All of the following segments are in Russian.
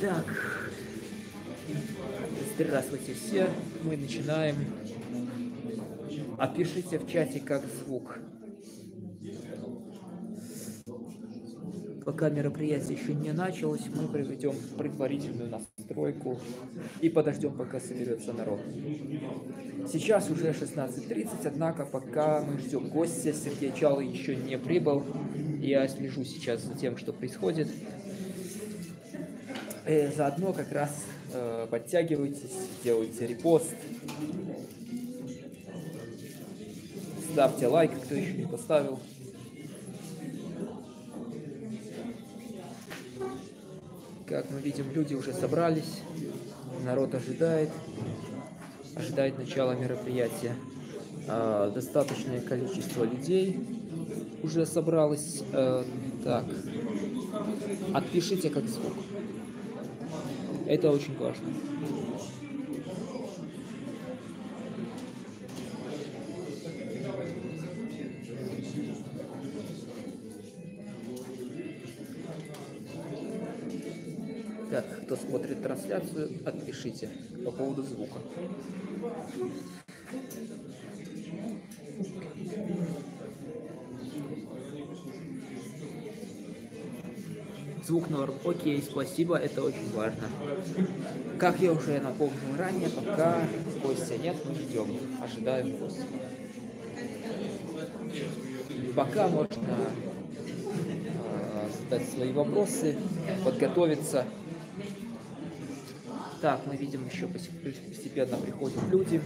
Так, здравствуйте все. Мы начинаем. Опишите в чате, как звук. Пока мероприятие еще не началось, мы проведем предварительную настройку и подождем, пока соберется народ. Сейчас уже 16:30, однако пока мы ждем гостя, Сергей Чалый еще не прибыл. Я слежу сейчас за тем, что происходит. Заодно как раз подтягивайтесь, делайте репост, ставьте лайк, кто еще не поставил. Как мы видим, люди уже собрались, народ ожидает начала мероприятия. Достаточное количество людей уже собралось. Так, отпишите как звук. Это очень важно. Так, кто смотрит трансляцию, отпишите по поводу звука. Звук норм. Окей, спасибо, это очень важно. Как я уже напомнил ранее, пока гостя нет, мы ждем, ожидаем гостя. Пока можно задать свои вопросы, подготовиться. Так, мы видим, еще постепенно приходят люди.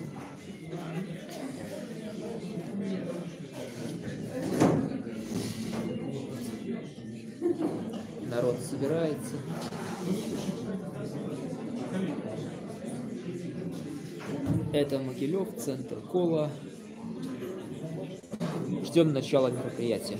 Народ собирается. Это Могилев, центр Кола. Ждем начала мероприятия.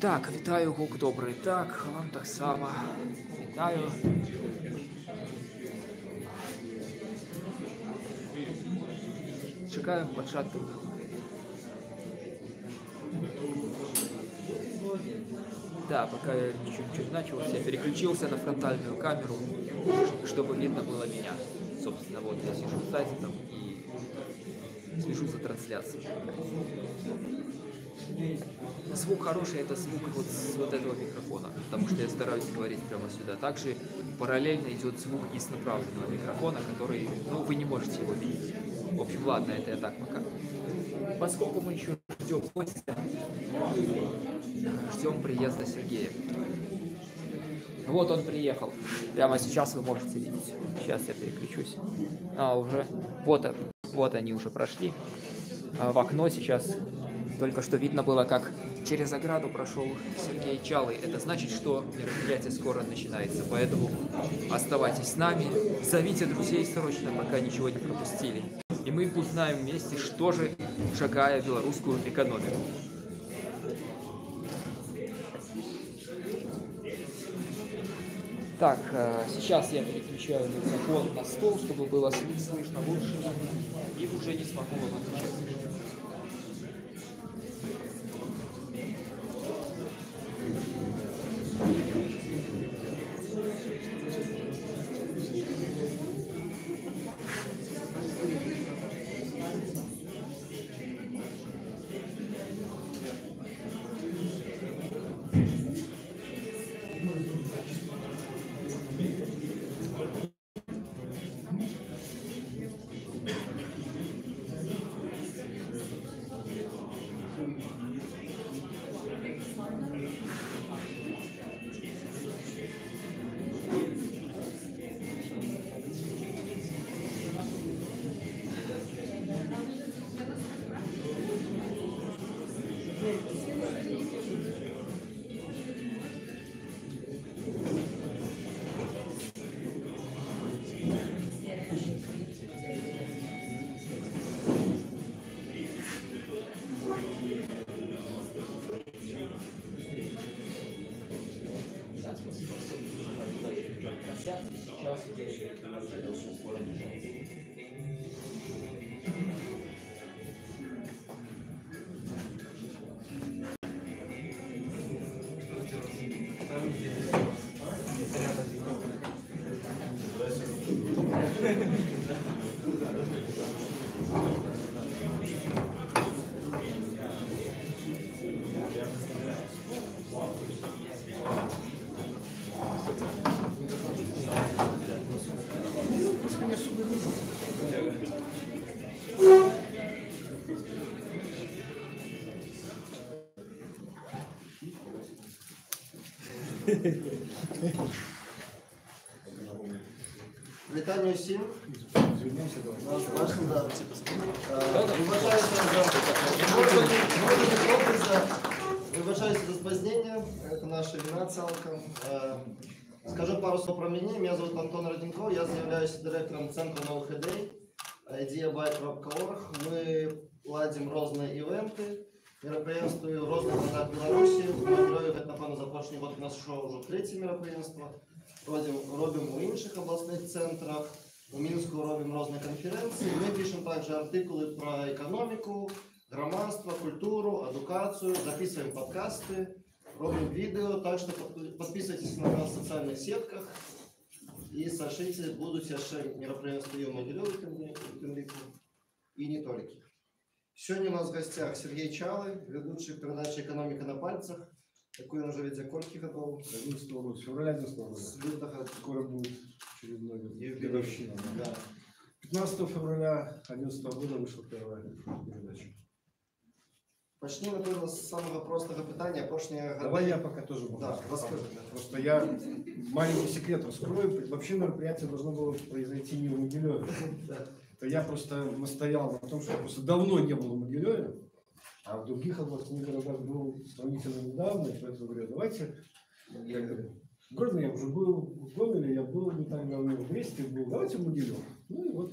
Так, вітаю, гук добрий. Так, вам так само. Вітаю. Чекаем початку. Да, пока я ничего не начался, я переключился на фронтальную камеру, чтобы видно было меня. Собственно, вот я сижу в сайте там и слежу за трансляцией. Звук хороший, это звук вот с вот этого микрофона, потому что я стараюсь говорить прямо сюда. Также параллельно идет звук из направленного микрофона, который, ну, вы не можете его видеть. В общем, ладно, это я так пока. Поскольку мы еще ждем гостя, ждем приезда Сергея. Вот он приехал. Прямо сейчас вы можете видеть. Сейчас я переключусь. Уже. Вот они уже прошли. В окно сейчас только что видно было, как через ограду прошел Сергей Чалый. Это значит, что мероприятие скоро начинается. Поэтому оставайтесь с нами. Зовите друзей срочно, пока ничего не пропустили. И мы узнаем вместе, что же шагая белорусскую экономику. Так, сейчас я переключаю микрофон на стол, чтобы было слышно лучше, и уже не смогу вам отвечать. Вітання усім. Вибачаюсь за спозднение, это наша вина целиком. Скажу пару слов про меня. Меня зовут Антон Роденков, я являюсь директором Центру новых идей ideabyte.org. Мы ладим різні івенти, мероприятия в різних городах Білорусі. Ми, напевно, за прошлый год у нас вже третє мероприятие. Робимо у інших обласних центрах. У Мінську робимо різні конференції. Ми пишемо також артикули про економіку, громадство, культуру, едукацію, записуємо подкасти, робимо відео. Так що підписуйтесь на нас в соціальних сетках. І слушайте, будуть ще мероприятия і в Могилеві, і не тільки. Сьогодні у нас в гостях Сергій Чалый, ведущий передачи «Экономика на пальцах». Такой он уже ведь за сколько годов? 11 года, февраля 11 года. Скоро будет очередной годовщина. Да. 15 февраля 2011 года вышла первая передача. Почни, напевно, с самого простого питания. Давай я пока тоже буду. Да, расскажи. Просто я маленький секрет раскрою. Вообще мероприятие должно было произойти не в Могилеве. Это я просто настоял на том, что я просто давно не был в Могилеве. А в других областных городах был сравнительно недавно, и поэтому говорю, давайте, в Гродно я уже был, в Гомеле я был не так давно, в Бресте был, давайте в Могилев. Ну и вот,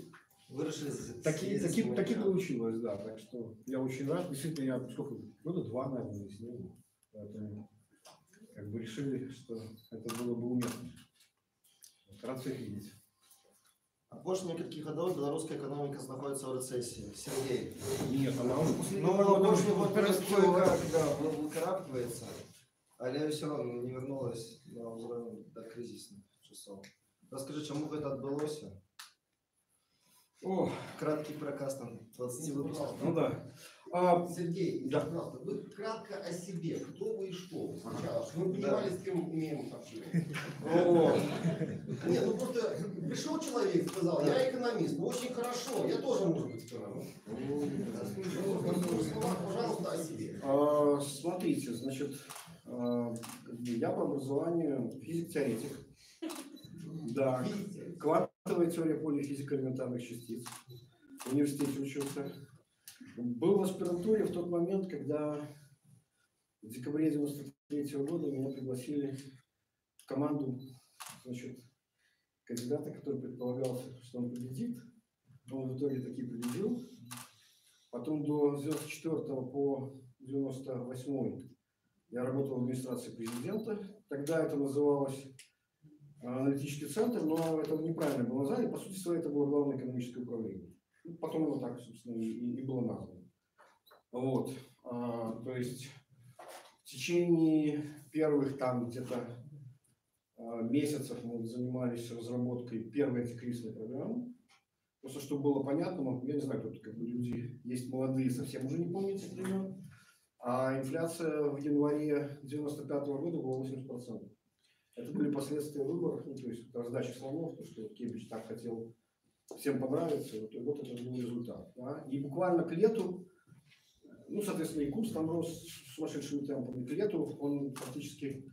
таки получилось, да, так что я очень рад, действительно, я, сколько, года 2, наверное, с ним, поэтому как бы решили, что это было бы уместно. Рад всех видеть. А после нескольких годов белорусская экономика находится в рецессии. Сергей. Нет, она уже после после вот выкарабкивается, але все равно не вернулась на уровень до кризисных часов. Расскажи, чему это отбылось? О, краткий прокаст там 20 выпусков. Ну да. Сергей, да. пожалуйста, вы кратко о себе. Кто вы и что? Сначала, чтобы мы понимали, с кем имеем общение. Нет, ну просто пришел человек, сказал, я экономист, ну очень хорошо, я тоже, может быть, экономист. Пожалуйста, о себе. Смотрите, значит, я по образованию физик-теоретик. Да. Квантовая теория поля физика элементарных частиц. В университете учился. Был в аспирантуре в тот момент, когда в декабре 1993 года меня пригласили в команду, значит, кандидата, который предполагался, что он победит. Он в итоге таки победил. Потом до 94 по 98 я работал в администрации президента. Тогда это называлось аналитический центр, но это неправильно было название. По сути своей, это было главное экономическое управление. Потом оно так, собственно, и было названо. Вот. То есть в течение первых там где-то месяцев мы занимались разработкой первой антикризисной программы. Просто чтобы было понятно, но я не знаю, тут как бы люди есть молодые, совсем уже не помнят этих времен. А инфляция в январе 1995 года была 80%. Это были последствия выборов, ну, то есть раздачи слонов, то, что Кебич так хотел всем понравиться, вот это был результат. Да? И буквально к лету, ну, соответственно, и курс там рос сумасшедшими темпами. К лету он фактически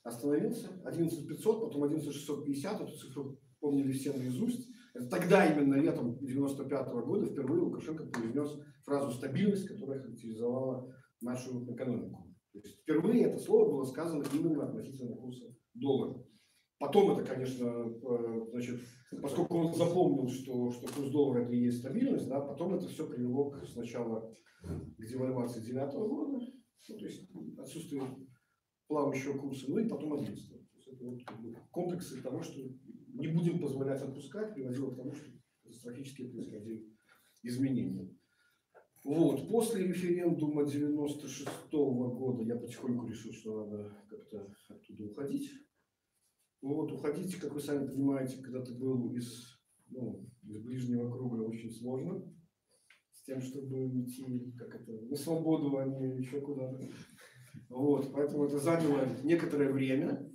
остановился. 11500, потом 11650, эту цифру помнили все наизусть. Это тогда, именно летом 95 года, впервые Лукашенко произнес фразу «стабильность», которая характеризовала нашу экономику. То есть впервые это слово было сказано именно относительно курса доллара. Потом это, конечно, значит, поскольку он запомнил, что курс доллара это и есть стабильность, да, потом это все привело сначала к девальвации 2009 года, ну, то есть отсутствие плавающего курса, ну и потом 11. Это вот, как бы, комплексы того, что не будем позволять отпускать, приводило к тому, что катастрофически происходили изменения. Вот. После референдума 96-го года я потихоньку решил, что надо как-то оттуда уходить. Вот. Уходить, как вы сами понимаете, когда ты был из ближнего круга, очень сложно. С тем, чтобы уйти на свободу, а не еще куда-то. Вот. Поэтому это заняло некоторое время.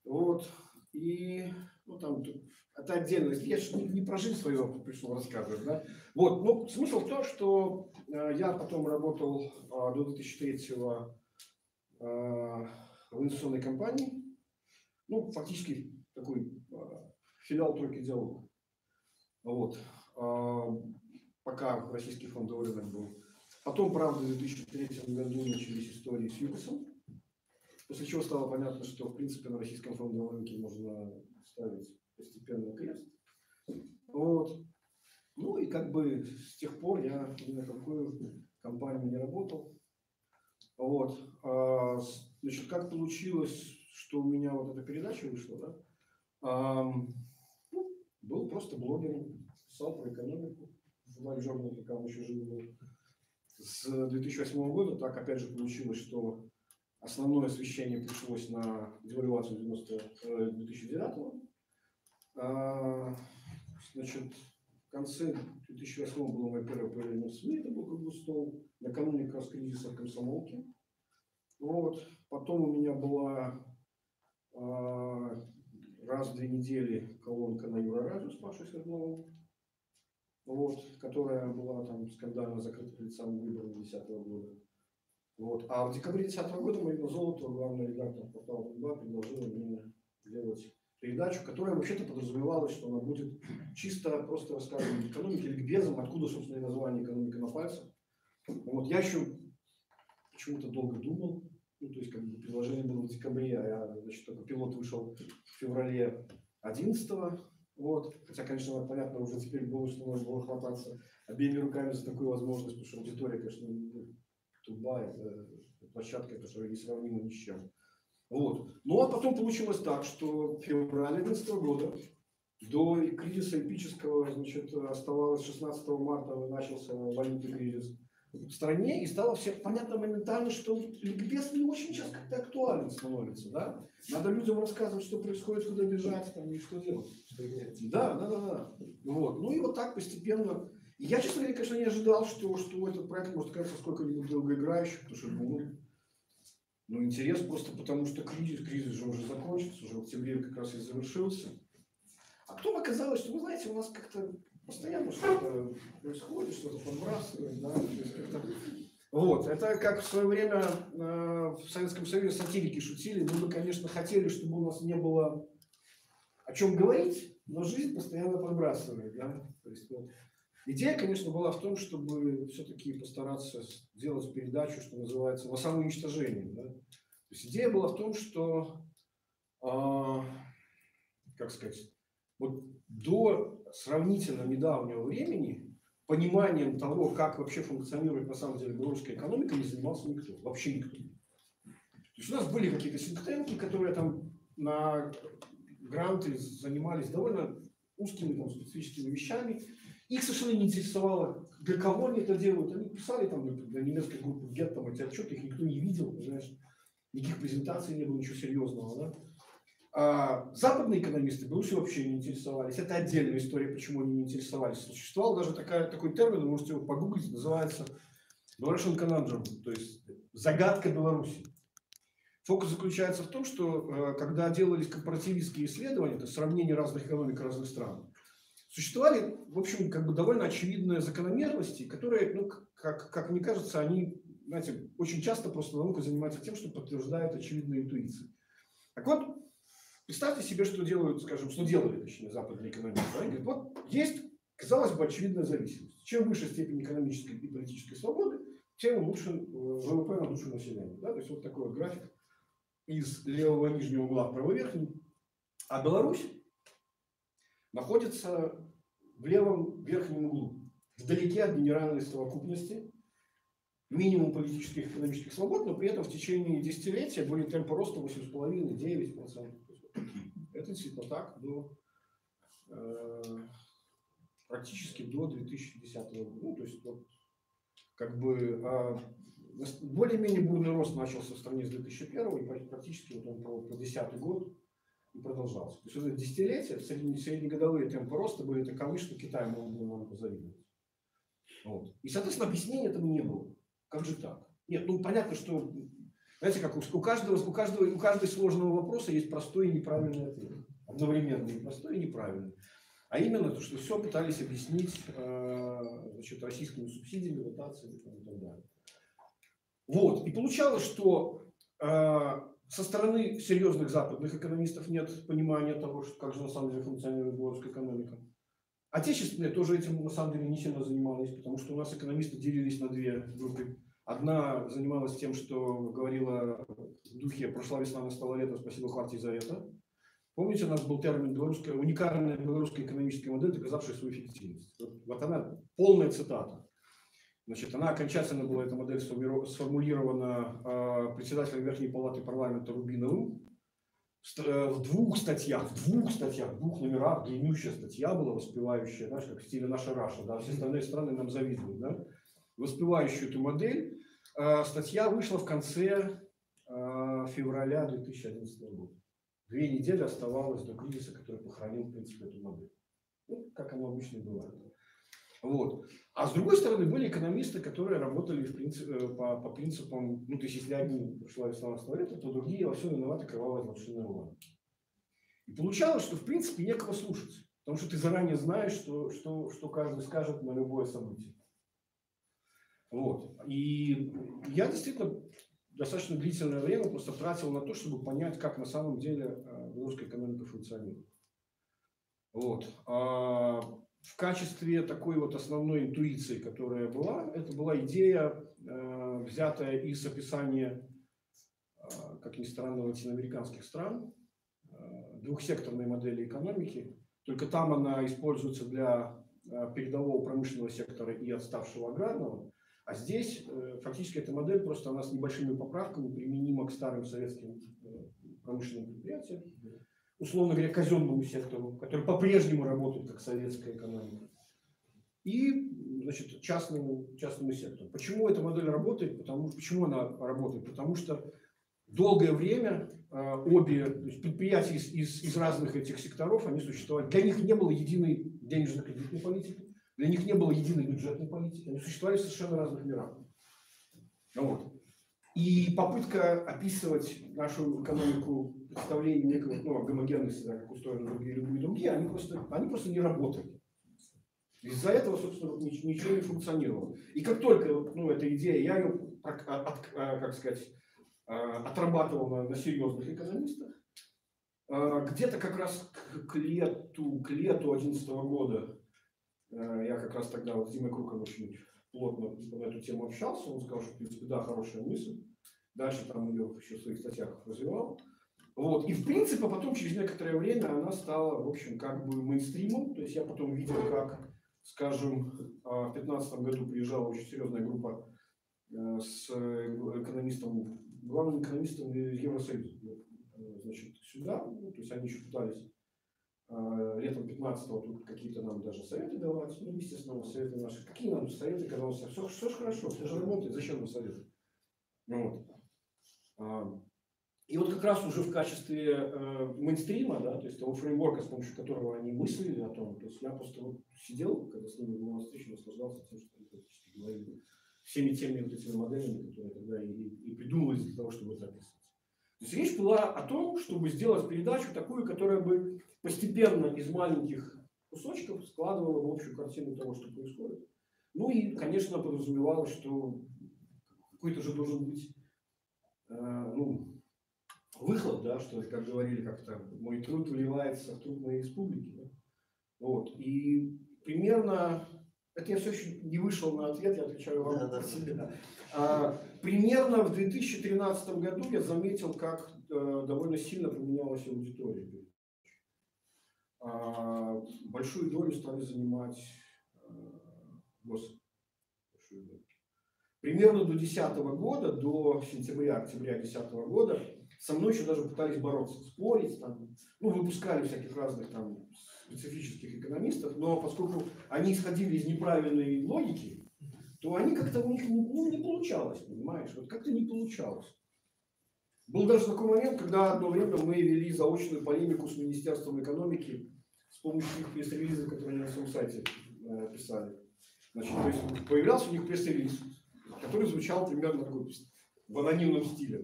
Вот. И это отдельно. Я же не про жизнь свою пришел рассказывать. Да? Вот. Но смысл в том, что я потом работал до 2003-го в инвестиционной компании. Фактически такой филиал тройки диалога. Вот. Пока российский фондовый рынок был. Потом, правда, в 2003 году начались истории с ЮКОСом. После чего стало понятно, что в принципе на российском фондовом рынке можно ставить постепенно крест. Вот. И с тех пор я ни на какую компанию не работал. Вот. Значит, как получилось, что у меня вот эта передача вышла, да? Был просто блогером, писал про экономику в Life Journal, пока он еще жив был. С 2008 года так опять же получилось, что основное освещение пришлось на девальвацию 2009. Значит, в конце 2008 было мое первое появление в СМИ, это был круглый стол, накануне как раз кризиса в комсомолке. Вот. Потом у меня была раз в 2 недели колонка на Юрорадио с Пашей Свердловым, вот, которая была там скандально закрыта перед самым выбором 2010 года. Вот. А в декабре 2010 года Марина Золотова, главный редактор портала «Судьба», предложила мне делать передачу, которая вообще-то подразумевалась, что она будет чисто просто рассказывать экономике, ликбезом, откуда, собственно, и название «Экономика на пальцах». Вот. Я еще почему-то долго думал, то есть предложение было в декабре, а значит, только пилот вышел в феврале 2011. Вот. Хотя, конечно, понятно, уже теперь было, что можно было хвататься обеими руками за такую возможность, потому что аудитория, конечно, Тутба, это площадка, которая несравнима ни с чем. Вот. А потом получилось так, что в феврале 2011 года до кризиса эпического, значит, оставалось 16 марта начался валютный кризис в стране, и стало всем понятно моментально, что ликбез не очень сейчас как-то актуален становится. Да? Надо людям рассказывать, что происходит, куда бежать там, и что делать. Да. Вот. И вот так постепенно. И я, честно говоря, конечно, не ожидал, что этот проект может оказаться сколько-нибудь долгоиграющим, потому что интерес просто потому, что кризис же уже закончится, уже в октябре как раз и завершился. А потом оказалось, что, вы знаете, у нас как-то постоянно что-то происходит, что-то подбрасывает. Да? Вот. Это как в свое время в Советском Союзе сатирики шутили. Мы, конечно, хотели, чтобы у нас не было о чем говорить, но жизнь постоянно подбрасывает. Да? То есть, идея, конечно, была в том, чтобы все-таки постараться сделать передачу, что называется, на самоуничтожение. Да? То есть идея была в том, что, вот до сравнительно недавнего времени пониманием того, как вообще функционирует на самом деле белорусская экономика, не занимался никто, вообще никто. То есть у нас были какие-то синктенки, которые там на гранты занимались довольно узкими специфическими вещами. Их совершенно не интересовало, для кого они это делают. Они писали там для немецкой группы ГЕТ эти отчеты, их никто не видел, понимаешь? Никаких презентаций не было, ничего серьезного. Да? А западные экономисты Беларуси вообще не интересовались. Это отдельная история, почему они не интересовались. Существовал даже такой термин, вы можете его погуглить, называется Belarusian Conundrum, то есть загадка Беларуси. Фокус заключается в том, что когда делались корпоративистские исследования, то есть сравнение разных экономик разных стран, существовали, в общем, довольно очевидные закономерности, которые, как мне кажется, они, знаете, очень часто просто наука занимается тем, что подтверждает очевидные интуиции. Так вот, представьте себе, что делают, скажем, что делали, точнее, западные экономисты. Они говорят, вот есть, казалось бы, очевидная зависимость. Чем выше степень экономической и политической свободы, тем лучше ВВП на душу населения. Да? То есть вот такой вот график из левого нижнего угла в правый верхний. А Беларусь находится в левом верхнем углу, вдалеке от генеральной совокупности, минимум политических и экономических свобод, но при этом в течение десятилетия были темпы роста 8,5-9%. Это действительно так практически до 2010 года. То есть как бы более-менее бурный рост начался в стране с 2001 и практически вот он по 2010 год и продолжался. То есть это десятилетия, среднегодовые темпы роста были таковы, что Китай мог бы нам позавидовать. Вот. И, соответственно, объяснения этому не было. Как же так? Нет, ну понятно, что, знаете, как у каждого сложного вопроса есть простой и неправильный ответ. Одновременно и простой, и неправильный. А именно то, что все пытались объяснить значит, российскими субсидиями, дотациями и так далее. Вот. И получалось, что со стороны серьезных западных экономистов нет понимания того, что, как же на самом деле функционирует белорусская экономика. Отечественные тоже этим на самом деле не сильно занимались, потому что у нас экономисты делились на две группы. Одна занималась тем, что говорила в духе «прошла весна, настало лето, спасибо Хартии за это». Помните, у нас был термин «уникальная белорусская экономическая модель, доказавшая свою эффективность». Вот она, полная цитата. Значит, она окончательно была, эта модель, сформулирована председателем Верхней палаты парламента Рубиновым в двух статьях, в двух номерах, длиннющая статья была, воспевающая, знаешь, как в стиле «Наша Раша», да, все остальные страны нам завидуют, да, воспевающую эту модель. Статья вышла в конце февраля 2011 года. 2 недели оставалось до кризиса, который похоронил, в принципе, эту модель. Ну, как оно обычно бывает. Вот. А с другой стороны, были экономисты, которые работали в принципе, по принципам, ну, то есть, если одни пришла весна, настало лето, то другие во всем виноваты кровавая злоумышленная власть. И получалось, что, в принципе, некого слушать. Потому что ты заранее знаешь, что каждый скажет на любое событие. Вот. И я действительно достаточно длительное время просто тратил на то, чтобы понять, как на самом деле белорусская экономика функционирует. Вот. В качестве такой вот основной интуиции, которая была, это была идея, взятая из описания, как ни странно, латиноамериканских стран, двухсекторной модели экономики. Только там она используется для передового промышленного сектора и отставшего аграрного. А здесь фактически эта модель просто она с небольшими поправками применима к старым советским промышленным предприятиям, условно говоря, казенному сектору, который по-прежнему работает как советская экономика, и, значит, частному сектору. Почему эта модель работает? Почему она работает? Потому что долгое время обе предприятия из разных этих секторов они существовали. Для них не было единой денежно-кредитной политики. Для них не было единой бюджетной политики, они существовали в совершенно разных мирах. Вот. И попытка описывать нашу экономику, представление некого гомогенности, да, как устроены другие, они просто не работали. Из-за этого, собственно, ничего не функционировало. И как только эта идея, я ее, как сказать, отрабатывал на серьезных экономистах, где-то как раз к лету 2011 года, я как раз тогда вот с Димой Круком очень плотно на эту тему общался. Он сказал, что, в принципе, да, хорошая мысль. Дальше там ее еще в своих статьях развивал. Вот. И, в принципе, потом, через некоторое время, она стала, в общем, как бы мейнстримом. То есть я потом видел, как, скажем, в 2015 году приезжала очень серьезная группа с экономистом, главным экономистом Евросоюза, значит, сюда. То есть они еще пытались летом 15-го тут какие-то нам даже советы давать. Ну, естественно, советы наши. Какие нам советы, когда все же хорошо, все же работает, зачем нам советы? Вот. И вот как раз уже в качестве мейнстрима, да, то есть того фреймворка, с помощью которого они мыслили о том, то есть я просто вот сидел, когда с ними был на встрече, наслаждался тем, что они практически говорили всеми теми вот этими моделями, которые тогда и придумывались для того, чтобы это описывать. То есть речь была о том, чтобы сделать передачу такую, которая бы постепенно из маленьких кусочков складывала в общую картину того, что происходит. Ну и, конечно, подразумевала, что какой-то же должен быть выхлоп, да, что, как говорили как-то, мой труд выливается в труд моей республики. Да? Вот. И примерно, это я все еще не вышел на ответ, я отвечаю вам за себя. Примерно в 2013 году я заметил, как довольно сильно поменялась аудитория. Большую долю стали занимать ГОСы. Примерно до 2010 года, до сентября-октября 2010 года, со мной еще даже пытались бороться, спорить, там, выпускали всяких разных там специфических экономистов, но поскольку они исходили из неправильной логики, то они как-то у них не получалось, понимаешь? Вот как-то не получалось. Был даже такой момент, когда одно время мы вели заочную полемику с Министерством экономики с помощью их пресс-релизов, которые они на своем сайте писали. Значит, то есть появлялся у них пресс-релиз, который звучал примерно такой, в анонимном стиле.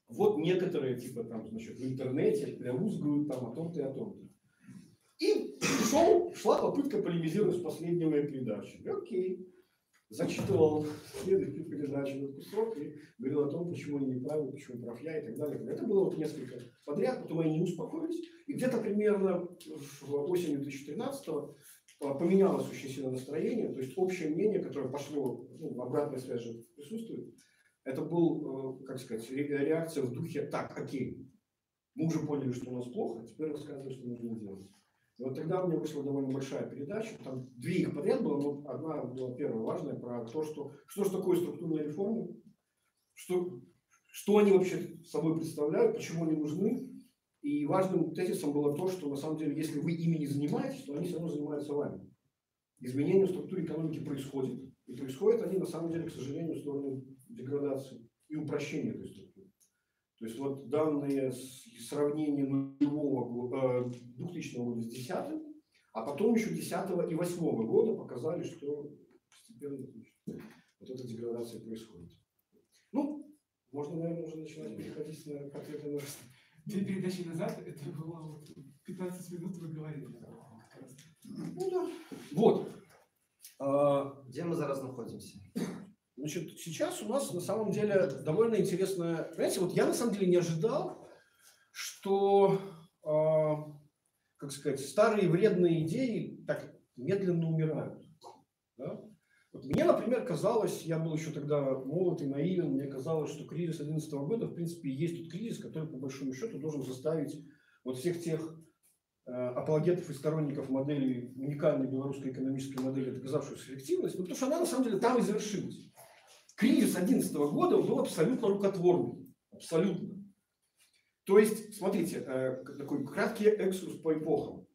Вот некоторые, типа, там, значит, в интернете плявузгают там о том-то и о том-то. И шла попытка полемизировать с последними передачами. Окей. Зачитывал следующую передачу этот кусок и говорил о том, почему они неправы, почему прав я и так далее. Это было вот несколько подряд, потом они не успокоились. И где-то примерно в осенью 2013-го поменялось очень сильно настроение. То есть общее мнение, которое пошло, обратная связь же присутствует, это был, как сказать, реакция в духе: так, окей, мы уже поняли, что у нас плохо, теперь рассказывай, что нужно делать. И вот тогда у меня вышла довольно большая передача, там две их подряд было, но одна была первая важная, про то, что же такое структурные реформы, что они вообще собой представляют, почему они нужны. И важным тезисом было то, что на самом деле, если вы ими не занимаетесь, то они все равно занимаются вами. Изменения в структуре экономики происходят, и происходят они на самом деле, к сожалению, в сторону деградации и упрощения этой структуры. То есть вот данные сравнения нулевого 2000 года с 2010, а потом еще 2010 и 2008 года показали, что постепенно вот эта деградация происходит. Ну, можно, наверное, уже начинать переходить на ответы на... Две передачи назад это было вот 15 минут вы говорили. Как раз. Ну да. Вот. Где мы зараз находимся? Значит, сейчас у нас на самом деле довольно интересная... Понимаете, вот я на самом деле не ожидал, что, как сказать, старые вредные идеи так медленно умирают. Да? Вот мне, например, казалось, я был еще тогда молод и наивен, мне казалось, что кризис 2011 года, в принципе, есть тот кризис, который, по большому счету, должен заставить вот всех тех апологетов и сторонников модели, уникальной белорусской экономической модели, доказавшуюся эффективность, потому что она, на самом деле, там и завершилась. Кризис 2011 года был абсолютно рукотворный. Абсолютно. То есть, смотрите, такой краткий экскурс по эпохам.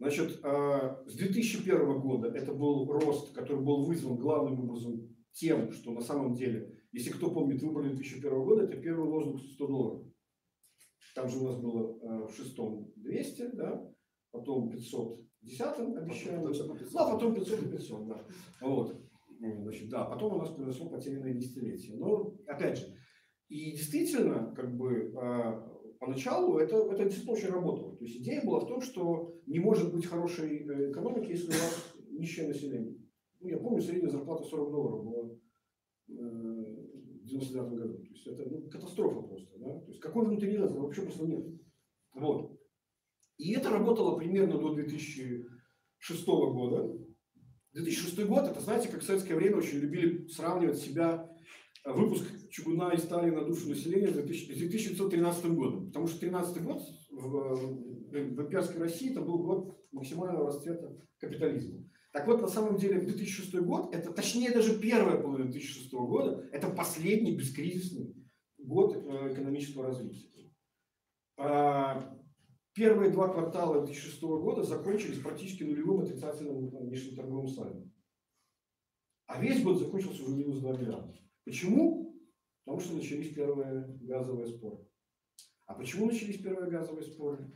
Значит, с 2001 года это был рост, который был вызван главным образом тем, что на самом деле, если кто помнит выборы 2001 года, это первый лозунг $100. Там же у нас было в 6-м 200, да? Потом 500 в 10-м обещаем, а потом 500 и 500, да. Вот. Значит, да, потом у нас произошло потерянное десятилетие. Но, опять же, и действительно, как бы, поначалу это действительно очень работало. То есть идея была в том, что не может быть хорошей экономики, если у вас нищее население. Ну, я помню, средняя зарплата $40 была в 99 году. То есть это катастрофа просто. Да? То есть какой внутренний рынок вообще просто нет. Вот. И это работало примерно до 2006 года. 2006 год, это, знаете, как в советское время очень любили сравнивать себя, выпуск чугуна и стали на душу населения с 1913 годом. Потому что 2013 год в имперской России это был год максимального расцвета капитализма. Так вот, на самом деле, 2006 год, это, точнее, даже первая половина 2006 года, это последний бескризисный год экономического развития. Первые два квартала 2006 года закончились практически нулевым отрицательным внешнеторговым сальдо. А весь год закончился уже минус 2 миллиарда. Почему? Потому что начались первые газовые споры. А почему начались первые газовые споры?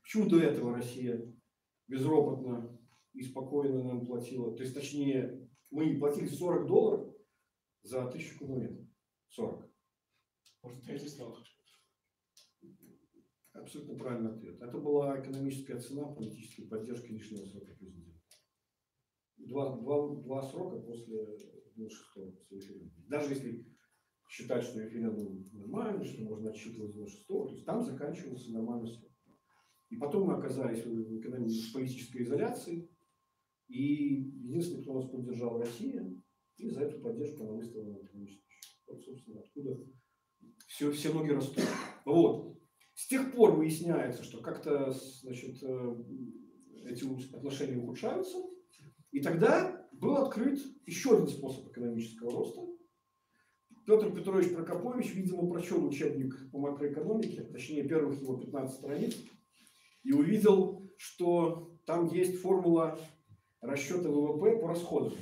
Почему до этого Россия безропотно и спокойно нам платила? То есть, точнее, мы платили $40 за 1000 кубометров. 40. Может, третий стал. Абсолютно правильный ответ. Это была экономическая цена политической поддержки лишнего срока президента. Два срока после 96-го. Даже если считать, что референдум нормальный, что можно отсчитывать 96-го, то есть там заканчивался нормальный срок. И потом мы оказались в политической изоляции, и единственный, кто нас поддержал, Россия, и за эту поддержку она выставила на экономический счет. Вот, собственно, откуда все ноги растут. Вот. С тех пор выясняется, что как-то, значит, эти отношения ухудшаются. И тогда был открыт еще один способ экономического роста. Петр Петрович Прокопович, видимо, прочел учебник по макроэкономике, точнее, первых его 15 страниц, и увидел, что там есть формула расчета ВВП по расходам.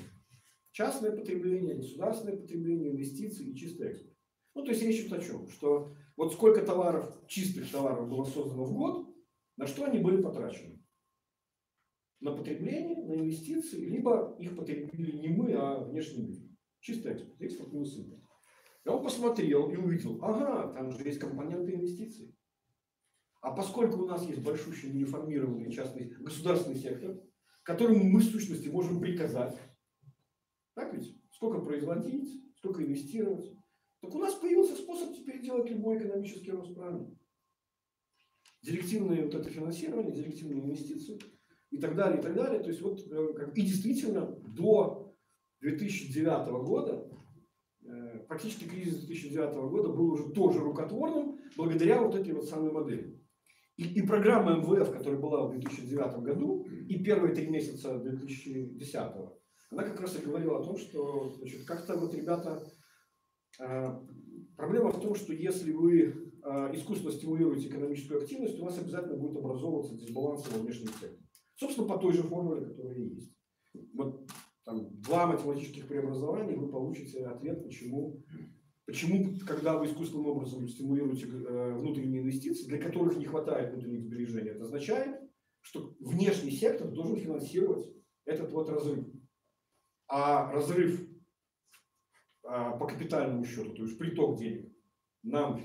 Частное потребление, государственное потребление, инвестиции и чистый экспорт. Ну, то есть речь идет о чем? Что вот сколько товаров, чистых товаров было создано в год, на что они были потрачены? На потребление, на инвестиции, либо их потребили не мы, а внешний мир. Чистый экспорт, экспорт минус импорт. Я он посмотрел и увидел, ага, там же есть компоненты инвестиций. А поскольку у нас есть большущий нереформированный частный государственный сектор, которому мы в сущности можем приказать, так ведь? Сколько производить, сколько инвестировать. Так у нас появился способ теперь делать любой экономический рост, правильно? Директивное вот это финансирование, директивные инвестиции и так далее, и так далее. То есть вот, и действительно до 2009 года, практически кризис 2009 года был уже тоже рукотворным благодаря вот этой вот самой модели. И программа МВФ, которая была в 2009 году, и первые 3 месяца 2010, она как раз и говорила о том, что как-то вот, ребята, проблема в том, что если вы искусственно стимулируете экономическую активность, у вас обязательно будет образовываться дисбаланс во внешнем секторе. Собственно, по той же формуле, которая и есть. Вот там 2 математических преобразования, вы получите ответ, почему, когда вы искусственным образом стимулируете внутренние инвестиции, для которых не хватает внутренних сбережений, это означает, что внешний сектор должен финансировать этот вот разрыв. А разрыв по капитальному счету, то есть приток денег, нам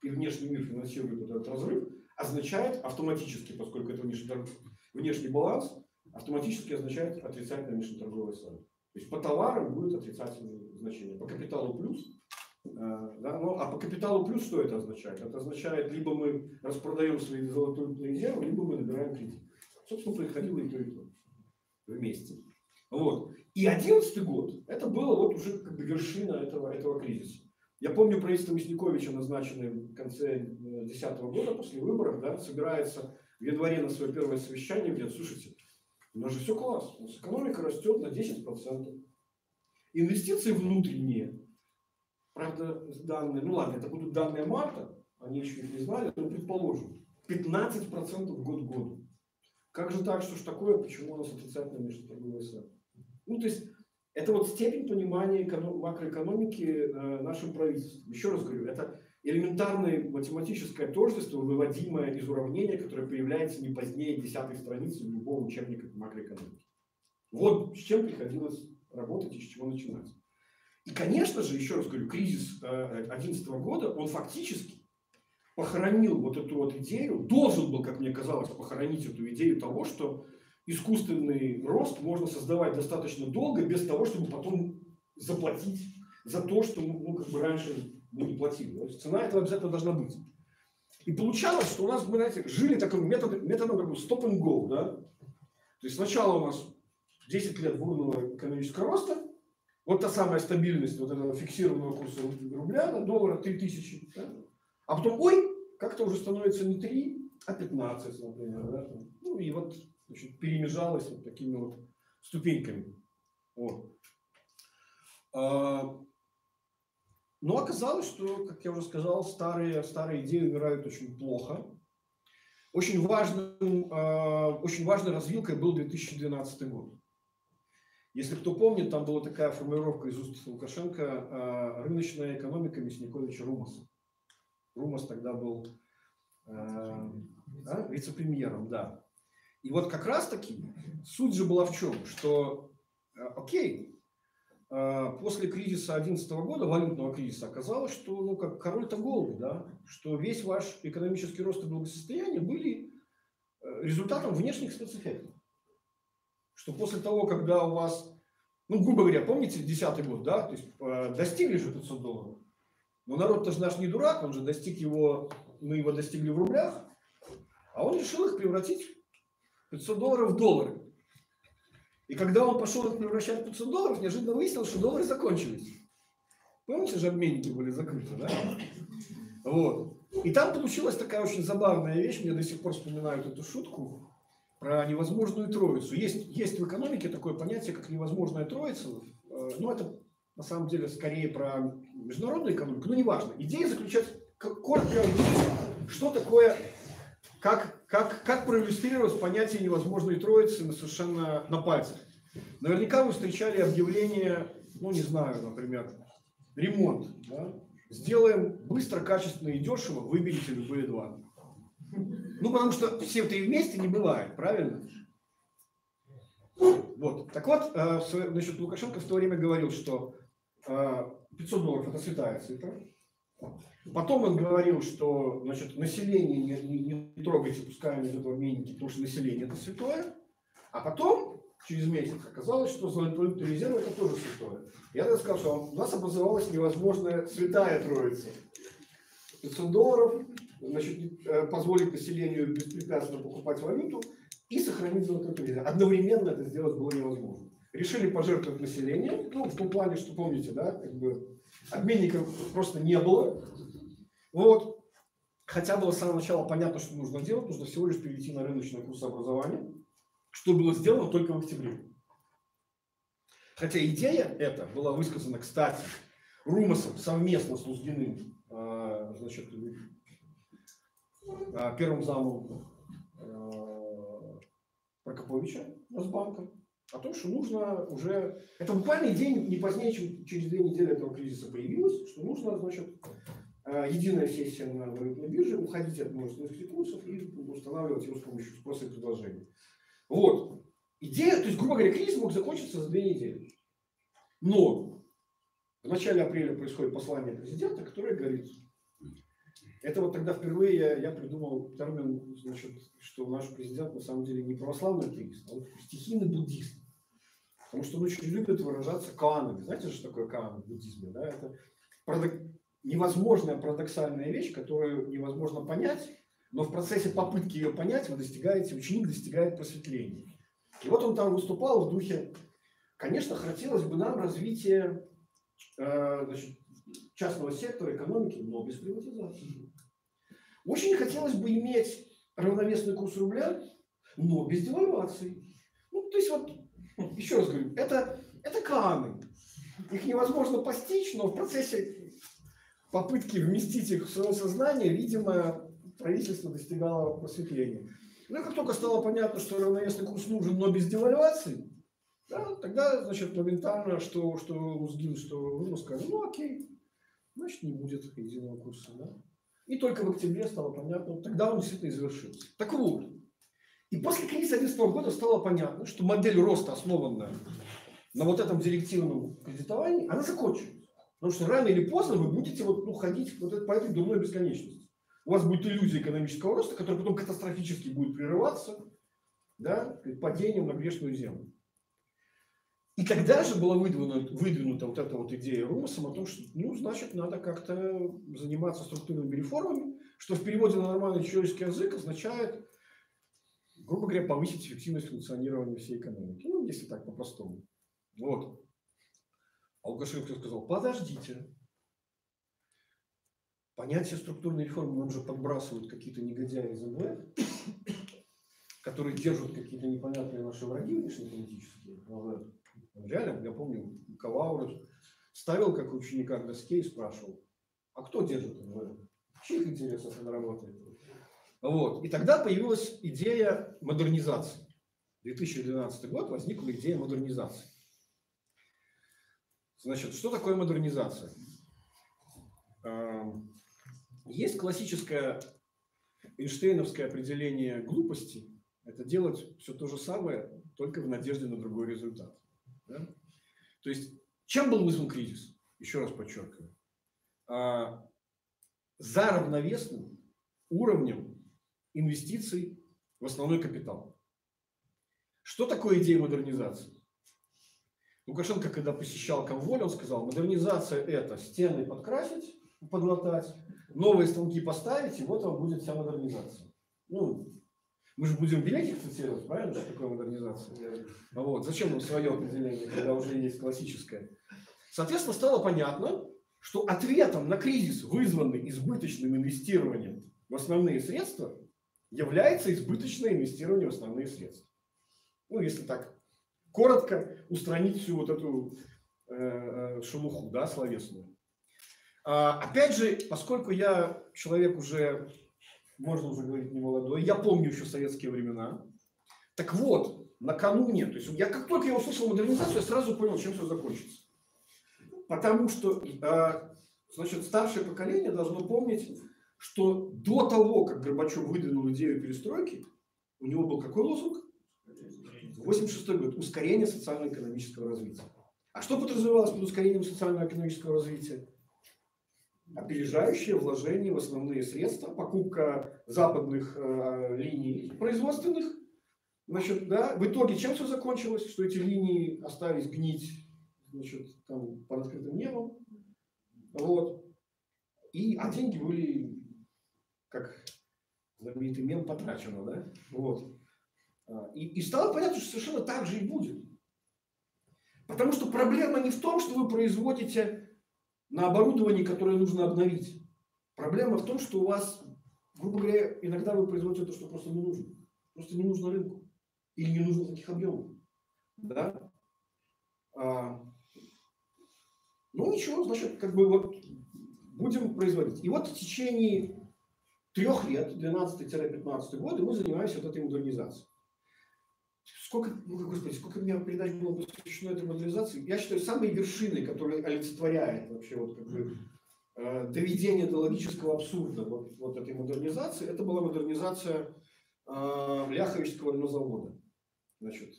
и внешний мир финансирует этот разрыв, означает автоматически, поскольку это внешний баланс, автоматически означает отрицательное внешнеторговое сальдо. То есть по товарам будет отрицательное значение, по капиталу плюс. Да, ну, а по капиталу плюс что это означает? Это означает, либо мы распродаем свои золотые резервы, либо мы набираем кредит. Собственно, происходило и то вместе. Вот. И 2011 год, это было вот уже как бы вершина этого кризиса. Я помню, правительство Мясниковича, назначенное в конце 2010 года, после выборов, да, собирается в январе на свое первое совещание, говорит, слушайте, у нас же все класс, у нас экономика растет на 10%. Инвестиции внутренние, правда, данные, ну ладно, это будут данные марта, они еще их не знали, но предположим, 15% год к году. Как же так, что ж такое, почему у нас отрицательное внешнеторговое сальдо? Ну, то есть, это вот степень понимания макроэкономики нашим правительством. Еще раз говорю, это элементарное математическое тождество, выводимое из уравнения, которое появляется не позднее 10-й страницы любого учебника макроэкономики. Вот с чем приходилось работать и с чего начинать. И, конечно же, еще раз говорю, кризис 2011 года, он фактически похоронил вот эту вот идею, должен был, как мне казалось, похоронить эту идею того, что искусственный рост можно создавать достаточно долго, без того, чтобы потом заплатить за то, что как бы раньше мы не платили. То есть цена этого обязательно должна быть. И получалось, что у нас, мы, знаете, жили таким методом как бы stop and go. Да? То есть сначала у нас 10 лет бурного экономического роста, вот та самая стабильность вот этого фиксированного курса рубля на доллара 3000. Да? А потом, ой, как-то уже становится не 3, а 15, например. Да? Ну и вот, значит, перемежалось вот такими вот ступеньками. Вот. Но оказалось, что, как я уже сказал, старые идеи умирают очень плохо. Очень важной развилкой был 2012 год. Если кто помнит, там была такая формулировка из уст Лукашенко: рыночная экономика Мясниковича Румаса. Румас тогда был вице-премьером, да. И вот как раз таки суть же была в чем, что после кризиса 2011 года, валютного кризиса, оказалось, что ну как король-то голый, да, что весь ваш экономический рост и благосостояние были результатом внешних спецэффектов. Что после того, когда у вас, ну, грубо говоря, помните 2010 год, да, то есть достигли же $500, но народ-то же наш не дурак, он же достиг его, мы его достигли в рублях, а он решил их превратить $500 в доллары. И когда он пошел их превращать в $500, неожиданно выяснилось, что доллары закончились. Помните же, обменники были закрыты, да? Вот. И там получилась такая очень забавная вещь, мне до сих пор вспоминают эту шутку про невозможную троицу. Есть в экономике такое понятие, как невозможная троица. Но это на самом деле скорее про международную экономику, но неважно. Идея заключается, коротко, что такое, как проиллюстрировать понятие невозможной троицы совершенно на пальцах. Наверняка вы встречали объявление, ну не знаю, например, ремонт. Да? Сделаем быстро, качественно и дешево, выберите любые два. Ну, потому что все три вместе не бывает, правильно? Вот. Так вот, значит, Лукашенко в то время говорил, что $500 это святая цифра. Потом он говорил, что, значит, население не трогайте, пускай они из этого меньки, потому что население это святое. А потом, через месяц, оказалось, что золотой резерв это тоже святое. Я тогда сказал, что у нас образовалась невозможная святая троица. $500, значит, позволить населению беспрепятственно покупать валюту и сохранить золотой резерв. Одновременно это сделать было невозможно. Решили пожертвовать население, ну, в том плане, что, помните, да, как бы обменников просто не было. Вот. Хотя было с самого начала понятно, что нужно делать, нужно всего лишь перейти на рыночное курсообразование, что было сделано только в октябре. Хотя идея эта была высказана, кстати, Румасом совместно с Лузгиным, значит, первым замом Прокоповича Росбанка, о том, что нужно уже... Это буквально день, не позднее, чем через 2 недели этого кризиса появилось, что нужно, значит, единая сессия на валютной бирже, уходить от множественных курсов и устанавливать его с помощью спроса и предложения. Вот. Идея, то есть, грубо говоря, кризис мог закончиться за 2 недели. Но в начале апреля происходит послание президента, которое говорит, это вот тогда впервые я придумал термин, значит, что наш президент на самом деле не православный атеист, а вот стихийный буддист. Потому что он очень любит выражаться каанами. Знаете, что такое каан в буддизме? Да? Это невозможная парадоксальная вещь, которую невозможно понять, но в процессе попытки ее понять вы достигаете, ученик достигает просветления. И вот он там выступал в духе, конечно, хотелось бы нам развития значит, частного сектора, экономики, но без приватизации. Очень хотелось бы иметь равновесный курс рубля, но без девальвации. Ну, то есть, вот, еще раз говорю, это кааны. Их невозможно постичь, но в процессе попытки вместить их в свое сознание, видимо, правительство достигало просветления. Ну и как только стало понятно, что равновесный курс нужен, но без девальвации, да, тогда, значит, моментально, что Лузгин, что Румас сказали, ну окей, значит, не будет единого курса. Да? И только в октябре стало понятно, тогда он действительно и завершился. Так вот, и после кризиса 2011 года стало понятно, что модель роста, основанная на вот этом директивном кредитовании, она закончилась. Потому что рано или поздно вы будете вот, ну, ходить вот по этой дурной бесконечности. У вас будет иллюзия экономического роста, которая потом катастрофически будет прерываться, да, падением на грешную землю. И тогда же была выдвинута вот эта вот идея Румасом о том, что, ну, значит, надо как-то заниматься структурными реформами, что в переводе на нормальный человеческий язык означает, грубо говоря, повысить эффективность функционирования всей экономики. Ну, если так по-простому. Вот. А Лукашенко сказал, подождите. Понятие структурной реформы нам же подбрасывают какие-то негодяи из МВФ, которые держат какие-то непонятные наши враги внешнеполитические. Реально, я помню, Калаура ставил как ученика к доске и спрашивал, а кто держит МВФ? В чьих интересах она работает? Вот. И тогда появилась идея модернизации. 2012 год возникла идея модернизации. Значит, что такое модернизация? Есть классическое эйнштейновское определение глупости. Это делать все то же самое, только в надежде на другой результат. Да? То есть, чем был вызван кризис? Еще раз подчеркиваю. За равновесным уровнем инвестиций в основной капитал. Что такое идея модернизации? Лукашенко, когда посещал Комволь, он сказал, модернизация – это стены подкрасить, подлатать, новые станки поставить, и вот вам будет вся модернизация. Ну, мы же будем великих цитировать, правильно, что такое модернизация? Вот. Зачем нам свое определение, когда уже есть классическое? Соответственно, стало понятно, что ответом на кризис, вызванный избыточным инвестированием в основные средства, является избыточное инвестирование в основные средства. Ну, если так коротко устранить всю вот эту шелуху, да, словесную. Опять же, поскольку я человек уже, можно уже говорить, не молодой, я помню еще советские времена. Так вот, накануне, то есть как только я услышал модернизацию, я сразу понял, чем все закончится. Потому что, значит, старшее поколение должно помнить, что до того, как Горбачев выдвинул идею перестройки, у него был какой лозунг? 86-й год. Ускорение социально-экономического развития. А что подразумевалось под ускорением социально-экономического развития? Опережающее вложение в основные средства, покупка западных линий производственных. Значит, да, в итоге чем все закончилось? Что эти линии остались гнить, значит, там, под открытым небом. Вот. А деньги были, как знаменитый мем, потрачено, да? Вот. И стало понятно, что совершенно так же и будет. Потому что проблема не в том, что вы производите на оборудовании, которое нужно обновить. Проблема в том, что у вас, грубо говоря, иногда вы производите то, что просто не нужно. Просто не нужно рынку. Или не нужно таких объемов. Да? Ну ничего, значит, как бы вот будем производить. И вот в течение 3 лет, 12-15 годы, мы занимаемся вот этой модернизацией. Сколько у меня передач было посвящено этой модернизации? Я считаю, самой вершиной, которая олицетворяет вообще вот как бы доведение до логического абсурда вот этой модернизации, это была модернизация Ляховичского льнозавода. Значит,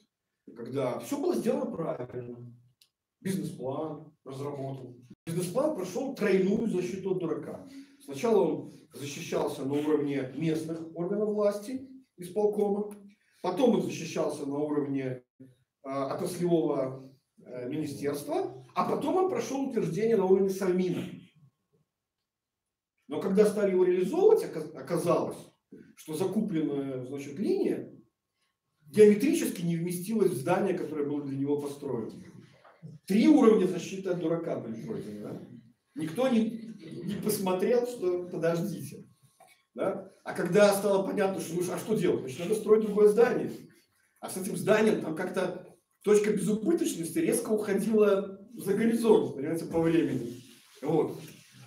когда все было сделано правильно, бизнес-план разработан. Бизнес-план прошел тройную защиту от дурака. Сначала он защищался на уровне местных органов власти, исполкома. Потом он защищался на уровне отраслевого министерства. А потом он прошел утверждение на уровне Совмина. Но когда стали его реализовывать, оказалось, что закупленная, значит, линия диаметрически не вместилась в здание, которое было для него построено. 3 уровня защиты от дурака были пройдены. Да? Никто не посмотрел, что подождите. Да? А когда стало понятно, что а что делать? Значит, надо строить другое здание. А с этим зданием там как-то точка безубыточности резко уходила за горизонт, понимаете, по времени. Вот.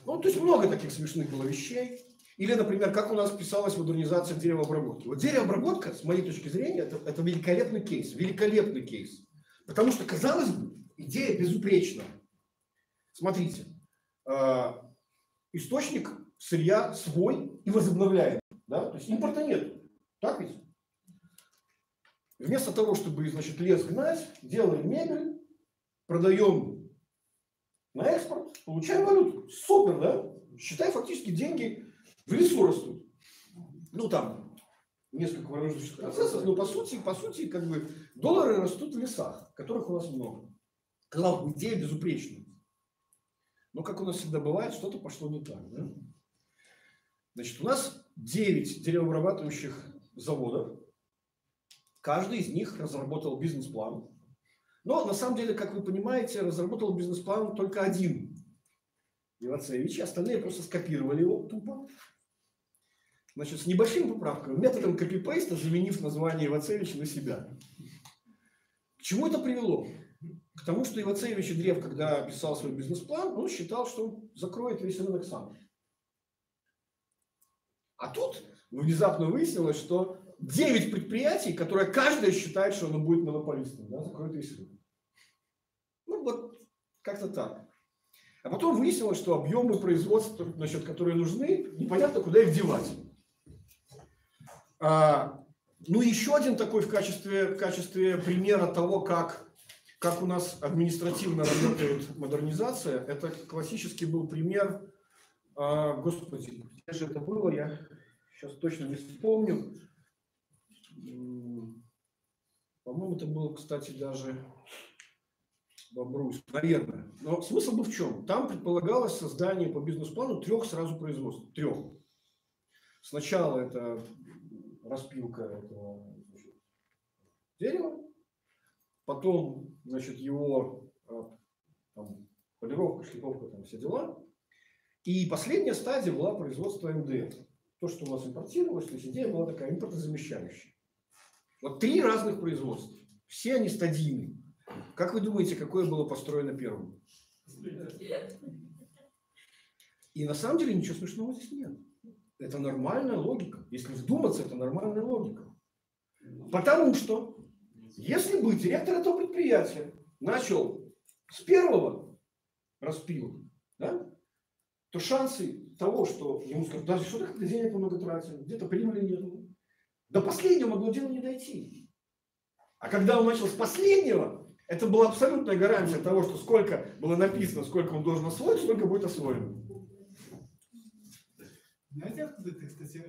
Ну, то есть много таких смешных было вещей. Или, например, как у нас писалась модернизация деревообработки. Вот деревообработка, с моей точки зрения, это великолепный кейс. Великолепный кейс. Потому что, казалось бы, идея безупречна. Смотрите. Источник сырья свой и возобновляемый. Да? То есть импорта нет. Так ведь? Вместо того, чтобы, значит, лес гнать, делаем мебель, продаем на экспорт, получаем валюту. Супер, да? Считай, фактически деньги в лесу растут. Ну, там несколько вооруженных процессов, но по сути, как бы доллары растут в лесах, которых у нас много. Казалось бы, идея безупречная. Но, как у нас всегда бывает, что-то пошло не так. Да? Значит, у нас 9 деревообрабатывающих заводов. Каждый из них разработал бизнес-план. Но, на самом деле, как вы понимаете, разработал бизнес-план только один Ивацевич. Остальные просто скопировали его тупо. Значит, с небольшими поправками, методом копипейста, заменив название Ивацевича на себя. К чему это привело? К тому, что Ивацевич и Древ, когда писал свой бизнес-план, он считал, что он закроет весь рынок сам. А тут внезапно выяснилось, что 9 предприятий, которые каждое считает, что оно будет монополистом, да, закроет весь рынок. Ну вот, как-то так. А потом выяснилось, что объемы производства, значит, которые нужны, непонятно, куда их девать. Ну, еще один такой в качестве примера того, как у нас административно работает модернизация, это классический был пример, господи, где же это было, я сейчас точно не вспомню. По-моему, это было, кстати, даже Бобруйск, наверное. Но смысл был в чем? Там предполагалось создание по бизнес-плану 3 сразу производств. 3. Сначала это распилка этого, значит, дерева, потом, значит, его там, полировка, шлифовка, там все дела. И последняя стадия была производство МДФ. То, что у нас импортировалось, то есть идея была такая импортозамещающая. Вот 3 разных производства. Все они стадийные. Как вы думаете, какое было построено первым? И на самом деле ничего смешного здесь нет. Это нормальная логика. Если вдуматься, это нормальная логика. Потому что Если бы директор этого предприятия начал с первого распила, да, то шансы того, что ему скажут, даже что ты денег много тратил, где-то прибыли нет, до последнего могло дело не дойти. А когда он начал с последнего, это была абсолютная гарантия того, что сколько было написано, сколько он должен освоить, столько будет освоено. Знаете, откуда это, кстати,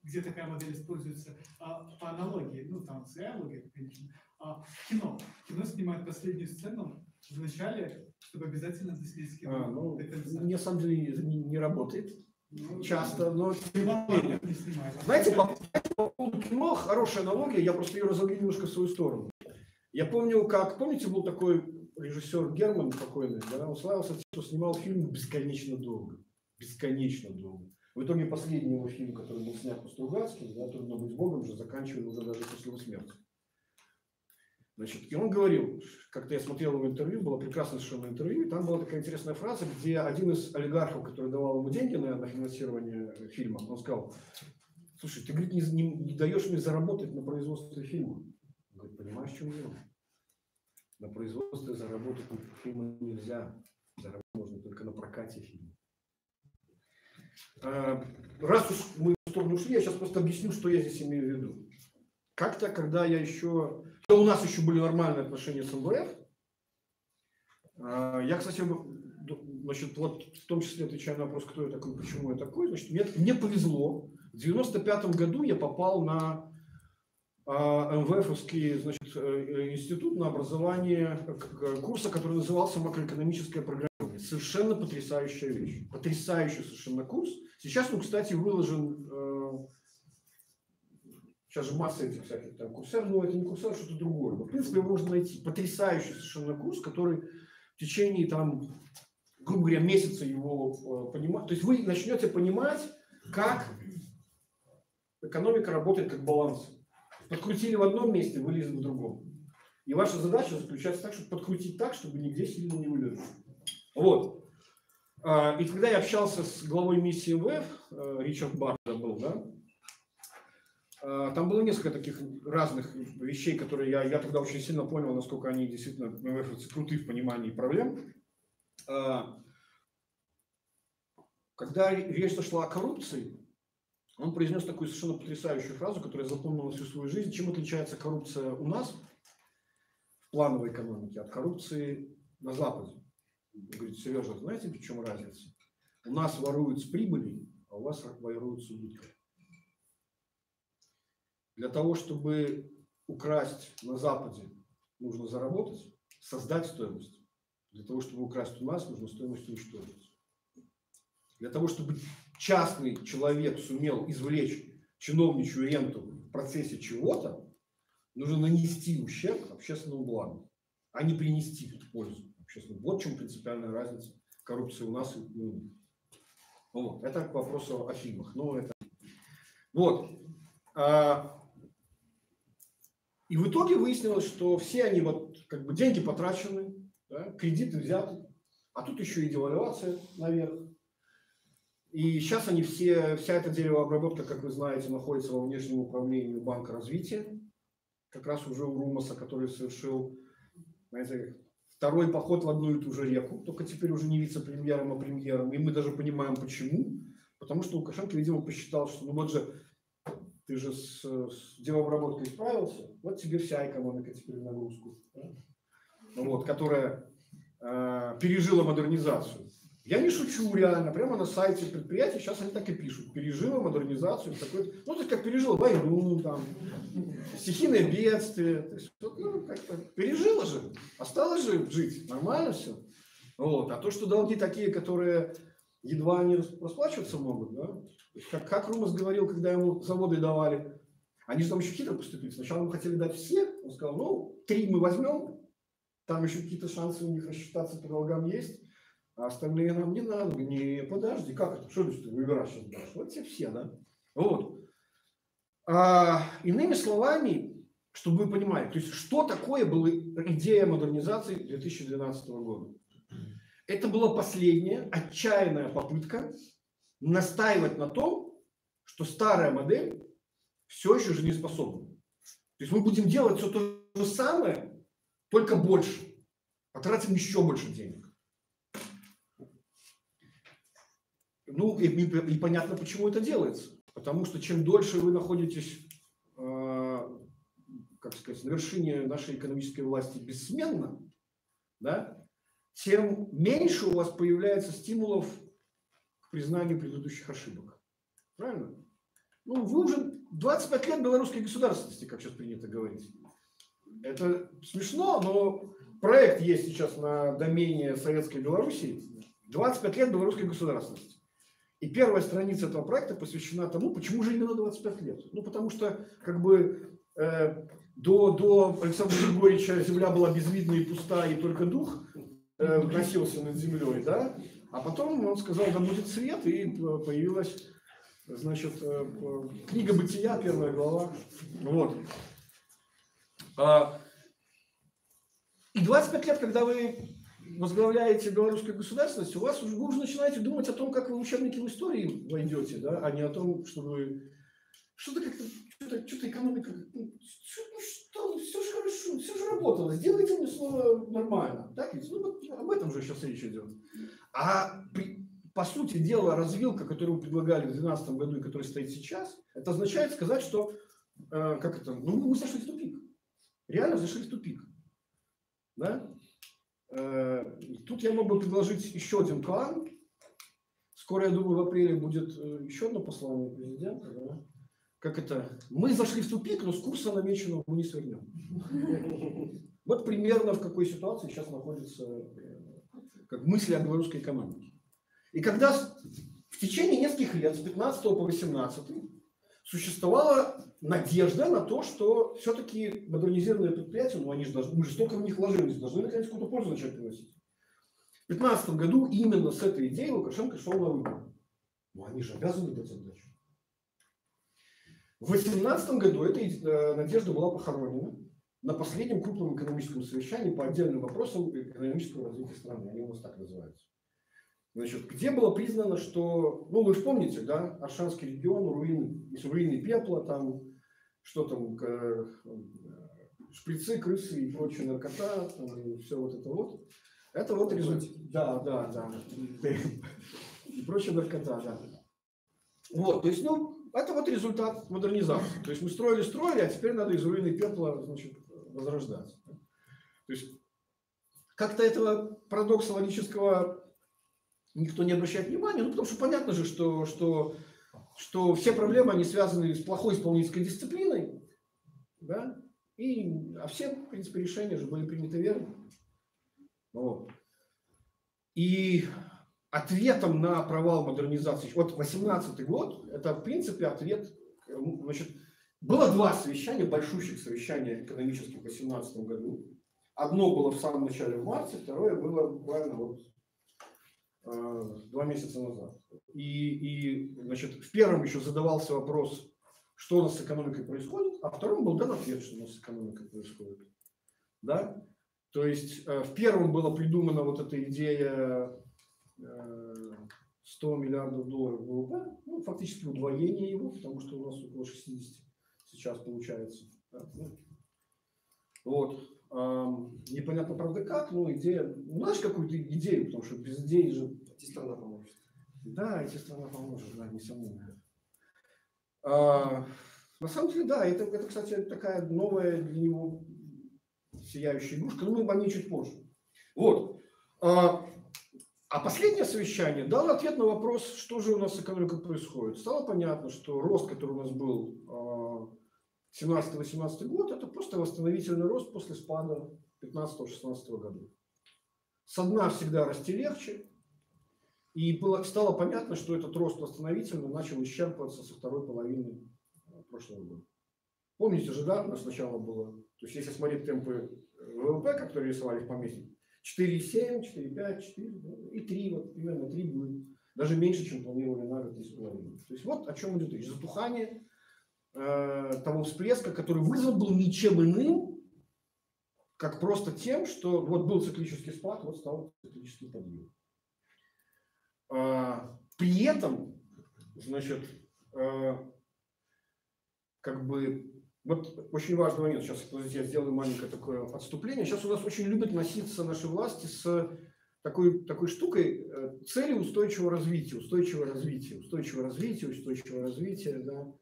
где такая модель используется? По аналогии, ну там своя логика, конечно. В кино. Кино снимает последнюю сцену в начале, чтобы обязательно доследить кино до конца. На самом деле не работает. Ну, Часто, но не снимает. знаете, по поводу кино хорошая аналогия, я просто ее разовью немножко в свою сторону. Я помню, помните, был такой режиссер Герман покойный, да, он славился тем, что снимал фильм бесконечно долго. Бесконечно долго. В итоге последний его фильм, который был снят по Стругацким, да, «Трудно быть Богом», уже заканчивали уже даже после его смерти. Значит, и он говорил, как-то я смотрел его интервью, было прекрасное совершенно интервью, и там была такая интересная фраза, где один из олигархов, который давал ему деньги на финансирование фильма, он сказал: слушай, ты, говорит, не даешь мне заработать на производстве фильма. Он говорит, понимаешь, в чем дело? На производстве заработать на фильме нельзя. Заработать можно только на прокате фильма. Раз уж мы в сторону ушли, я сейчас просто объясню, что я здесь имею в виду. Как-то, когда у нас еще были нормальные отношения с МВФ, я, кстати, значит, вот в том числе отвечая на вопрос, кто я такой, почему я такой, значит, мне повезло. В 95-м году я попал на МВФовский, значит, институт на образование курса, который назывался «Макроэкономическое программирование». Совершенно потрясающая вещь. Потрясающий совершенно курс. Сейчас он, кстати, выложен... Сейчас же масса этих всяких там курсов, но это не курсор, что-то другое. Но, в принципе, его можно найти. Потрясающий совершенно курс, который в течение, там, грубо говоря, месяца его понимать. То есть вы начнете понимать, как экономика работает как баланс. Подкрутили в одном месте, вылезли в другом. И ваша задача заключается так, чтобы подкрутить так, чтобы нигде сильно не вылезли. Вот. И когда я общался с главой миссии МВФ, Ричард Барда был, да, там было несколько таких разных вещей, которые я тогда очень сильно понял, насколько они действительно МВФовцы круты в понимании проблем. Когда речь зашла о коррупции, он произнес такую совершенно потрясающую фразу, которая запомнила всю свою жизнь. Чем отличается коррупция у нас в плановой экономике от коррупции на Западе? Он говорит, Сережа, знаете, в чем разница? У нас воруют с прибыли, а у вас воруют с убытком. Для того, чтобы украсть на Западе, нужно заработать, создать стоимость. Для того, чтобы украсть у нас, нужно стоимость уничтожить. Для того, чтобы частный человек сумел извлечь чиновничью ренту в процессе чего-то, нужно нанести ущерб общественному благу, а не принести пользу общественному. Вот в чем принципиальная разница коррупции у нас и у них. Вот. Это к вопросу о фильмах. Но это... Вот. И в итоге выяснилось, что все они, вот, как бы деньги потрачены, да, кредиты взяты, а тут еще и девальвация наверх. И сейчас они вся эта деревообработка, как вы знаете, находится во внешнем управлении Банка развития. Как раз уже у Румаса, который совершил, знаете, второй поход в одну и ту же реку, только теперь уже не вице-премьером, а премьером. И мы даже понимаем, почему. Потому что Лукашенко, видимо, посчитал, что ну вот же ты же с деревообработкой справился, вот тебе вся экономика теперь в нагрузку, да? Вот, которая пережила модернизацию. Я не шучу, реально, прямо на сайте предприятия сейчас они так и пишут. Пережила модернизацию, такой, ну, то есть как пережила войну, там, стихийное бедствие. То есть, ну, как-то пережила же, осталось же жить, нормально все. Вот. А то, что долги такие, которые едва не расплачиваться могут, да? Как Румас говорил, когда ему заводы давали, они же там еще хитро поступили. Сначала ему хотели дать все, он сказал, ну, 3 мы возьмем, там еще какие-то шансы у них рассчитаться по долгам есть. А остальные нам не надо. Не, подожди, как это? Что ты выбираешь сейчас дашь? Вот те все, да? Вот. Иными словами, чтобы вы понимали, то есть, что такое была идея модернизации 2012 года? Это была последняя отчаянная попытка настаивать на том, что старая модель все еще жизнеспособна. То есть мы будем делать все то же самое, только больше. Потратим еще больше денег. Ну, и понятно, почему это делается. Потому что чем дольше вы находитесь, как сказать, на вершине нашей экономической власти бессменно, да, тем меньше у вас появляется стимулов к признанию предыдущих ошибок. Правильно? Ну, вы уже 25 лет белорусской государственности, как сейчас принято говорить. Это смешно, но проект есть сейчас на домене Советской Белоруссии. 25 лет белорусской государственности. И первая страница этого проекта посвящена тому, почему же именно 25 лет. Ну, потому что, как бы, до Александра Григорьевича земля была безвидна и пуста, и только дух носился над землей, да? А потом он сказал, да будет свет, и появилась, значит, книга «Бытия», 1 глава. Вот. И 25 лет, когда вы возглавляете белорусскую государственность, вы уже начинаете думать о том, как вы в учебники в истории войдете, да? А не о том, что вы... Что-то как-то, что-то экономика... все же хорошо, все же работало, сделайте мне снова нормально. Так ведь? Ну, вот об этом же сейчас речь идет. По сути дела, развилка, которую мы предлагали в 2012 году и которая стоит сейчас, это означает сказать, что мы зашли в тупик. Реально зашли в тупик. Да? Тут я мог бы предложить еще один план. Скоро, я думаю, в апреле будет еще одно послание президента. Да? Как это? Мы зашли в тупик, но с курса намеченного мы не свернем. Вот примерно в какой ситуации сейчас находится как мысли о белорусской экономике. И когда в течение нескольких лет, с 15 по 18, существовала надежда на то, что все-таки модернизированные предприятия, ну они же должны, мы же столько в них вложились, должны наконец какую-то пользу начать приносить. В 2015 году именно с этой идеей Лукашенко шел на выборы. Ну они же обязаны дать отдачу. В 2018 году эта надежда была похоронена на последнем крупном экономическом совещании по отдельным вопросам экономического развития страны. Они у нас так называются. Значит, где было признано, что, ну вы же помните, да, Аршанский регион, руины пепла, там, что там, шприцы, крысы и прочая наркота, там, и все вот это вот. Это вот результат. Да. И прочая наркота, да. Вот, то есть, ну, это вот результат модернизации. То есть мы строили, а теперь надо из руины пепла, значит, возрождать. То есть как-то этого парадокса логического никто не обращает внимания, ну, потому что понятно же, что все проблемы, они связаны с плохой исполнительской дисциплиной, да, а все, в принципе, решения же были приняты верно. Вот. И ответом на провал модернизации, вот 2018 год, это, в принципе, ответ, значит, было два совещания, большущих совещания экономических в 2018 году. Одно было в самом начале, в марте, второе было буквально вот 2 месяца назад. И значит, в первом еще задавался вопрос, что у нас с экономикой происходит, а в втором был дан ответ, что у нас с экономикой происходит. Да? То есть в первом была придумана вот эта идея 100 миллиардов долларов ВВП, ну, фактически удвоение его, потому что у нас около 60 сейчас получается. Да? Вот. Непонятно, правда, как, но идея, ну, знаешь, какую-то идею, потому что без идеи же... Эти страна поможет. Да, эти страна поможет, да, несомненно. На самом деле, да, это, кстати, такая новая для него сияющая игрушка, но мы о ней чуть позже. Вот. А последнее совещание дало ответ на вопрос, что же у нас с экономикой происходит. Стало понятно, что рост, который у нас был 17-18 год, это просто восстановительный рост после спада 15-16 года. Со дна всегда расти легче. И стало понятно, что этот рост восстановительный начал исчерпываться со второй половины прошлого года. Помните же, да, у нас сначала было, то есть если смотреть темпы ВВП, которые рисовали в поместье, 4,7, 4,5, 4 и 3, вот примерно 3 будет. Даже меньше, чем планировали на год 3,5. То есть вот о чем идет речь. Затухание того всплеска, который вызван был ничем иным, как просто тем, что вот был циклический спад, вот стал циклический подъем. При этом, значит, как бы вот очень важный момент. Сейчас, подождите, я сделаю маленькое такое отступление. Сейчас у нас очень любят носиться наши власти с такой штукой цели устойчивого развития, устойчивого развития, устойчивого развития, устойчивого развития. Да.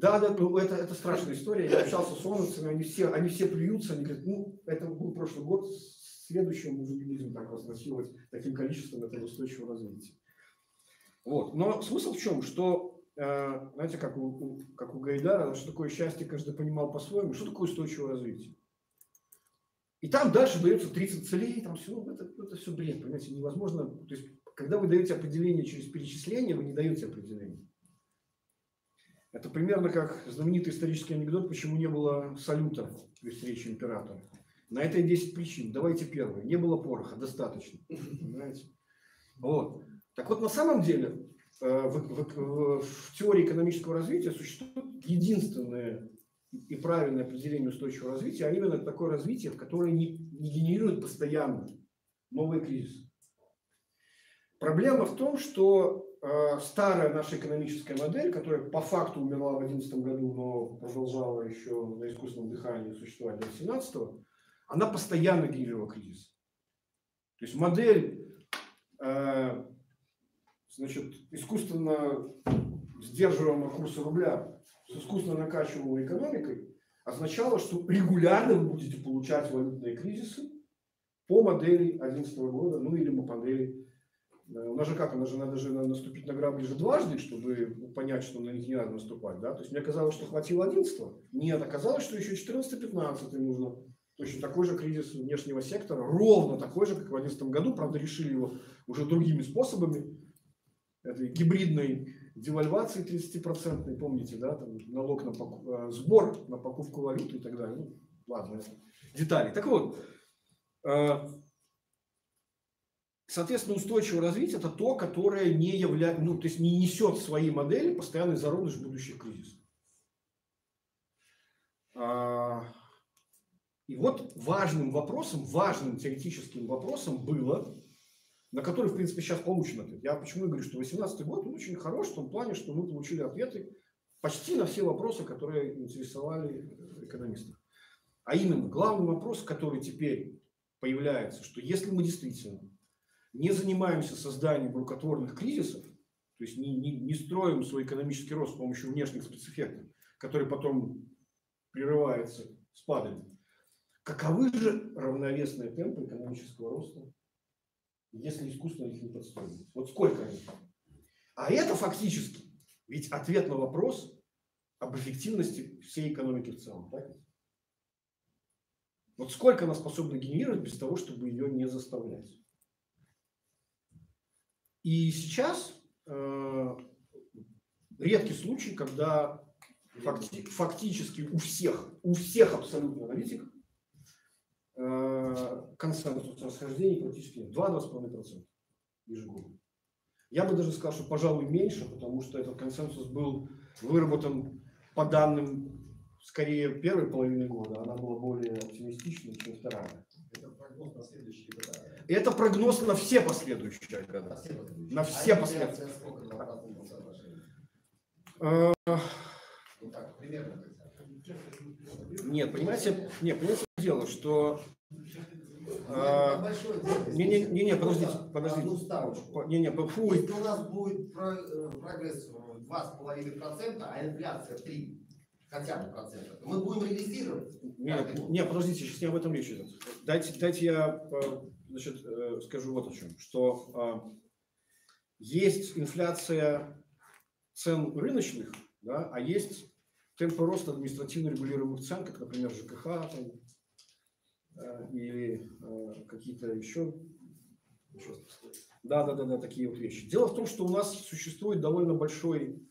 Да, ну, это страшная история. Я общался с ООНовцами, они все плюются, они говорят, ну, это был прошлый год, следующим мы уже не будем так разносиловать таким количеством этого устойчивого развития. Вот. Но смысл в чем? Что, знаете, как у Гайдара, что такое счастье, каждый понимал по-своему, что такое устойчивое развитие. И там дальше дается 30 целей, там все, это все бред, понимаете, невозможно. То есть, когда вы даете определение через перечисление, вы не даете определение. Это примерно как знаменитый исторический анекдот, почему не было салюта при встрече императора. На это 10 причин. Давайте первое. Не было пороха, достаточно. Понимаете? Вот. Так вот, на самом деле, в теории экономического развития существует единственное и правильное определение устойчивого развития, а именно такое развитие, которое не генерирует постоянно новые кризисы. Проблема в том, что старая наша экономическая модель, которая по факту умерла в 2011 году, но продолжала еще на искусственном дыхании существовать до 2017, она постоянно генерировала кризис. То есть модель, значит, искусственно сдерживаемого курса рубля с искусственно накачиваемой экономикой означало, что регулярно вы будете получать валютные кризисы по модели 2011 года, ну или по модели. У нас же как, надо же наступить на грабли же дважды, чтобы понять, что на них не надо наступать. Да? То есть мне казалось, что хватило 11-го. Нет, оказалось, что еще 14-15 нужно. Точно такой же кризис внешнего сектора, ровно такой же, как в 2011 году. Правда, решили его уже другими способами. Этой гибридной девальвации 30%, помните, да, там налог на сбор на покупку валюты и так далее. Ну, ладно, это детали. Так вот, соответственно, устойчивое развитие – это то, которое не является, ну, то есть не несет в своей модели постоянный зародыш будущих кризисов. И вот важным вопросом, важным теоретическим вопросом было, на который, в принципе, сейчас получен ответ. Я почему говорю, что 2018 год он очень хорош в том плане, что мы получили ответы почти на все вопросы, которые интересовали экономистов. А именно, главный вопрос, который теперь появляется, что если мы действительно не занимаемся созданием рукотворных кризисов, то есть не строим свой экономический рост с помощью внешних спецэффектов, который потом прерывается спадами, каковы же равновесные темпы экономического роста, если искусственно их не подстроить? Вот сколько они? А это фактически ведь ответ на вопрос об эффективности всей экономики в целом. Так? Вот сколько она способна генерировать без того, чтобы ее не заставлять. И сейчас редкий случай, когда фактически у всех абсолютно аналитиков консенсус расхождений практически нет. 2-2,5% ежегодно. Я бы даже сказал, что, пожалуй, меньше, потому что этот консенсус был выработан по данным скорее первой половины года. Она была более оптимистичной, чем вторая. Это прогноз на следующие года. Это прогноз на все последующие года. На все последующие. Примерно. Нет, понимаете, дело, что... Не, подождите. Если у нас будет прогресс 2,5%, а инфляция 3%, хотя бы процента, мы будем реализировать. Нет, подождите, сейчас не об этом речь идет. Дайте я, значит, скажу вот о чем. Что есть инфляция цен рыночных, да, а есть темпы роста административно регулируемых цен, как, например, ЖКХ там, или какие-то еще. Да, такие вот вещи. Дело в том, что у нас существует довольно большой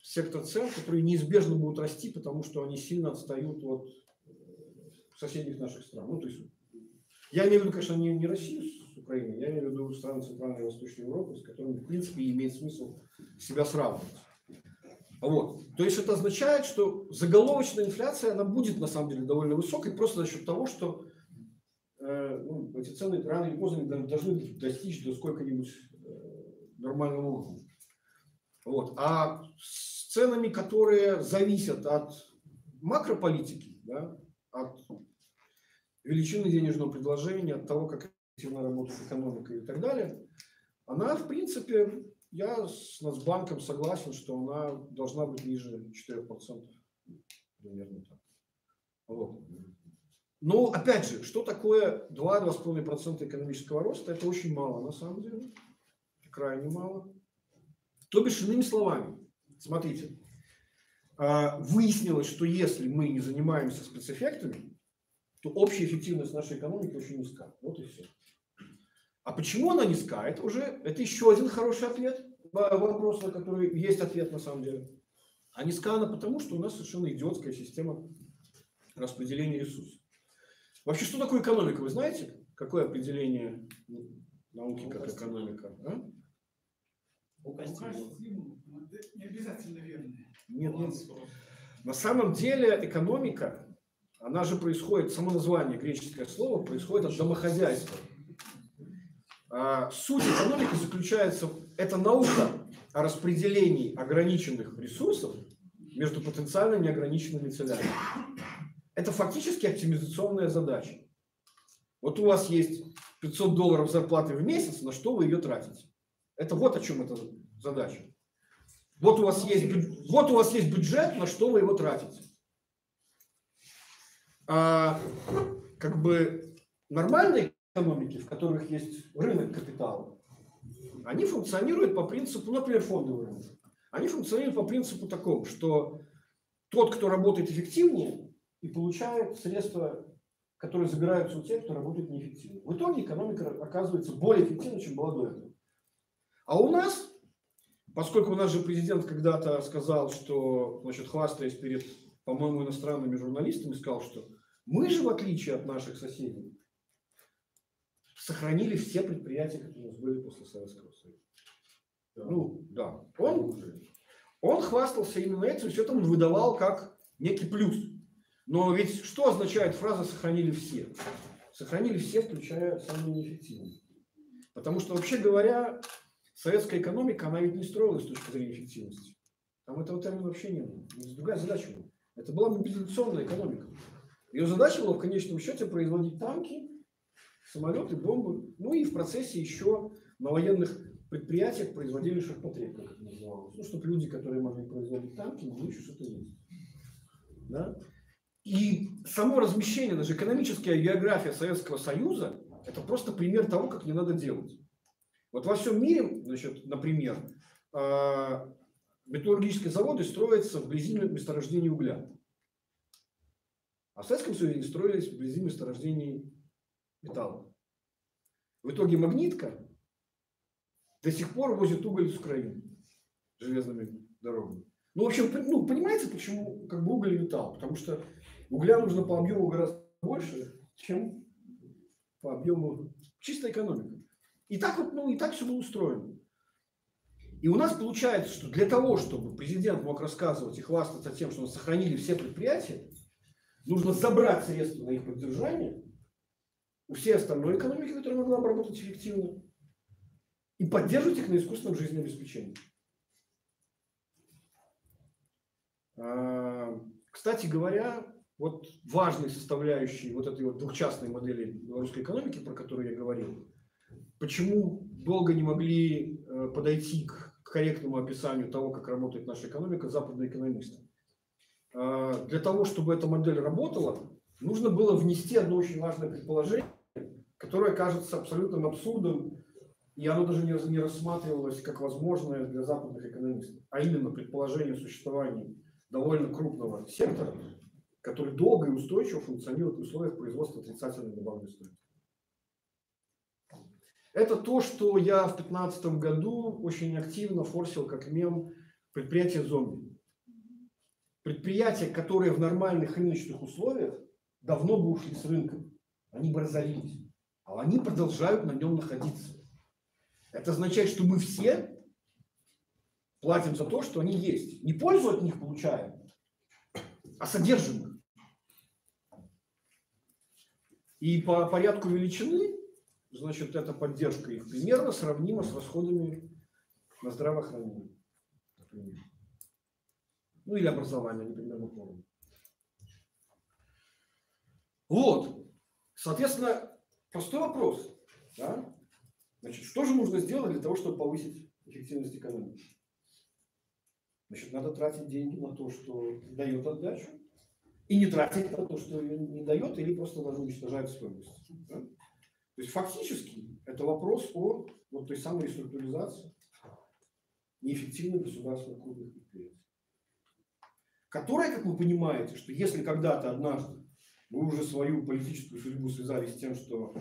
сектор цен, которые неизбежно будут расти, потому что они сильно отстают от соседних наших стран. Ну, то есть, я имею в виду, конечно, не Россию с Украиной, я имею в виду страны Центральной и Восточной Европы, с которыми, в принципе, имеет смысл себя сравнивать. Вот. То есть это означает, что заголовочная инфляция, она будет на самом деле довольно высокой, просто за счет того, что эти цены рано или поздно должны достичь до сколько-нибудь нормального уровня. Вот. А с ценами, которые зависят от макрополитики, да, от величины денежного предложения, от того, как эффективно работает экономика и так далее, она, в принципе, я с Нацбанком согласен, что она должна быть ниже 4%. Примерно так. Вот. Но, опять же, что такое 2-2,5% экономического роста? Это очень мало, на самом деле. Крайне мало. То бишь, иными словами, смотрите, выяснилось, что если мы не занимаемся спецэффектами, то общая эффективность нашей экономики очень низка. Вот и все. А почему она низка? Это еще один хороший ответ. Вопрос, на который есть ответ на самом деле. А низка она потому, что у нас совершенно идиотская система распределения ресурсов. Вообще, что такое экономика? Вы знаете? Какое определение науки как экономика? А? Не обязательно верно. Нет. На самом деле экономика, она же происходит, само название, греческое слово, происходит от домохозяйства. Суть экономики заключается, это наука о распределении ограниченных ресурсов между потенциально неограниченными целями. Это фактически оптимизационная задача. Вот у вас есть $500 зарплаты в месяц, на что вы ее тратите? Это вот о чем эта задача. Вот у вас есть бюджет, на что вы его тратите. Как бы нормальные экономики, в которых есть рынок капитала, они функционируют по принципу, например, фондовый рынок. Они функционируют по принципу такому, что тот, кто работает эффективнее, и получает средства, которые забираются у тех, кто работает неэффективно. В итоге экономика оказывается более эффективной, чем была до этого. А у нас, поскольку у нас же президент когда-то сказал, что, значит, хвастаясь перед, по-моему, иностранными журналистами, сказал, что мы же, в отличие от наших соседей, сохранили все предприятия, которые у нас были после Советского Союза. Да. Ну, да. Он хвастался именно этим, все это он выдавал как некий плюс. Но ведь что означает фраза «сохранили все»? Сохранили все, включая самые неэффективные. Потому что, вообще говоря, советская экономика, она ведь не строилась с точки зрения эффективности. Там этого термина вообще не было. Другая задача была. Это была мобилизационная экономика. Ее задача была в конечном счете производить танки, самолеты, бомбы. Ну и в процессе еще на военных предприятиях производили ширпотреб, как это называлось. Ну, чтобы люди, которые могли производить танки, могли еще что-то есть. Да? И само размещение, даже экономическая география Советского Союза, это просто пример того, как не надо делать. Вот во всем мире, значит, например, металлургические заводы строятся вблизи месторождений угля. А в Советском Союзе строились вблизи месторождений металла. В итоге Магнитка до сих пор возит уголь из Украины железными дорогами. Ну, в общем, ну, понимаете, почему как бы уголь и металл? Потому что угля нужно по объему гораздо больше, чем по объему чистой экономики. И так вот, ну, и так все было устроено. И у нас получается, что для того, чтобы президент мог рассказывать и хвастаться тем, что мы сохранили все предприятия, нужно забрать средства на их поддержание у всей остальной экономики, которая могла бы работать эффективно, и поддерживать их на искусственном жизнеобеспечении. Кстати говоря, вот важной составляющей вот этой вот двухчастной модели белорусской экономики, про которую я говорил, почему долго не могли подойти к корректному описанию того, как работает наша экономика, западные экономисты. Для того, чтобы эта модель работала, нужно было внести одно очень важное предположение, которое кажется абсолютным абсурдом, и оно даже не рассматривалось как возможное для западных экономистов, а именно предположение существования довольно крупного сектора, который долго и устойчиво функционирует в условиях производства отрицательной добавленной стоимости. Это то, что я в 2015 году очень активно форсил как мем предприятие зомби. Предприятия, которые в нормальных рыночных условиях давно бы ушли с рынка, они бы разорились, а они продолжают на нем находиться. Это означает, что мы все платим за то, что они есть. Не пользу от них получаем, а содержим их. И по порядку величины, значит, эта поддержка их примерно сравнима с расходами на здравоохранение. Например. Ну или образование, они примерно поровну. Вот. Соответственно, простой вопрос. Да? Значит, что же нужно сделать для того, чтобы повысить эффективность экономики? Значит, надо тратить деньги на то, что дает отдачу, и не тратить на то, что не дает, или просто даже уничтожает стоимость. Да? То есть фактически это вопрос о вот той самой реструктуризации неэффективных государственных крупных предприятий, которая, как вы понимаете, что если когда-то однажды вы уже свою политическую судьбу связали с тем, что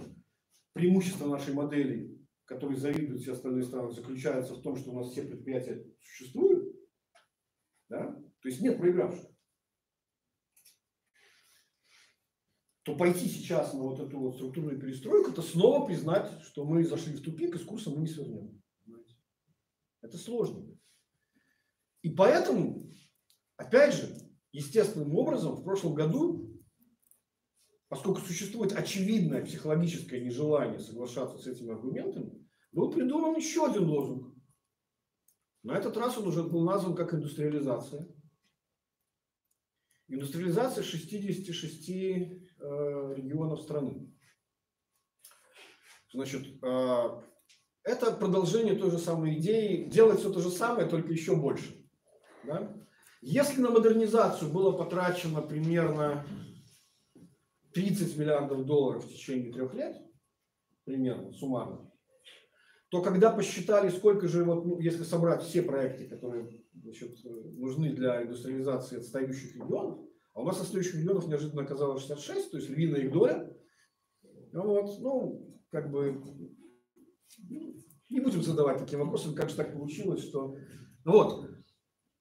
преимущество нашей модели, которой завидуют все остальные страны, заключается в том, что у нас все предприятия существуют, да? То есть нет проигравших, то пойти сейчас на вот эту вот структурную перестройку, это снова признать, что мы зашли в тупик и с курса мы не свернем. Это сложно. И поэтому, опять же, естественным образом в прошлом году, поскольку существует очевидное психологическое нежелание соглашаться с этими аргументами, был придуман еще один лозунг. На этот раз он уже был назван как индустриализация. Индустриализация 66 регионов страны. Значит, это продолжение той же самой идеи, делать все то же самое, только еще больше. Да? Если на модернизацию было потрачено примерно 30 миллиардов долларов в течение 3 лет, примерно, суммарно, то когда посчитали, сколько же, вот, ну, если собрать все проекты, которые, значит, нужны для индустриализации отстающих регионов, а у нас отстающих регионов неожиданно оказалось 66, то есть львиная их доля, вот, ну, как бы, не будем задавать такие вопросы, как же так получилось, что... Вот.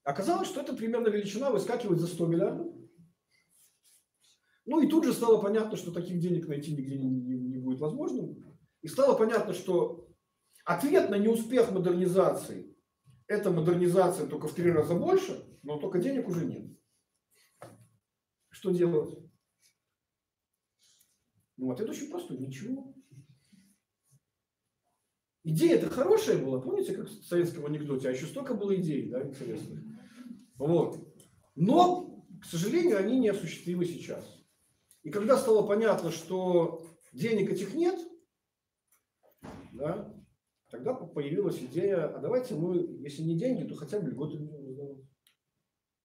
Оказалось, что это примерно величина выскакивает за 100 миллиардов. Ну и тут же стало понятно, что таких денег найти нигде не будет возможным. И стало понятно, что ответ на неуспех модернизации – это модернизация только в 3 раза больше, но только денег уже нет. Что делать? Ну, ответ очень простой – ничего. Идея-то хорошая была, помните, как в советском анекдоте, а еще столько было идей, да, интересных. Вот. Но, к сожалению, они не осуществимы сейчас. И когда стало понятно, что денег этих нет, да, тогда появилась идея, а давайте мы, если не деньги, то хотя бы льготы будем раздавать.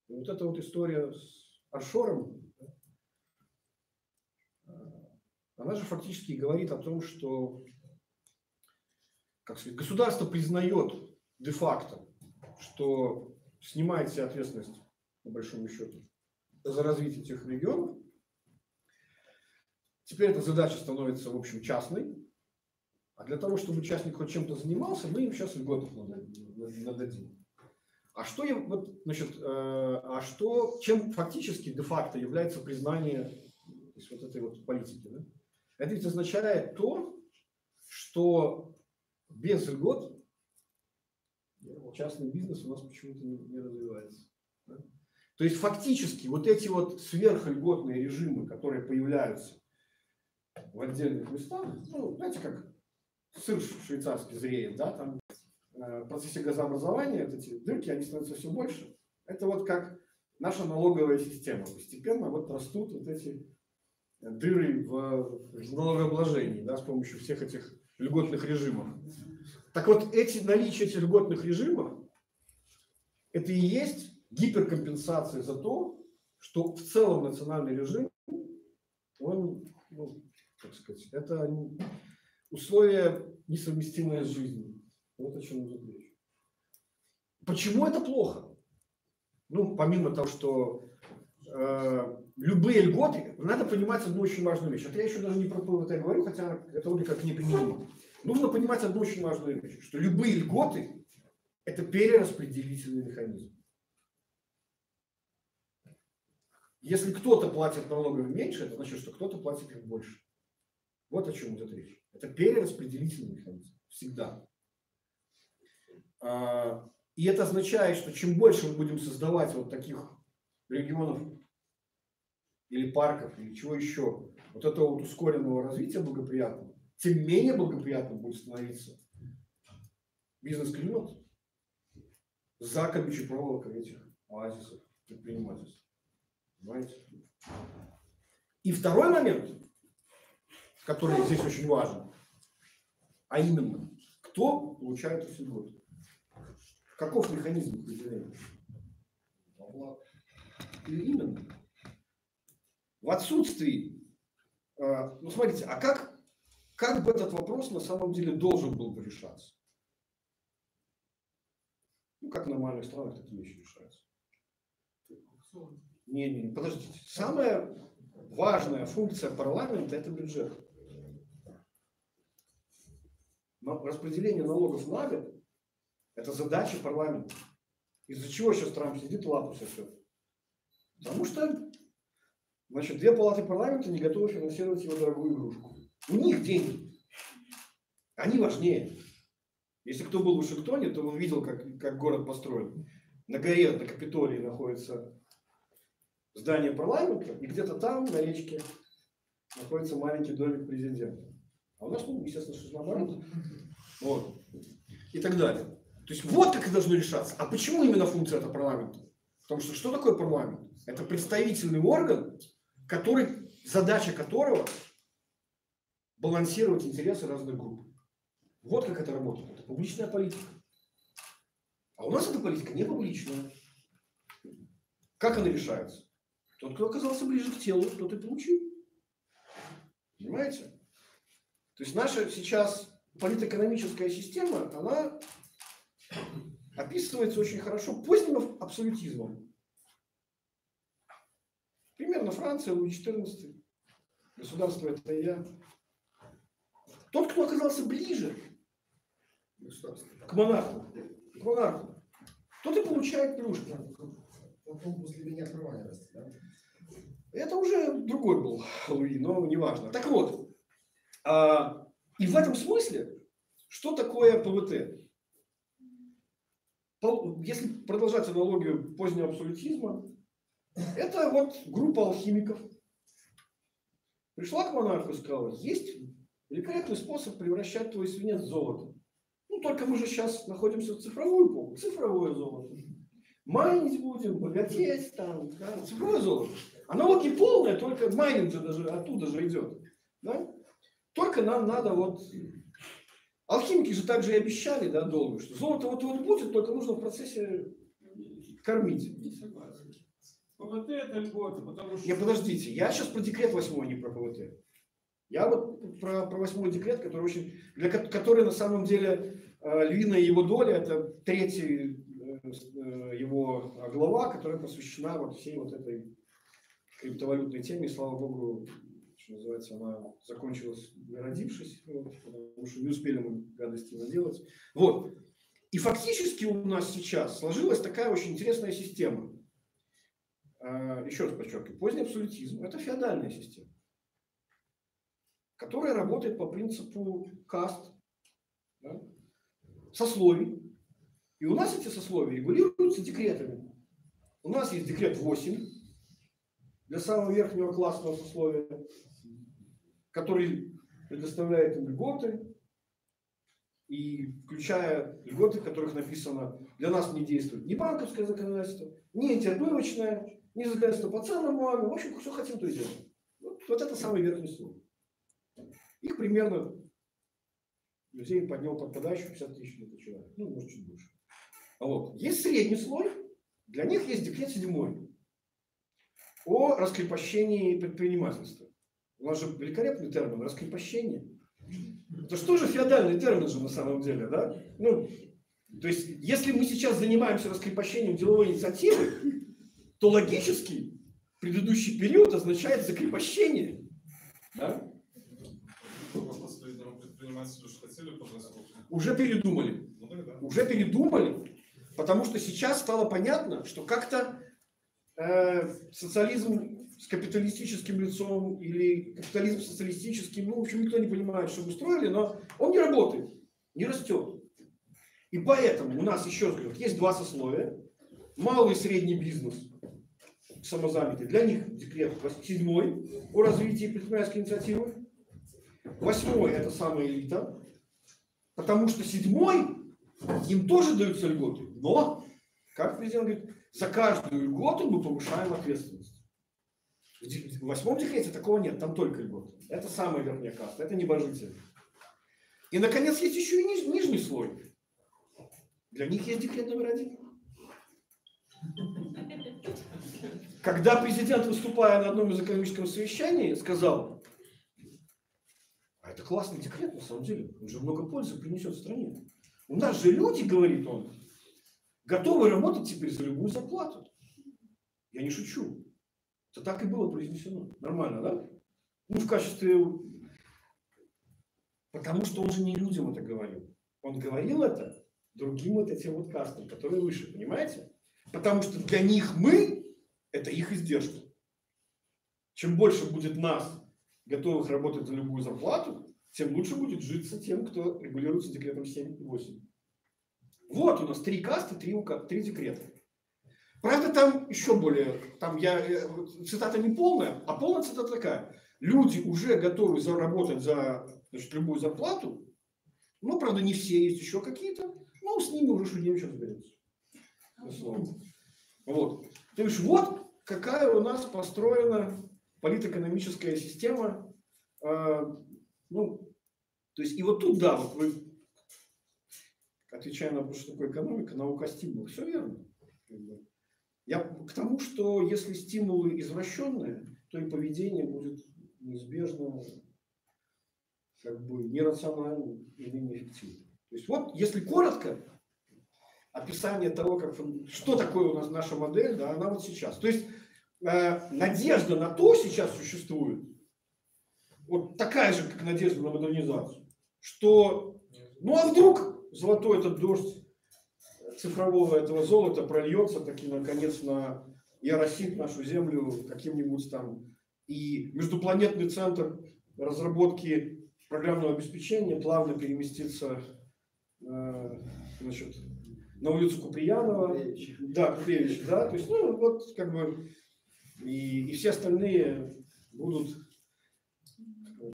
И вот эта вот история с офшором, она же фактически говорит о том, что, как сказать, государство признает де-факто, что снимает себе ответственность, по большому счету, за развитие этих регионов. Теперь эта задача становится, в общем, частной. А для того, чтобы участник хоть чем-то занимался, мы им сейчас льготов нададим. А что, вот, значит, чем фактически де-факто является признание, то есть, вот этой вот политики? Да? Это ведь означает то, что без льгот частный бизнес у нас почему-то не развивается. Да? То есть фактически вот эти вот сверхльготные режимы, которые появляются в отдельных местах, ну, знаете, как сыр швейцарский зреет, да, там в процессе газообразования вот эти дырки, они становятся все больше. Это вот как наша налоговая система. Постепенно вот растут вот эти дыры в налогообложении, да, с помощью всех этих льготных режимов. Так вот, наличие этих льготных режимов, это и есть гиперкомпенсация за то, что в целом национальный режим, он, ну, как сказать, это условия, несовместимые с жизнью. Вот о чем идет речь. Почему это плохо? Ну, помимо того, что любые льготы, надо понимать одну очень важную вещь. Это я еще даже не про это говорю, хотя это вроде как неприменимо. Нужно понимать одну очень важную вещь, что любые льготы – это перераспределительный механизм. Если кто-то платит налоги меньше, это значит, что кто-то платит их больше. Вот о чем идет речь. Это перераспределительный механизм. Всегда. И это означает, что чем больше мы будем создавать вот таких регионов или парков, или чего еще, вот этого вот ускоренного развития благоприятного, тем менее благоприятным будет становиться бизнес-климат за колючей проволокой этих оазисов предпринимательства. Понимаете? И второй момент, который здесь очень важен, а именно, кто получает эти льготы? Каков механизм определения? Именно. В отсутствии, ну смотрите, а как бы этот вопрос на самом деле должен был бы решаться? Ну, как в нормальных странах такие вещи решаются. Не, подождите. Самая важная функция парламента – это бюджет. Но распределение налогов на год – это задача парламента. Из-за чего сейчас Трамп сидит и лапу сосет? Потому что, значит, две палаты парламента не готовы финансировать его дорогую игрушку. У них деньги. Они важнее. Если кто был в Вашингтоне, то он видел, как город построен. На горе, на Капитолии находится здание парламента, и где-то там, на речке, находится маленький домик президента. А у нас, ну, естественно, что наоборот. Вот. И так далее. То есть вот как это должно решаться. А почему именно функция этого парламента? Потому что такое парламент? Это представительный орган, задача которого балансировать интересы разных групп. Вот как это работает. Это публичная политика. А у нас эта политика не публичная. Как она решается? Тот, кто оказался ближе к телу, тот и получил. Понимаете? То есть наша сейчас политэкономическая система, она описывается очень хорошо поздним абсолютизмом. Примерно Франция, Луи XIV. Государство – это я. Тот, кто оказался ближе к монарху, тот и получает плюшки. Потом после меня открывания растет, да? Это уже другой был Луи, но неважно. Так вот, и в этом смысле, что такое ПВТ? Если продолжать аналогию позднего абсолютизма, это вот группа алхимиков пришла к монарху и сказала: есть великолепный способ превращать твой свинец в золото. Ну, только мы же сейчас находимся в цифровую эпоху, цифровое золото. Майнить будем, богатеть, там, да, цифровое золото. Аналогия полная, только майнинг же даже оттуда же идет. Да? Только нам надо вот... Алхимики же также и обещали, да, долго, что золото вот будет, только нужно в процессе кормить. Не согласен. ПВТ это льгота, потому что... Не, подождите, я сейчас про декрет 8, не про ПВТ. Я вот про 8 декрет, который на самом деле львиная его доля, это третий его глава, которая посвящена вот всей вот этой криптовалютной теме. И, слава богу, что называется, она закончилась, не родившись, потому что не успели мы гадости наделать. Вот. И фактически у нас сейчас сложилась такая очень интересная система. Еще раз подчеркиваю, поздний абсолютизм – это феодальная система, которая работает по принципу каст, да, сословий. И у нас эти сословия регулируются декретами. У нас есть декрет 8 для самого верхнего классного сословия, который предоставляет им льготы, и включая льготы, в которых написано: для нас не действует ни банковское законодательство, ни антиотбывочное, ни законодательство по ценным бумагам. В общем, что хотим, то и делаем. Вот это самый верхний слой. Их примерно людей поднял под подачу 50 тысяч на человек. Ну, может, чуть больше. Вот. Есть средний слой. Для них есть декрет 7 о раскрепощении предпринимательства. У нас же великолепный термин — раскрепощение. Это что же феодальный термин же на самом деле, да? Ну, то есть, если мы сейчас занимаемся раскрепощением деловой инициативы, то логически предыдущий период означает закрепощение. Да? Уже передумали. Уже передумали, потому что сейчас стало понятно, что как-то социализм с капиталистическим лицом или капитализм социалистическим, ну, в общем, никто не понимает, что мы строили, но он не работает, не растет. И поэтому у нас, еще раз говорю, есть два сословия. Малый и средний бизнес, самозанятый. Для них декрет 7 о развитии предпринимательской инициативы. 8 это самая элита. Потому что 7 им тоже даются льготы. Но, как президент говорит, за каждую льготу мы повышаем ответственность. В 8-м декрете такого нет, там только льготы. Это самая верхняя каста, это небожители. И, наконец, есть еще и нижний слой. Для них есть декрет номер 1. Когда президент, выступая на одном из экономическом совещании, сказал, а это классный декрет на самом деле, он же много пользы принесет стране. У нас же люди, говорит он, готовы работать теперь за любую зарплату. Я не шучу. Это так и было произнесено. Нормально, да? Ну, в качестве... Потому что он же не людям это говорил. Он говорил это другим вот этим вот кастам, которые выше, понимаете? Потому что для них мы – это их издержки. Чем больше будет нас, готовых работать за любую зарплату, тем лучше будет житься тем, кто регулируется декретом 7 и 8. Вот у нас 3 касты, 3 декрета. Правда, там еще более, там цитата не полная, а полная цитата такая. Люди уже готовы заработать за любую зарплату, но, правда, не все, есть еще какие-то, но с ними уже Шульевич разберется. Вот. То есть вот какая у нас построена политэкономическая система. Ну, то есть и вот тут, да, вот вы, отвечая на вопрос, что такое экономика, наука стимулов, все верно. Я к тому, что если стимулы извращенные, то и поведение будет неизбежно как бы нерациональным или неэффективным. То есть вот, если коротко, описание того, что такое у нас наша модель, да, она вот сейчас. То есть надежда на то сейчас существует, вот такая же, как надежда на модернизацию, что, ну а вдруг золотой этот дождь цифрового этого золота прольется таки наконец и оросит нашу землю каким-нибудь там, и междупланетный центр разработки программного обеспечения плавно переместится значит, на улицу Куприянова. Да, Купревич, да, то есть, ну, вот, как бы, и все остальные будут,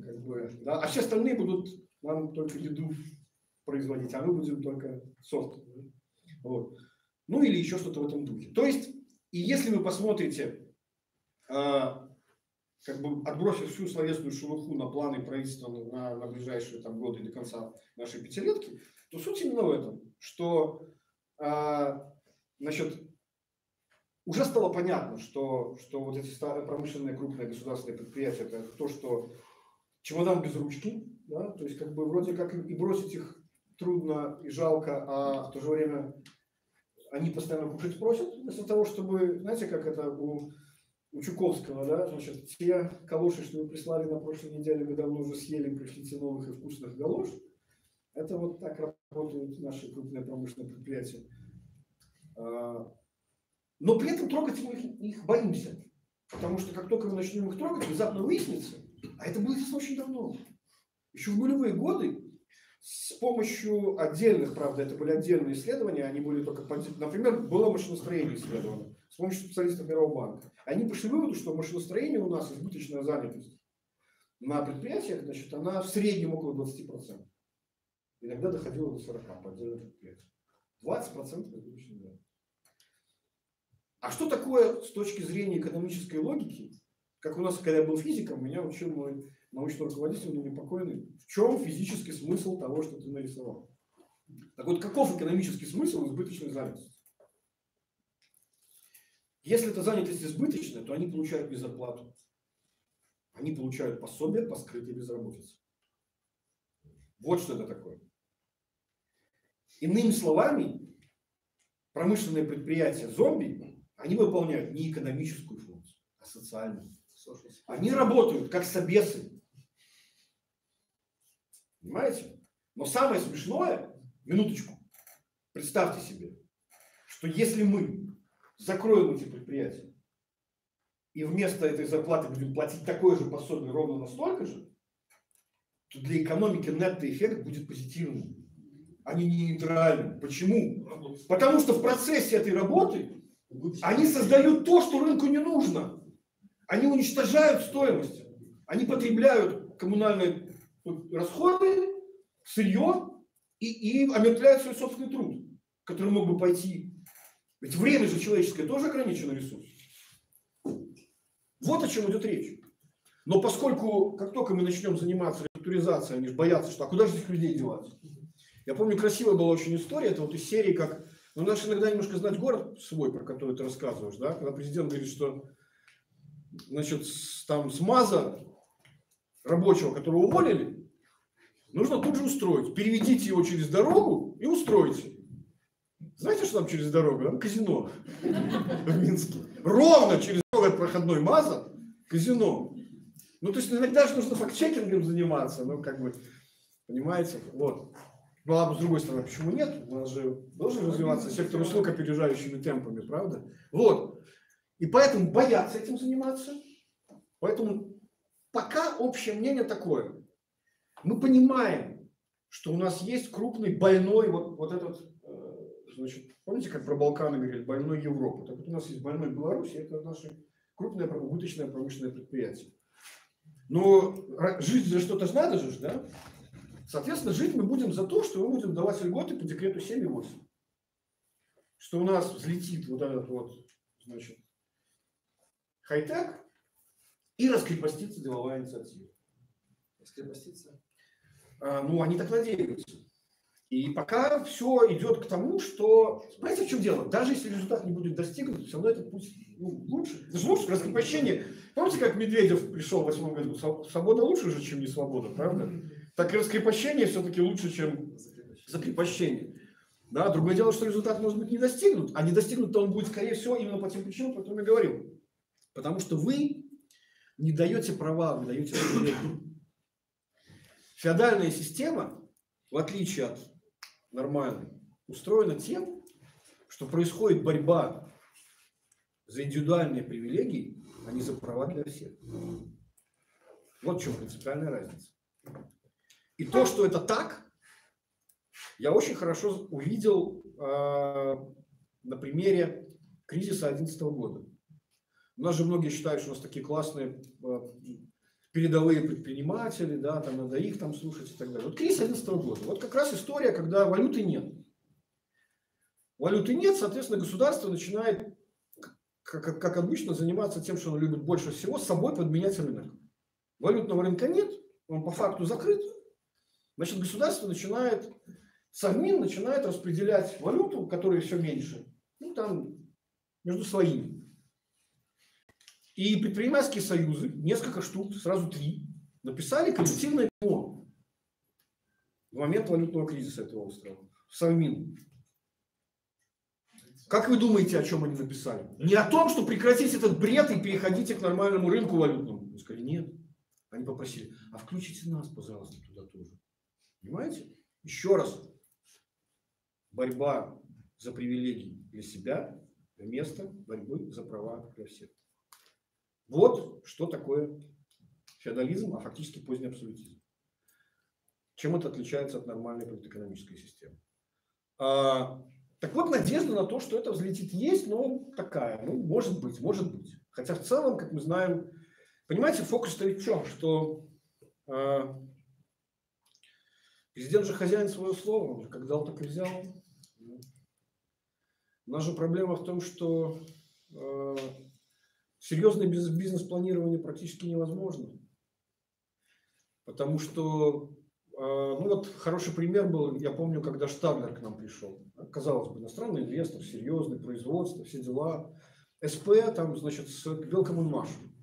как бы, да, а все остальные будут нам только еду производить, а мы будем только софт. Вот. Ну, или еще что-то в этом духе. То есть, и если вы посмотрите, как бы отбросив всю словесную шелуху на планы правительства на ближайшие там, годы до конца нашей пятилетки, то суть именно в этом, что значит, уже стало понятно, что вот эти промышленные крупные государственные предприятия это то, что чемодан без ручки, да, то есть как бы вроде как и бросить их трудно и жалко, а в то же время они постоянно кушать просят, вместо того, чтобы, знаете, как это у Чуковского, да, значит, те калоши, что вы прислали на прошлой неделе, мы давно уже съели, пришлите новых и вкусных галош. Это вот так работают наши крупные промышленные предприятия. Но при этом трогать их боимся. Потому что как только мы начнем их трогать, внезапно выяснится, а это было известно очень давно. Еще в нулевые годы с помощью отдельных, правда, это были отдельные исследования, они были только, например, было машиностроение исследовано с помощью специалистов Мирового банка. Они пришли к выводу, что в машиностроении у нас избыточная занятость на предприятиях, значит, она в среднем около 20%. Иногда доходила до 40% по отдельным предприятиям. 20% избыточная занятость. А что такое с точки зрения экономической логики? Как у нас, когда я был физиком, меня учил мой научный руководитель, ныне покойный, в чем физический смысл того, что ты нарисовал. Так вот, каков экономический смысл избыточной занятости? Если эта занятость избыточная, то они получают не зарплату. Они получают пособие по скрытой безработице. Вот что это такое. Иными словами, промышленные предприятия зомби, они выполняют не экономическую функцию, а социальную. Они работают как собесы. Понимаете? Но самое смешное, минуточку, представьте себе, что если мы закроем эти предприятия и вместо этой зарплаты будем платить такое же пособие ровно настолько же, то для экономики нетто-эффект будет позитивным, а не нейтральным. Почему? Потому что в процессе этой работы они создают то, что рынку не нужно. Они уничтожают стоимость. Они потребляют коммунальные расходы, сырье и омертвляют свой собственный труд, который мог бы пойти. Ведь время же человеческое тоже ограниченный ресурс. Вот о чем идет речь. Но поскольку, как только мы начнем заниматься реструктуризацией, они же боятся, что а куда же этих людей девать? Я помню, красивая была очень история, это вот из серии, как, ну, надо иногда немножко знать город свой, про который ты рассказываешь, да, когда президент говорит, что, значит, там с МАЗа рабочего, которого уволили, нужно тут же устроить. Переведите его через дорогу и устройте. Знаете, что там через дорогу? Там казино в Минске. Ровно через проходной МАЗа казино. Ну, то есть иногда же нужно факт-чекингом заниматься, ну, как бы, понимаете, вот. Ну, а с другой стороны, почему нет? У нас же должен развиваться сектор услуг опережающими темпами, правда? Вот. И поэтому боятся этим заниматься. Поэтому пока общее мнение такое. Мы понимаем, что у нас есть крупный больной, вот этот, значит, помните, как про Балканы говорили, больной Европы? Так вот у нас есть больной Беларусь, это наше крупное убыточное промышленное предприятие. Но жить за что-то же надо же, да? Соответственно, жить мы будем за то, что мы будем давать льготы по декрету 7 и 8. Что у нас взлетит вот этот вот, значит, хай-тек и раскрепостится деловая инициатива. Раскрепостится? Ну, они так надеются. И пока все идет к тому, что... Понимаете, в чем дело? Даже если результат не будет достигнут, все равно этот путь лучше. Это же лучше раскрепощение. Помните, как Медведев пришел в 2008 году? Свобода лучше же, чем не свобода, правда? Так и раскрепощение все-таки лучше, чем закрепощение. Да, другое дело, что результат может быть не достигнут, а не достигнут, то он будет, скорее всего, именно по тем причинам, о которых я говорил. Потому что вы не даете права, вы даете привилегии. Феодальная система, в отличие от нормальной, устроена тем, что происходит борьба за индивидуальные привилегии, а не за права для всех. Вот в чем принципиальная разница. И то, что это так, я очень хорошо увидел на примере кризиса 2011 года. У нас же многие считают, что у нас такие классные передовые предприниматели, да, там надо их там слушать и так далее. Вот кризис 2011 года. Вот как раз история, когда валюты нет. Валюты нет, соответственно, государство начинает, как обычно, заниматься тем, что оно любит больше всего, с собой подменять рынок. Валютного рынка нет, он по факту закрыт. Значит, государство начинает, Совмин начинает распределять валюту, которая все меньше, ну, там, между своими. И предпринимательские союзы, несколько штук, сразу 3, написали коллективное письмо в момент валютного кризиса этого острова. Совмин. Как вы думаете, о чем они написали? Не о том, что прекратить этот бред и переходите к нормальному рынку валютному. Они сказали, нет. Они попросили, а включите нас, пожалуйста, туда тоже. Понимаете? Еще раз. Борьба за привилегии для себя вместо борьбы за права для всех. Вот что такое феодализм, а фактически поздний абсолютизм. Чем это отличается от нормальной политэкономической системы? Так вот, надежда на то, что это взлетит, есть, но такая, ну, может быть, может быть. Хотя в целом, как мы знаем, понимаете, фокус стоит в чем? Что президент же хозяин своего слова, он как дал, так и взял. У нас же проблема в том, что серьезное бизнес-планирование практически невозможно. Потому что, ну вот хороший пример был, я помню, когда Штаглер к нам пришел. Казалось бы, иностранный инвестор, серьезный, производство, все дела. СП там, значит, с Белкоммунмашем.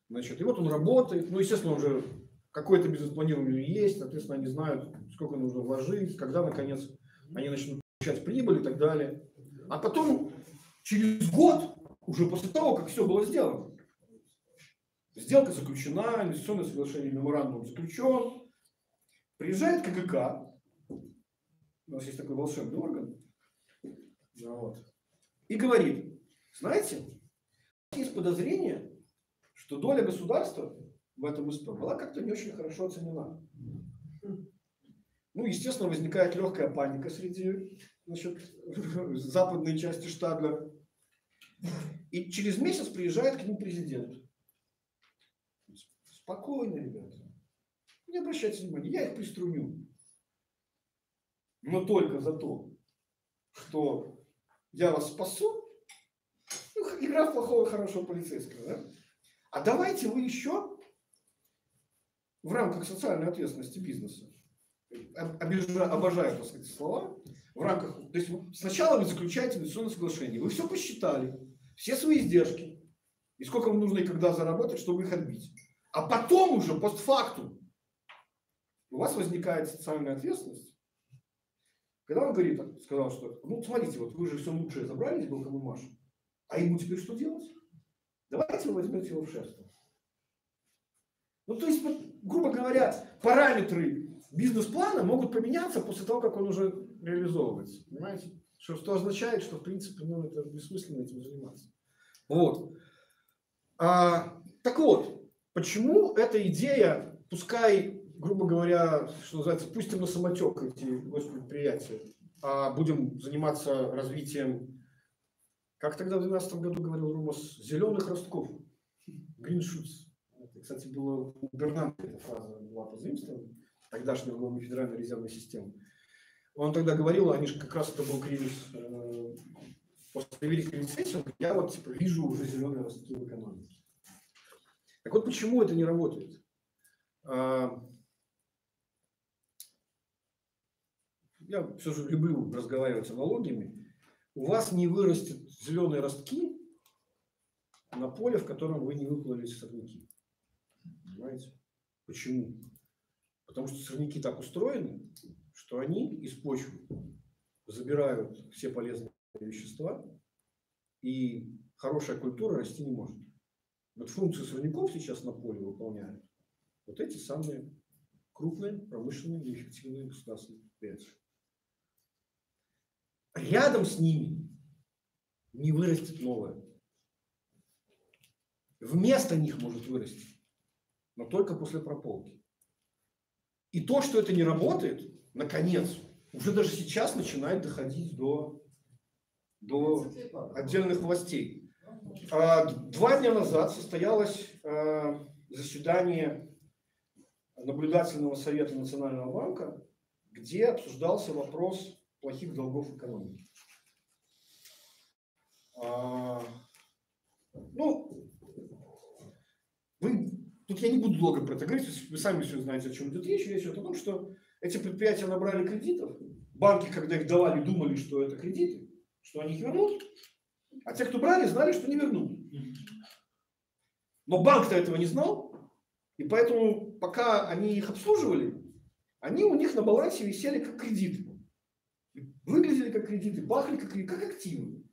Значит, и вот он работает, ну, естественно, уже какое-то бизнес-планирование есть, соответственно, они знают, сколько нужно вложить, когда, наконец, они начнут получать прибыль и так далее. А потом, через год, уже после того, как все было сделано, сделка заключена, инвестиционное соглашение, меморандум заключен, приезжает КГК, у нас есть такой волшебный орган, вот, и говорит, знаете, есть подозрение, что доля государства в этом СП была как-то не очень хорошо оценена. Ну, естественно, возникает легкая паника среди, значит, западной части Штаглера. И через месяц приезжает к ним президент. Спокойно, ребята. Не обращайте внимания, я их приструню. Но только за то, что я вас спасу. Ну, игра в плохого, хорошего полицейского, да? А давайте вы еще в рамках социальной ответственности бизнеса, обожаю, так сказать, слова, в рамках, то есть сначала вы заключаете инвестиционное соглашение, вы все посчитали, все свои издержки, и сколько вам нужно и когда заработать, чтобы их отбить. А потом уже, постфактум, у вас возникает социальная ответственность. Когда он говорит, сказал, что, ну, смотрите, вот вы же все лучшее забрали из Белком и Маши, а ему теперь что делать? Давайте вы возьмете его в шефство. Ну, то есть, вот, грубо говоря, параметры бизнес-плана могут поменяться после того, как он уже реализовывается. Понимаете? Что означает, что, в принципе, ну, это бессмысленно этим заниматься. Вот. Так вот, почему эта идея, пускай, грубо говоря, что называется, пустим на самотек эти госпредприятия, а будем заниматься развитием, как тогда в 2012 году говорил Румас, зеленых ростков, green shoots. Это, кстати, было у Бернанке, эта фраза была позаимствована, тогдашнего главы Федеральной резервной системы. Он тогда говорил, они же как раз это был кризис после Великой рецессии, я вот типа вижу уже зеленые ростки в экономике. Так вот, почему это не работает? Я все же люблю разговаривать с аналогиями. У вас не вырастет зеленые ростки на поле, в котором вы не выплыли сорняки. Понимаете? Почему? Потому что сорняки так устроены, что они из почвы забирают все полезные вещества, и хорошая культура расти не может. Вот функцию сорняков сейчас на поле выполняют вот эти самые крупные, промышленные и эффективные государственные предприятия. Рядом с ними не вырастет новое. Вместо них может вырасти, но только после прополки. И то, что это не работает, наконец, уже даже сейчас начинает доходить до отдельных властей. 2 дня назад состоялось заседание наблюдательного совета Национального банка, где обсуждался вопрос плохих долгов экономики. Ну, тут я не буду долго про это говорить, вы сами все знаете, о чем идет речь. Речь идет о том, что эти предприятия набрали кредитов, банки, когда их давали, думали, что это кредиты, что они их вернут, а те, кто брали, знали, что не вернут. Но банк-то этого не знал, и поэтому, пока они их обслуживали, они у них на балансе висели как кредиты. Выглядели как кредиты, пахли как активы.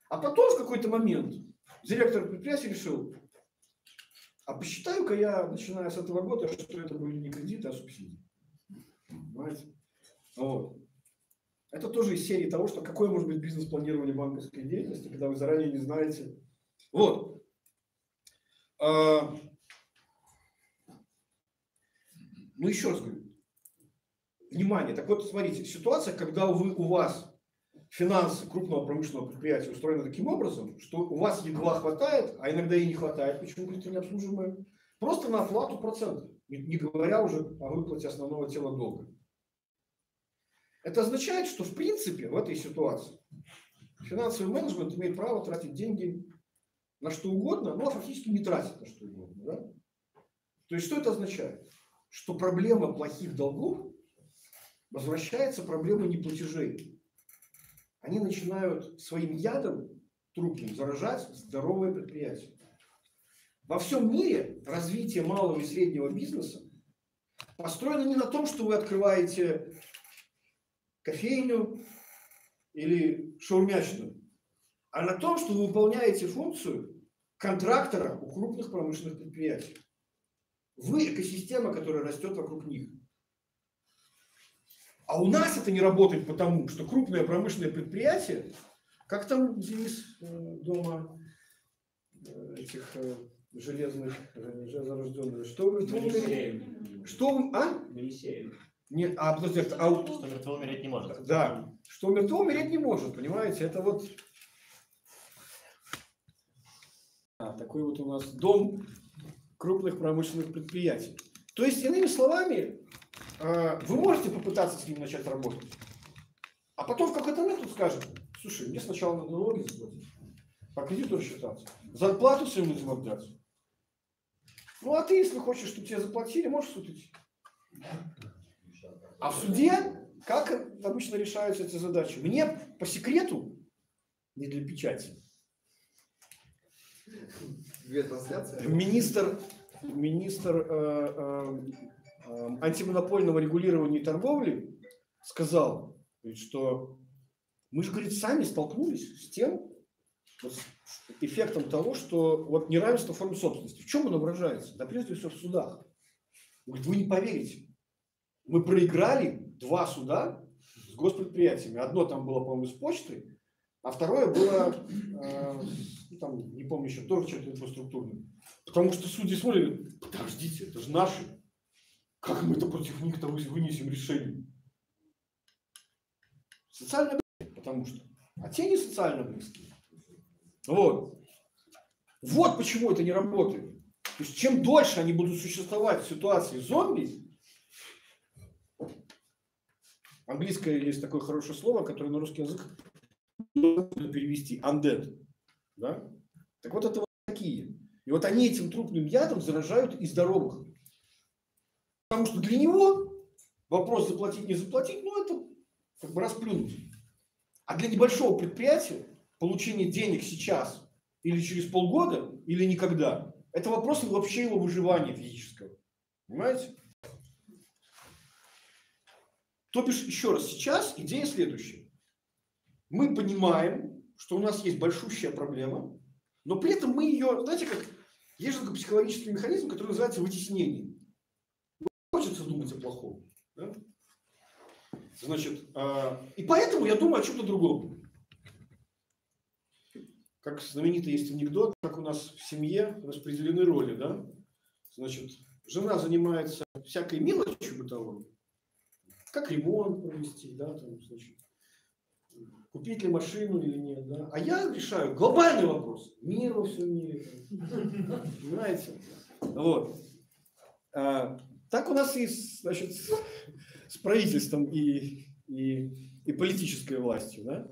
А потом в какой-то момент директор предприятия решил, а посчитаю-ка я, начиная с этого года, что это были не кредиты, а субсидии. Понимаете? Вот. Это тоже из серии того, что какое может быть бизнес-планирование банковской деятельности, когда вы заранее не знаете. Вот. Ну, еще раз говорю. Внимание. Так вот, смотрите, ситуация, когда у вас финансы крупного промышленного предприятия устроены таким образом, что у вас едва хватает, а иногда и не хватает, почему кредиты необслуживаемые, просто на оплату процентов, не говоря уже о выплате основного тела долга. Это означает, что в принципе в этой ситуации финансовый менеджмент имеет право тратить деньги на что угодно, но фактически не тратит на что угодно. Да? То есть что это означает? Что проблема плохих долгов возвращается проблема неплатежей. Они начинают своим ядом трупным заражать здоровые предприятия. Во всем мире развитие малого и среднего бизнеса построено не на том, что вы открываете кофейню или шаурмячную, а на том, что вы выполняете функцию контрактора у крупных промышленных предприятий. Вы экосистема, которая растет вокруг них. А у нас это не работает потому, что крупное промышленное предприятие, как там девиз дома этих железных, железорожденных, что вы умереть? Что вы, а? Нет, подожди, что мертвый умереть не может. Да, что мертвый умереть не может, понимаете, это вот такой вот у нас дом крупных промышленных предприятий. То есть, иными словами, вы можете попытаться с ним начать работать, а потом в какой-то момент он скажет, слушай, мне сначала надо налоги заплатить, по кредиту рассчитаться, зарплату всем людям отдать, Ну, а ты, если хочешь, чтобы тебе заплатили, можешь в суд идти. А в суде, как обычно решаются эти задачи? Мне по секрету, не для печати, Две трансляции. министр антимонопольного регулирования и торговли сказал, говорит, что мы же, говорит, сами столкнулись с тем, вот, с эффектом того, что вот неравенство формы собственности. В чем оно выражается? Да прежде всего в судах. Говорит, вы не поверите. Мы проиграли 2 суда с госпредприятиями. Одно там было, по-моему, с почтой, а второе было, там, не помню еще, тоже что-то инфраструктурное. Потому что судьи смотрят, подождите, это же наши. Как мы это против них-то вынесем решение? Социально близкие, потому что. А те не социально близкие. Вот. Вот почему это не работает. То есть чем дольше они будут существовать в ситуации зомби, английское есть такое хорошее слово, которое на русский язык можно перевести undead. Да? Так вот это вот такие. И вот они этим трупным ядом заражают и здоровых. Потому что для него вопрос заплатить, не заплатить, ну это как бы расплюнуть. А для небольшого предприятия получение денег сейчас или через полгода, или никогда, это вопрос вообще его выживания физического. Понимаете? То бишь, еще раз, сейчас идея следующая. Мы понимаем, что у нас есть большущая проблема, но при этом мы ее, знаете, как есть такой психологический механизм, который называется вытеснение. Хочется думать о плохом. Да? Значит, и поэтому я думаю о чем-то другом. Как знаменитый есть анекдот, как у нас в семье распределены роли. Да? Значит, жена занимается всякой мелочью бытовой, как ремонт провести, да, там, значит, купить ли машину или нет. Да? А я решаю глобальный вопрос. Мир во всем мире. Понимаете? Вот. Так у нас и, значит, с правительством и политической властью. Да?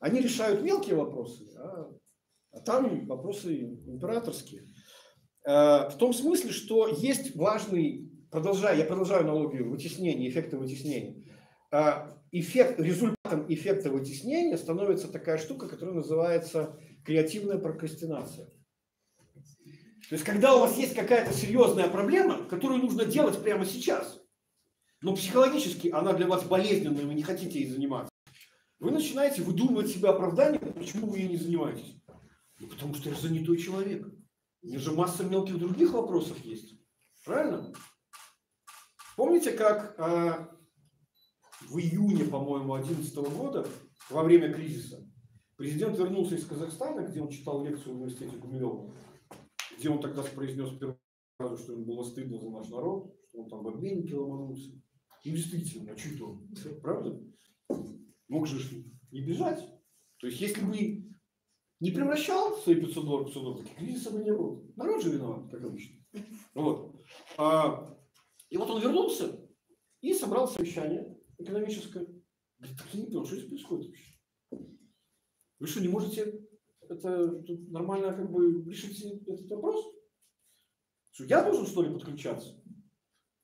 Они решают мелкие вопросы, а там вопросы императорские. В том смысле, что есть важный, я продолжаю аналогию вытеснения, эффекта вытеснения. Результатом эффекта вытеснения становится такая штука, которая называется креативная прокрастинация. То есть, когда у вас есть какая-то серьезная проблема, которую нужно делать прямо сейчас, но психологически она для вас болезненная, вы не хотите ей заниматься, вы начинаете выдумывать себе оправдание, почему вы ей не занимаетесь. Ну, потому что я занятой человек. У меня же масса мелких других вопросов есть. Правильно? Помните, как в июне, по-моему, 2011 года, во время кризиса, президент вернулся из Казахстана, где он читал лекцию в университете Гумилева, где он тогда произнес первый раз, что ему было стыдно за наш народ, что он там в обменнике ломанулся. И действительно, а что это он? Правда? Мог же не бежать. То есть, если бы не превращал свои $500 в $500, таких кризисов бы не было. Народ же виноват, как обычно. Вот. И вот он вернулся и собрал совещание экономическое. Говорит, так я не понял, что здесь происходит вообще? Вы что, не можете тут нормально как бы решить этот вопрос? Что, я должен, что ли, подключаться?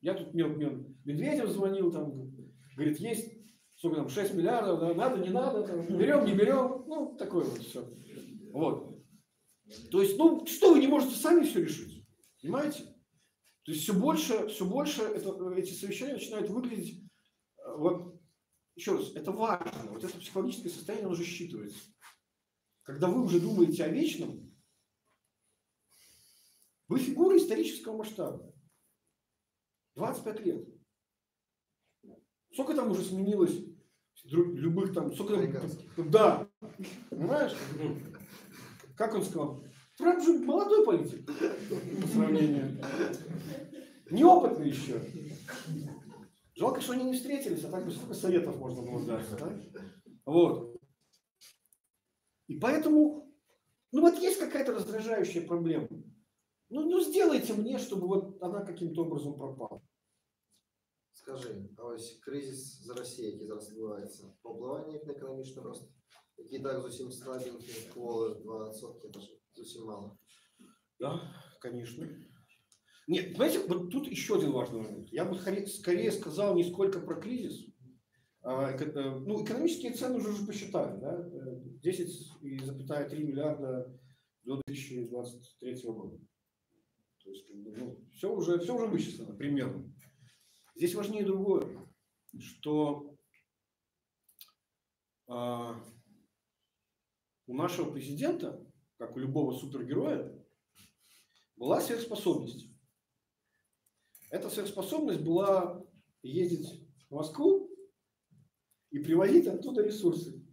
Я тут Медведев звонил, там, говорит, есть, сколько там, 6 миллиардов, да, надо, не надо, там, берем, не берем, ну, такое вот все. Вот. То есть, ну, что вы не можете сами все решить? Понимаете? То есть, все больше эти совещания начинают выглядеть, вот, еще раз, это важно, вот это психологическое состояние, оно уже считывается. Когда вы уже думаете о вечном, вы фигура исторического масштаба. 25 лет. Сколько там уже сменилось любых там... Да. Понимаешь? Как он сказал? Трамп же молодой политик по сравнению. Неопытный еще. Жалко, что они не встретились, а так бы сколько советов можно было дать. Да? Вот. И поэтому, ну вот есть какая-то раздражающая проблема. Ну сделайте мне, чтобы вот она каким-то образом пропала. Скажи, а ось кризис за Росією, який зараз відбувається, попливає як на економічний рост, який так зовсім слабенький, кволи 2%, це ж зовсім мало. Да, конечно. Нет, понимаете, вот тут еще один важный момент. Я бы скорее сказал не сколько про кризис. Ну, экономические цены уже посчитали, да? 10,3 миллиарда до 2023 года. То есть, ну, все уже вычислено примерно. Здесь важнее другое, что у нашего президента, как у любого супергероя, была сверхспособность. Эта сверхспособность была ездить в Москву и привозить оттуда ресурсы.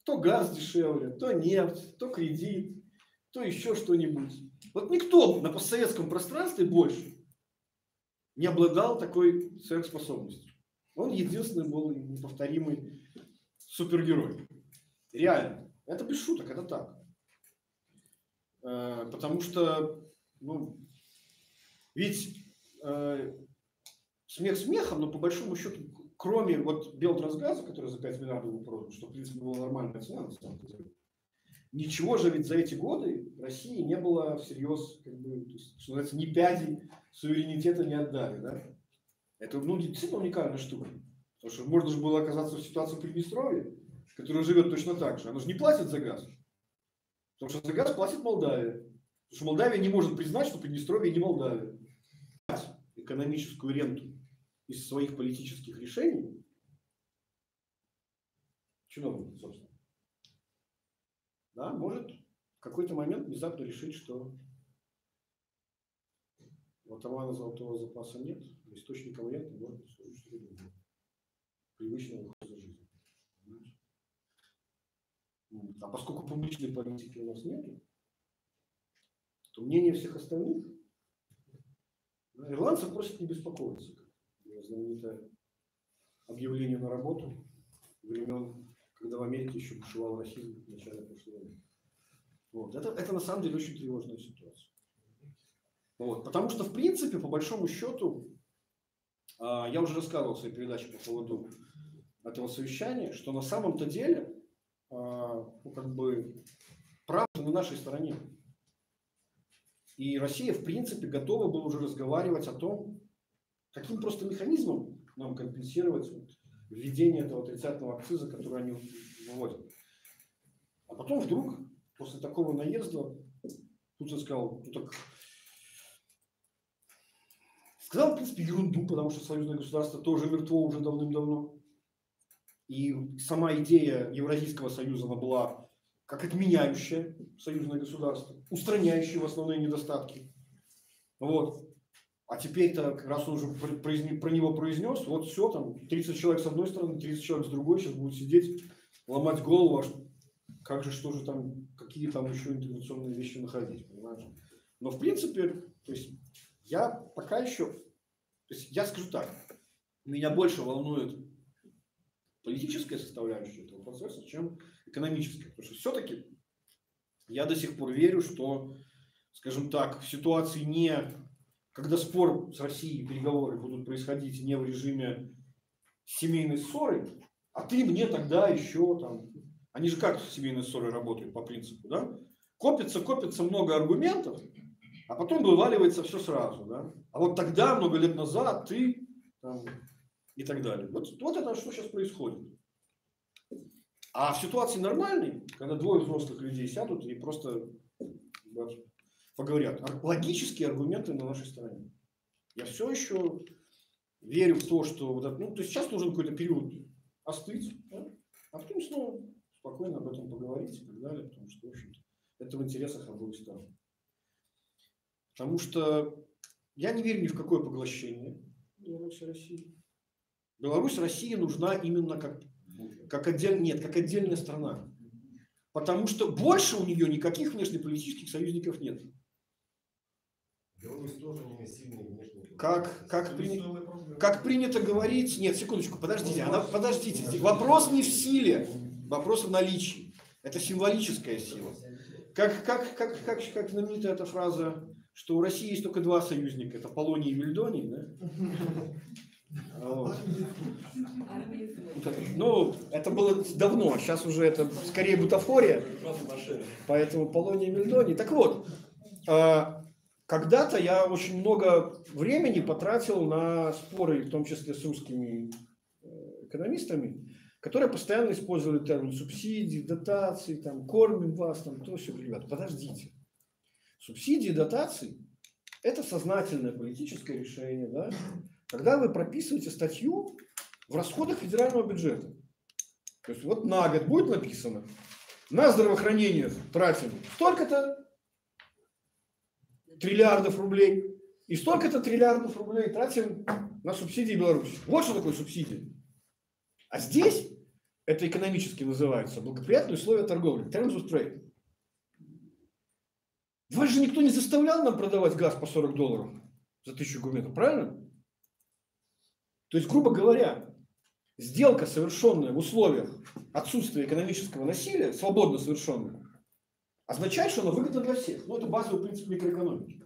То газ дешевле, то нефть, то кредит, то еще что-нибудь. Вот никто на постсоветском пространстве больше не обладал такой сверхспособностью. Он единственный был неповторимый супергерой. Реально. Это без шуток, это так. Потому что, ну, ведь смех смехом, но по большому счету, кроме вот Белтрансгаза, который за 5 миллиардов был продан, что, в принципе, была нормальная цена, на самом деле, ничего же ведь за эти годы в России не было всерьез, как бы, то есть, что называется, ни пяди суверенитета не отдали. Да? Это, ну, действительно уникальная штука. Потому что можно же было оказаться в ситуации Приднестровья, которая живет точно так же. Она же не платит за газ. Потому что за газ платит Молдавия. Потому что Молдавия не может признать, что Приднестровье не Молдавия. Экономическую ренту из своих политических решений чиновник, собственно, да, может в какой-то момент внезапно решить, что вот авана золотого запаса нет, источником ренты может служить что-то другое. Привычного ухода жизни. А поскольку публичной политики у нас нет, то мнение всех остальных, ирландцев просят не беспокоиться. Знаменитое объявление на работу времен, когда в Америке еще бушевал расизм в начале прошлого века. Вот. Это на самом деле очень тревожная ситуация. Вот. Потому что, в принципе, по большому счету, я уже рассказывал в своей передаче по поводу этого совещания, что на самом-то деле, ну, как бы, правда на нашей стороне. И Россия, в принципе, готова была уже разговаривать о том, каким просто механизмом нам компенсировать введение этого отрицательного акциза, который они вводят. А потом вдруг, после такого наезда, Путин сказал, ну так... Сказал, в принципе, ерунду, потому что союзное государство тоже мертво уже давным-давно. И сама идея Евразийского союза, она была как отменяющая союзное государство, устраняющая в основные недостатки. Вот. А теперь-то, раз он уже про него произнес, вот все, там 30 человек с одной стороны, 30 человек с другой сейчас будут сидеть, ломать голову, а как же, что же там, какие там еще интеграционные вещи находить, понимаешь? Но в принципе, то есть я пока еще, то есть я скажу так, меня больше волнует политическая составляющая этого процесса, чем экономическая. Потому что все-таки я до сих пор верю, что, скажем так, в ситуации не... Когда спор с Россией, переговоры будут происходить не в режиме семейной ссоры, а ты мне тогда еще там... Они же как семейные ссоры работают по принципу, да? Копится много аргументов, а потом вываливается все сразу, да? А вот тогда, много лет назад, ты там, и так далее. Вот это что сейчас происходит. А в ситуации нормальной, когда двое взрослых людей сядут и просто... поговорят. Логические аргументы на нашей стороне. Я все еще верю в то, что вот это, ну, то есть сейчас нужен какой-то период остыть, да? А потом снова спокойно об этом поговорить и так далее, потому что, в общем-то, это в интересах обоих сторон. Потому что я не верю ни в какое поглощение Беларуси России. Беларусь России нужна именно как отдельная страна. Потому что больше у нее никаких внешнеполитических союзников нет. Беларусь тоже не сильный внешний. Как принято говорить... Нет, секундочку, подождите. Вопрос не в силе, вопрос в наличии. Это символическая сила. Как знаменитая эта фраза, что у России есть только два союзника. Это Полоний и Вильдоний, да? Вот. Ну, это было давно, сейчас уже это скорее бутафория, поэтому Полоний и Вильдоний. Так вот, когда-то я очень много времени потратил на споры, в том числе с русскими экономистами, которые постоянно использовали термин субсидии, дотации, там, кормим вас, там, то все. Ребята, подождите. Субсидии, дотации – это сознательное политическое решение, да? Когда вы прописываете статью в расходах федерального бюджета. То есть вот на год будет написано, на здравоохранение тратим столько-то триллиардов рублей, и столько-то триллиардов рублей тратим на субсидии Беларуси. Вот что такое субсидии. А здесь это экономически называется благоприятные условия торговли, terms of trade. Вас же никто не заставлял нам продавать газ по $40 за 1000 кубометров, правильно? То есть, грубо говоря, сделка, совершенная в условиях отсутствия экономического насилия, свободно совершенная, означает, что она выгодна для всех. Ну, это базовый принцип микроэкономики.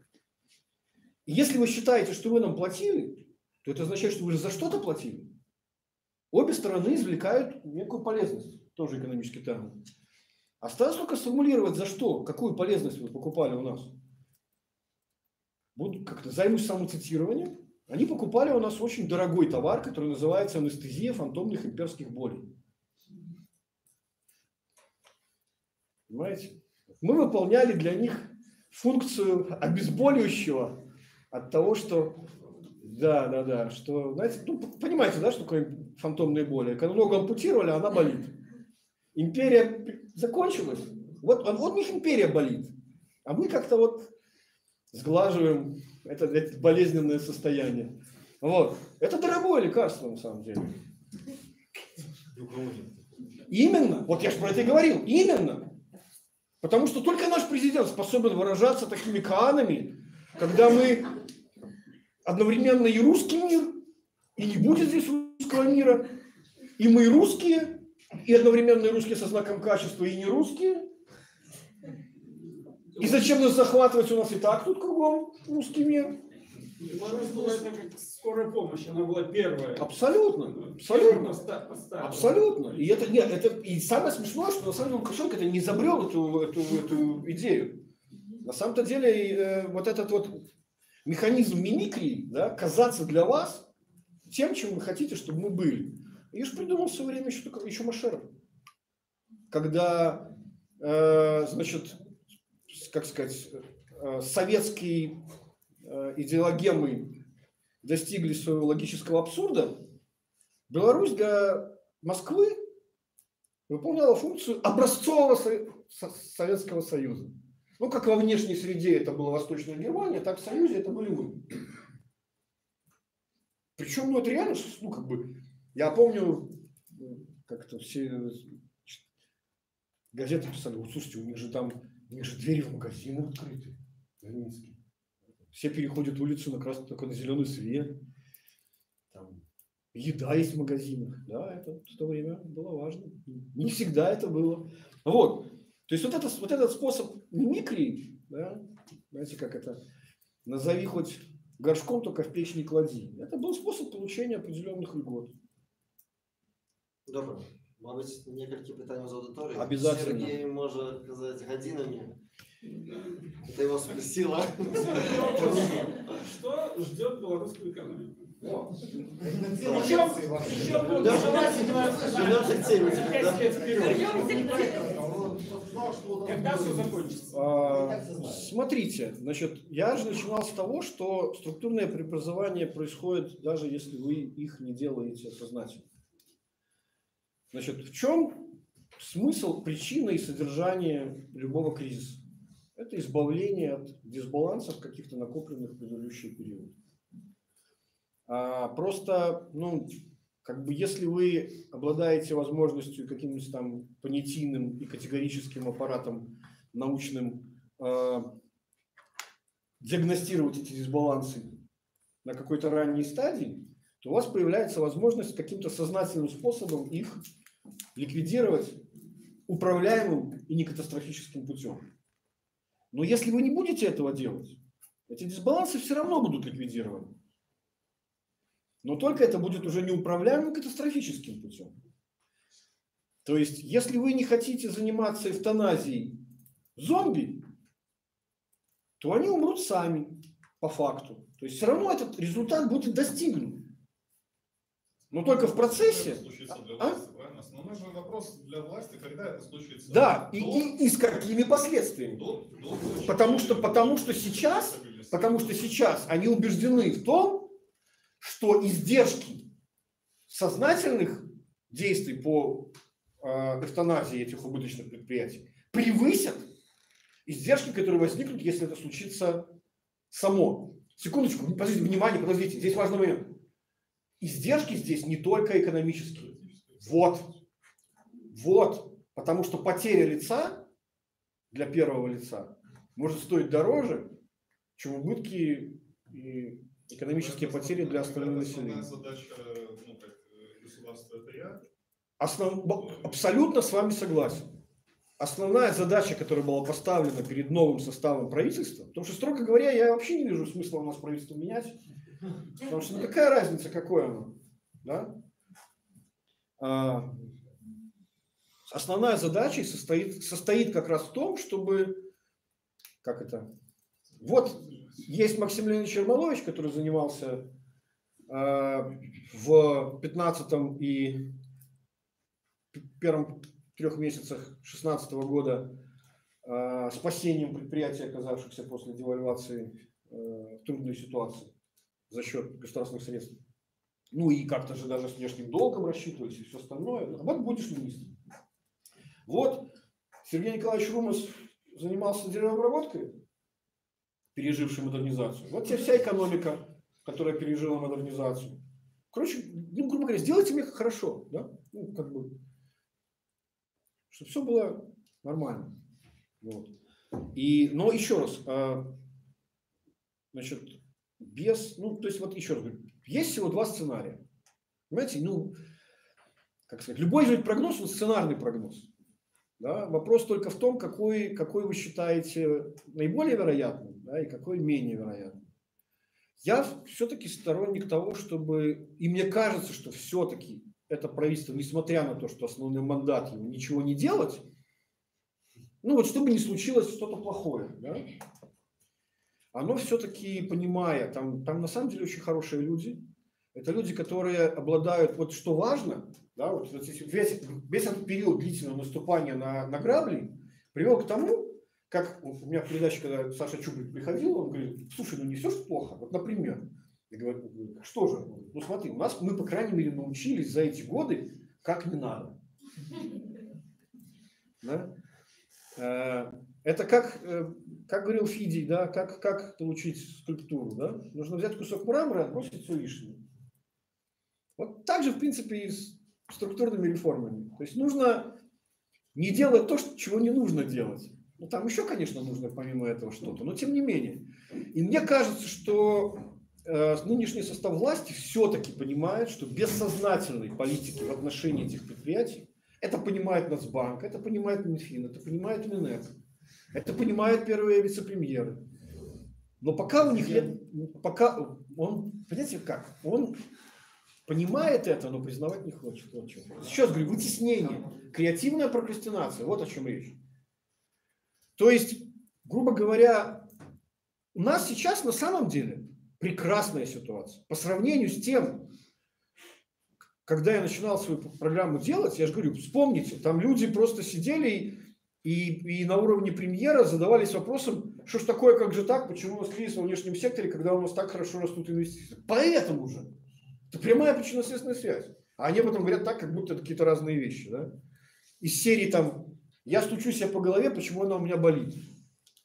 И если вы считаете, что вы нам платили, то это означает, что вы же за что-то платили. Обе стороны извлекают некую полезность, тоже экономический термин. Осталось только сформулировать, за что, какую полезность вы покупали у нас. Буду как-то займусь самоцитированием. Они покупали у нас очень дорогой товар, который называется анестезия фантомных имперских болей. Понимаете? Мы выполняли для них функцию обезболивающего от того, что... Да, что, знаете, ну, понимаете, да, что такое фантомные боли? Когда ногу ампутировали, она болит. Империя закончилась, вот у них империя болит, а мы как-то вот сглаживаем это болезненное состояние. Вот. Это дорогое лекарство, на самом деле. Именно, вот я же про это и говорил, именно. Потому что только наш президент способен выражаться такими каанами, когда мы одновременно и русский мир, и не будет здесь русского мира, и мы русские, и одновременно и русские со знаком качества, и не русские. И зачем нас захватывать, у нас и так тут кругом русский мир. Беларусь была это как скорая помощь, она была первая. Абсолютно. Абсолютно. И это нет, это и самое смешное, что на самом деле Лукашенко это не изобрел эту идею. На самом-то деле вот этот вот механизм мимикрии, да, казаться для вас тем, чем вы хотите, чтобы мы были. И же придумал в свое время еще Машеров. Когда, значит, как сказать, советские идеологемы достигли своего логического абсурда, Беларусь для Москвы выполняла функцию образцового Советского Союза. Ну, как во внешней среде это была Восточная Германия, так в Союзе это были мы. Причем, ну, это реально, ну, как бы, я помню, как-то все газеты писали, вот, слушайте, у них же двери в магазины открыты, в Минске. Все переходят улицу только на зеленый свет. Там еда есть в магазинах. Да, это в то время было важно. Не всегда это было. Вот. То есть вот этот способ мимикрии, да, знаете, как это, назови хоть горшком, только в печь не клади. Это был способ получения определенных льгот. Добре. Мабуть, некалькі питань з аудиторії. Обязательно. Сергій може казати годинами. Это его спросила. Что ждет белорусскую экономику? Когда все закончится? Смотрите, значит, я же начинал с того, что структурное преобразование происходит, даже если вы их не делаете сознательно. Значит, в чем смысл, причина и содержание любого кризиса? Это избавление от дисбалансов каких-то накопленных в предыдущий период. Просто, ну, как бы, если вы обладаете возможностью каким-нибудь там понятийным и категорическим аппаратом научным диагностировать эти дисбалансы на какой-то ранней стадии, то у вас появляется возможность каким-то сознательным способом их ликвидировать управляемым и некатастрофическим путем. Но если вы не будете этого делать, эти дисбалансы все равно будут ликвидированы. Но только это будет уже неуправляемым катастрофическим путем. То есть, если вы не хотите заниматься эвтаназией зомби, то они умрут сами по факту. То есть все равно этот результат будет достигнут. Но только в процессе. Это случится для власти, правильно? Основной же вопрос для власти, когда это случится. Да, и с какими последствиями. Потому что сейчас они убеждены в том, что издержки сознательных действий по эвтаназии этих убыточных предприятий превысят издержки, которые возникнут, если это случится само. Секундочку, внимание, подождите, здесь важный момент. Издержки здесь не только экономические. Вот. Потому что потеря лица для первого лица может стоить дороже, чем убытки и экономические потери для остального населения. Задача, государства это я. Абсолютно с вами согласен. Основная задача, которая была поставлена перед новым составом правительства, потому что, строго говоря, я вообще не вижу смысла у нас правительство менять. Потому что какая разница, какое оно. Да? Основная задача состоит как раз в том, чтобы... Вот есть Максим Леонидович Ермолович, который занимался в 15-м и первых 3 месяцах 2016 года спасением предприятий, оказавшихся после девальвации в трудной ситуации за счет государственных средств. Ну и как-то же даже с внешним долгом рассчитывались и все остальное. Вот будешь министром. Вот Сергей Николаевич Румас занимался деревообработкой, пережившей модернизацию. Вот тебе вся экономика, которая пережила модернизацию. Короче, грубо говоря, сделайте мне хорошо, да? Чтобы все было нормально. Вот. Но еще раз, значит, то есть вот еще раз говорю, есть всего 2 сценария. Понимаете, любой же прогноз, он сценарный прогноз. Да? Вопрос только в том, какой вы считаете наиболее вероятным, да, и какой менее вероятным. Я все-таки сторонник того, чтобы, и мне кажется, что все-таки это правительство, несмотря на то, что основной мандат ему ничего не делать, чтобы не случилось что-то плохое, да, оно все-таки, понимая, там на самом деле очень хорошие люди, это люди, которые обладают, что важно, да, весь этот период длительного наступания на грабли привел к тому, как у меня в передаче, когда Саша Чубрик приходил, он говорит: слушай, не все же плохо. Вот, например, я говорю, что же? Смотри, мы, по крайней мере, научились за эти годы, как не надо. Да? Это как говорил Фидий, да, как получить скульптуру. Да? Нужно взять кусок мрамора и отбросить все лишнее. Вот так же, в принципе, и с структурными реформами. То есть нужно не делать то, чего не нужно делать. Там еще, конечно, нужно помимо этого что-то, но тем не менее. И мне кажется, что нынешний состав власти все-таки понимает, что без сознательной политики в отношении этих предприятий, это понимает Нацбанк, это понимает Минфин, это понимает Минэк, это понимают первые вице-премьеры. Но пока у них нет, понимаете как, он понимает это, но признавать не хочет. Вот что. Сейчас говорю, вытеснение, креативная прокрастинация, вот о чем речь. То есть, грубо говоря, у нас сейчас на самом деле прекрасная ситуация. По сравнению с тем, когда я начинал свою программу делать, я же говорю, вспомните, там люди просто сидели и на уровне премьера задавались вопросом, что ж такое, как же так, почему у нас кризис во внешнем секторе, когда у нас так хорошо растут инвестиции. Поэтому же. Это прямая причинно-следственная связь. А они потом говорят так, как будто это какие-то разные вещи. Да? Из серии там, я стучу себя по голове, почему она у меня болит.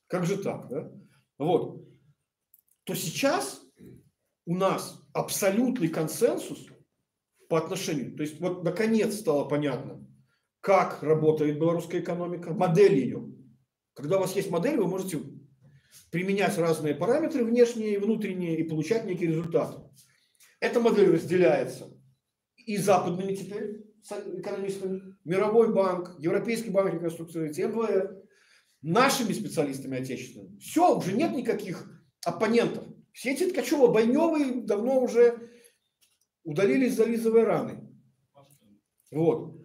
Как же так? Да? Вот. То сейчас у нас абсолютный консенсус по отношению. То есть вот наконец стало понятно, как работает белорусская экономика, модель ее. Когда у вас есть модель, вы можете применять разные параметры внешние и внутренние и получать некий результат. Эта модель разделяется и западными теперь экономистами, Мировой банк, Европейский банк реконструкции, МВФ, нашими специалистами отечественными. Все, уже нет никаких оппонентов. Все эти Ткачева-Байневы давно уже удалились, зализывая раны. Вот.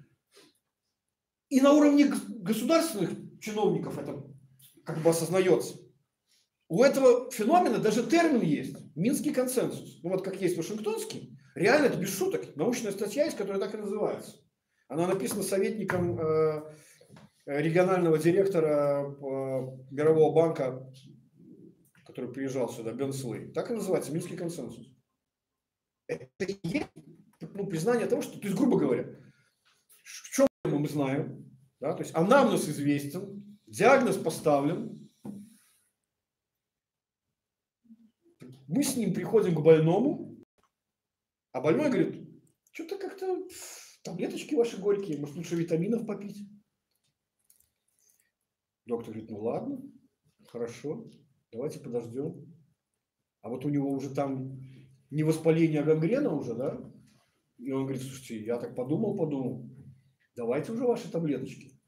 И на уровне государственных чиновников это как бы осознается. у этого феномена даже термин есть. Минский консенсус. Ну вот как есть Вашингтонский. Реально это без шуток. Научная статья есть, которая так и называется. Она написана советником регионального директора Мирового банка, который приезжал сюда, Бен Слей. Так и называется Минский консенсус. Это и есть признание того, что, то есть, грубо говоря, в чем мы знаем, да, то есть анамнез известен, диагноз поставлен, мы с ним приходим к больному, а больной говорит, что-то как-то таблеточки ваши горькие, может лучше витаминов попить. Доктор говорит, ну ладно, хорошо, давайте подождем. А вот у него уже там не воспаление, а гангрена уже, да? И он говорит, слушайте, я так подумал, давайте уже ваши таблеточки.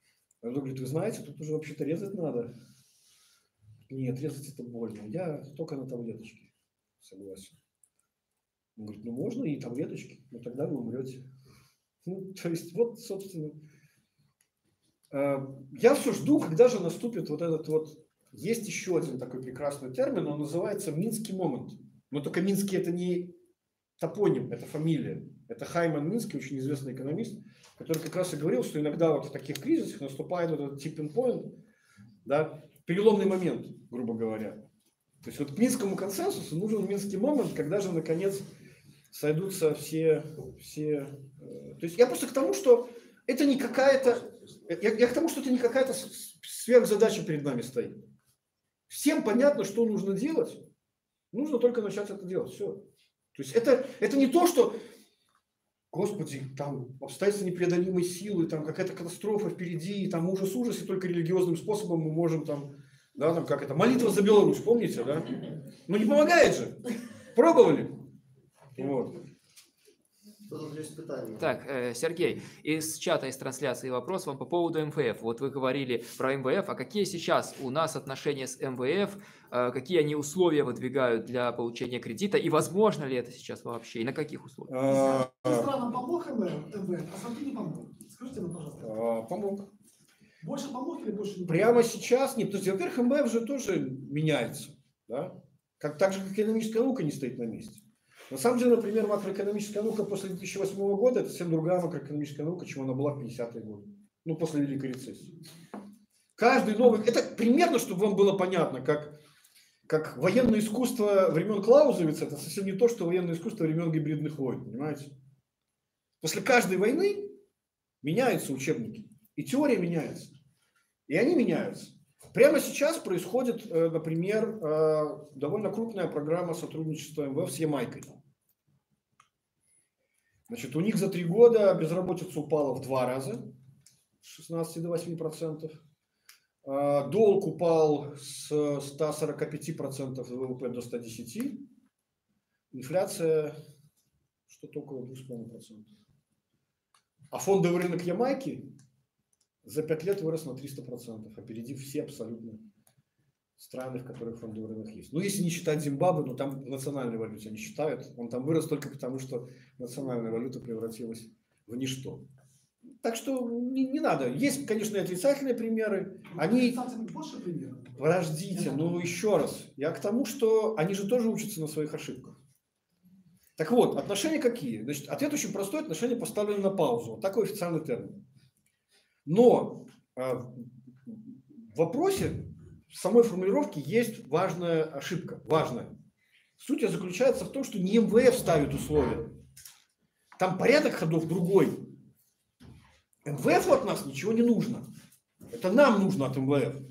А он говорит, вы знаете, тут уже вообще-то резать надо. Нет, резать это больно, я только на таблеточки согласен. Он говорит, ну можно и таблеточки, но тогда вы умрете. Ну, то есть, вот, собственно, я все жду, когда же наступит вот этот вот, есть еще один такой прекрасный термин, он называется Минский момент. Но только Минский это не топоним, это фамилия. Это Хайман Минский, очень известный экономист, который как раз и говорил, что иногда вот в таких кризисах наступает вот этот tipping point, да, переломный момент, грубо говоря. То есть вот к Минскому консенсусу нужен Минский момент, когда же наконец сойдутся все. То есть я просто к тому, что это не какая-то, я к тому, что это не какая-то сверхзадача перед нами стоит. Всем понятно, что нужно делать. Нужно только начать это делать. Все. То есть это не то, что, Господи, там обстоятельства непреодолимой силы, там какая-то катастрофа впереди, там ужас, и только религиозным способом мы можем там, да, там как это, молитва за Беларусь, помните, да? Ну не помогает же. Пробовали? Вот. Так, Сергей, из чата, из трансляции вопрос вам по поводу МВФ. Вот вы говорили про МВФ, а какие сейчас у нас отношения с МВФ, какие они условия выдвигают для получения кредита, и возможно ли это сейчас вообще, и на каких условиях? Странам помог МВФ, а сам ты не помог. Скажите нам, пожалуйста. Помог. Больше помог или больше не помог? Прямо сейчас нет. То есть, во-первых, МВФ же тоже меняется. Да? Так же, как экономическая наука не стоит на месте. На самом деле, например, макроэкономическая наука после 2008 года это совсем другая макроэкономическая наука, чем она была в 50-е годы. Ну, после Великой рецессии. Каждый новый... Это примерно, чтобы вам было понятно, как военное искусство времен Клаузевица, это совсем не то, что военное искусство времен гибридных войн, понимаете? После каждой войны меняются учебники. И теория меняется. И они меняются. Прямо сейчас происходит, например, довольно крупная программа сотрудничества МВФ с Ямайкой. Значит, у них за 3 года безработица упала в 2 раза, с 16 до 8%. Долг упал с 145% ВВП до 110%. Инфляция что-то около 2,5%. А фондовый рынок Ямайки за 5 лет вырос на 300%, опередив все абсолютно страны, в которых фондовый рынок есть. Ну, если не считать Зимбабве, но там в национальной валюте не считают. Он там вырос только потому, что национальная валюта превратилась в ничто. Так что не надо. Есть, конечно, и отрицательные примеры. Они... Больше примеров. Подождите, ну еще раз. Я к тому, что они же тоже учатся на своих ошибках. Так вот, отношения какие? Значит, ответ очень простой. Отношения поставлены на паузу. Вот такой официальный термин. Но в вопросе в самой формулировке есть важная ошибка. Важная. Суть заключается в том, что не МВФ ставит условия. Там порядок ходов другой. МВФ от нас ничего не нужно. Это нам нужно от МВФ.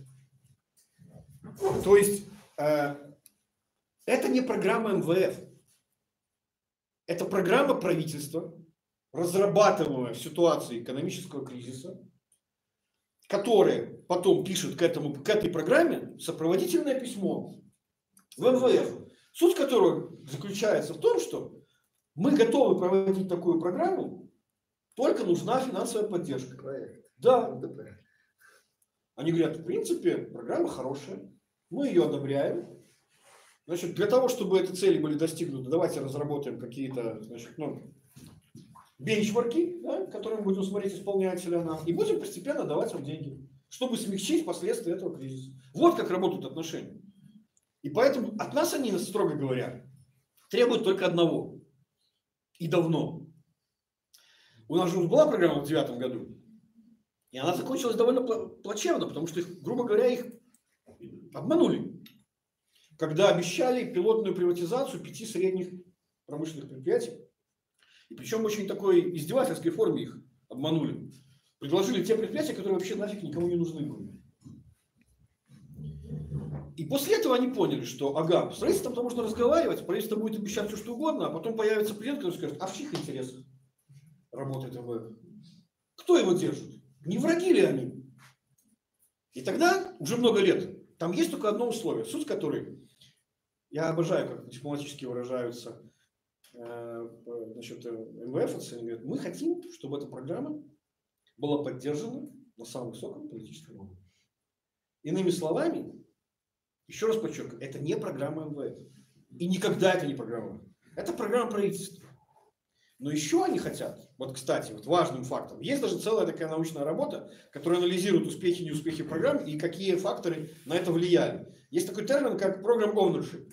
То есть это не программа МВФ. Это программа правительства, разрабатываемая в ситуации экономического кризиса, которая потом пишет к этой программе сопроводительное письмо в МВФ, суть которого заключается в том, что мы готовы проводить такую программу, только нужна финансовая поддержка. Проект. Да. Они говорят, в принципе, программа хорошая, мы ее одобряем. Значит, для того, чтобы эти цели были достигнуты, давайте разработаем какие-то, значит, бенчмарки, да, которые мы будем смотреть, исполняется ли она, и будем постепенно давать вам деньги, чтобы смягчить последствия этого кризиса. Вот как работают отношения. И поэтому от нас они, строго говоря, требуют только одного. И давно. У нас же была программа в 2009 году. И она закончилась довольно плачевно, потому что, грубо говоря, их обманули. Когда обещали пилотную приватизацию 5 средних промышленных предприятий. И причем в очень такой издевательской форме их обманули. Предложили те предприятия, которые вообще нафиг никому не нужны были. И после этого они поняли, что, ага, с правительством там можно разговаривать, правительство будет обещать все, что угодно, а потом появится клиент, который скажет, а в чьих интересах работает МВФ? Кто его держит? Не враги ли они? И тогда, уже много лет, там есть только одно условие, суть которой, я обожаю, как дипломатически выражаются насчет МВФ, они говорят, мы хотим, чтобы эта программа была поддержана на самом высоком политическом уровне. Иными словами, еще раз подчеркиваю, это не программа МВФ. И никогда это не программа МВФ. Это программа правительства. Но еще они хотят, вот, кстати, вот важным фактом, есть даже целая такая научная работа, которая анализирует успехи и неуспехи программ и какие факторы на это влияли. Есть такой термин, как program ownership.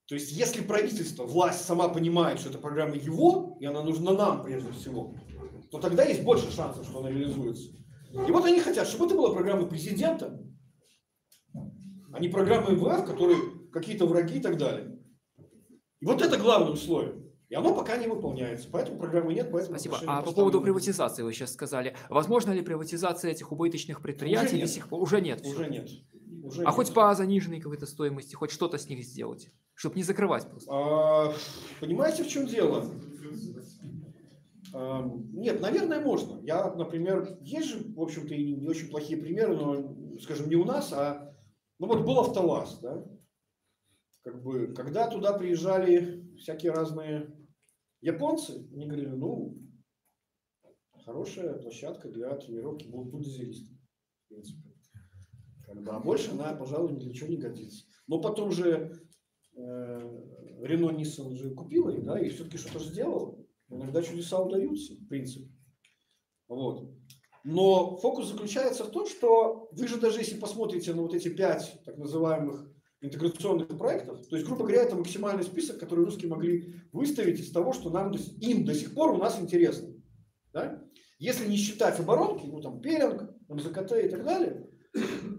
То есть, если правительство, власть сама понимает, что эта программа его, и она нужна нам прежде всего, то тогда есть больше шансов, что она реализуется. И вот они хотят, чтобы это была программа президента, а не программа МВФ, которые какие-то враги и так далее. И вот это главное условие. И оно пока не выполняется. Поэтому программы нет. Поэтому Спасибо. А по поводу приватизации вы сейчас сказали. Возможно ли приватизация этих убыточных предприятий Уже до сих пор? Уже нет. Уже нет. Уже А нет. хоть по заниженной какой-то стоимости, хоть что-то с них сделать, чтобы не закрывать просто. Понимаете, в чем дело? Нет, наверное, можно. Я, например, есть же, в общем-то, и не очень плохие примеры, но, скажем, не у нас, а ну вот был АвтоВАЗ, да? Как бы, когда туда приезжали всякие разные японцы, они говорили, ну, хорошая площадка для тренировки бульдозеристов, в принципе. Как бы, а больше она, пожалуй, ни для чего не годится. Но потом же Renault Nissan же купила их, да, и все-таки что-то сделала. Иногда чудеса удаются, в принципе. Вот. Но фокус заключается в том, что вы же даже если посмотрите на вот эти 5 так называемых интеграционных проектов, то есть, грубо говоря, это максимальный список, который русские могли выставить из того, что им до сих пор у нас интересно. Да? Если не считать оборонки, ну там пелинг, МЗКТ и так далее,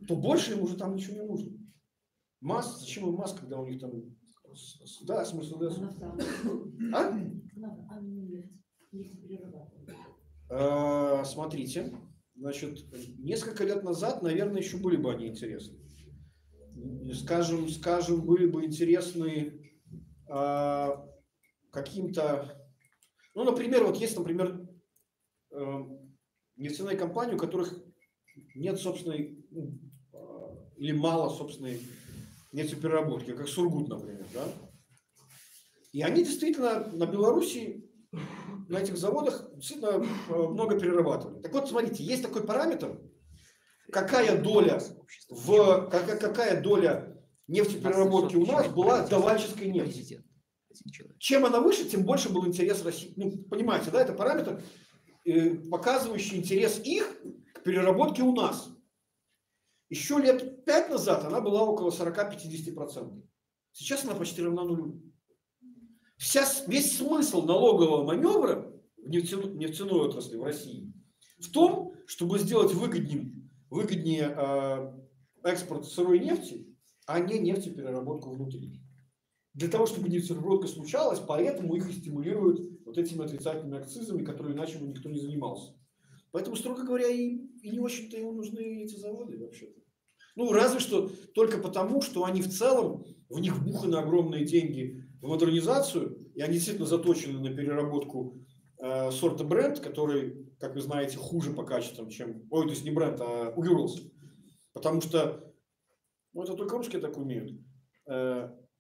то больше им уже там ничего не нужно. МАЗ, зачем им МАЗ, когда у них там... Да, смысл, да. Смотрите, значит, несколько лет назад, наверное, еще были бы они интересны. Скажем, были бы интересны каким-то... Ну, например, вот есть, например, нефтяные компании, у которых нет собственной или мало собственной нефтепереработки, как Сургут, например, да? И они действительно на Беларуси, на этих заводах действительно много перерабатывали. Так вот, смотрите, есть такой параметр, какая доля нефтепереработки у нас была давальческой нефти. Чем она выше, тем больше был интерес России. Ну, понимаете, да, это параметр, показывающий интерес их к переработке у нас. Еще лет 5 назад она была около 40-50%. Сейчас она почти равна нулю. Весь смысл налогового маневра в нефтяной отрасли в России в том, чтобы сделать выгоднее экспорт сырой нефти, а не нефтепереработку внутри. Для того, чтобы нефтепереработка случалась, поэтому их и стимулируют вот этими отрицательными акцизами, которые иначе бы никто не занимался. Поэтому, строго говоря, и не очень-то ему нужны эти заводы вообще-то. Ну, разве что только потому, что они в целом, в них вбуханы огромные деньги в модернизацию, и они действительно заточены на переработку сорта бренд, который, как вы знаете, хуже по качествам, чем... Ой, то есть не бренд, а Урals. Потому что, ну, это только русские так умеют.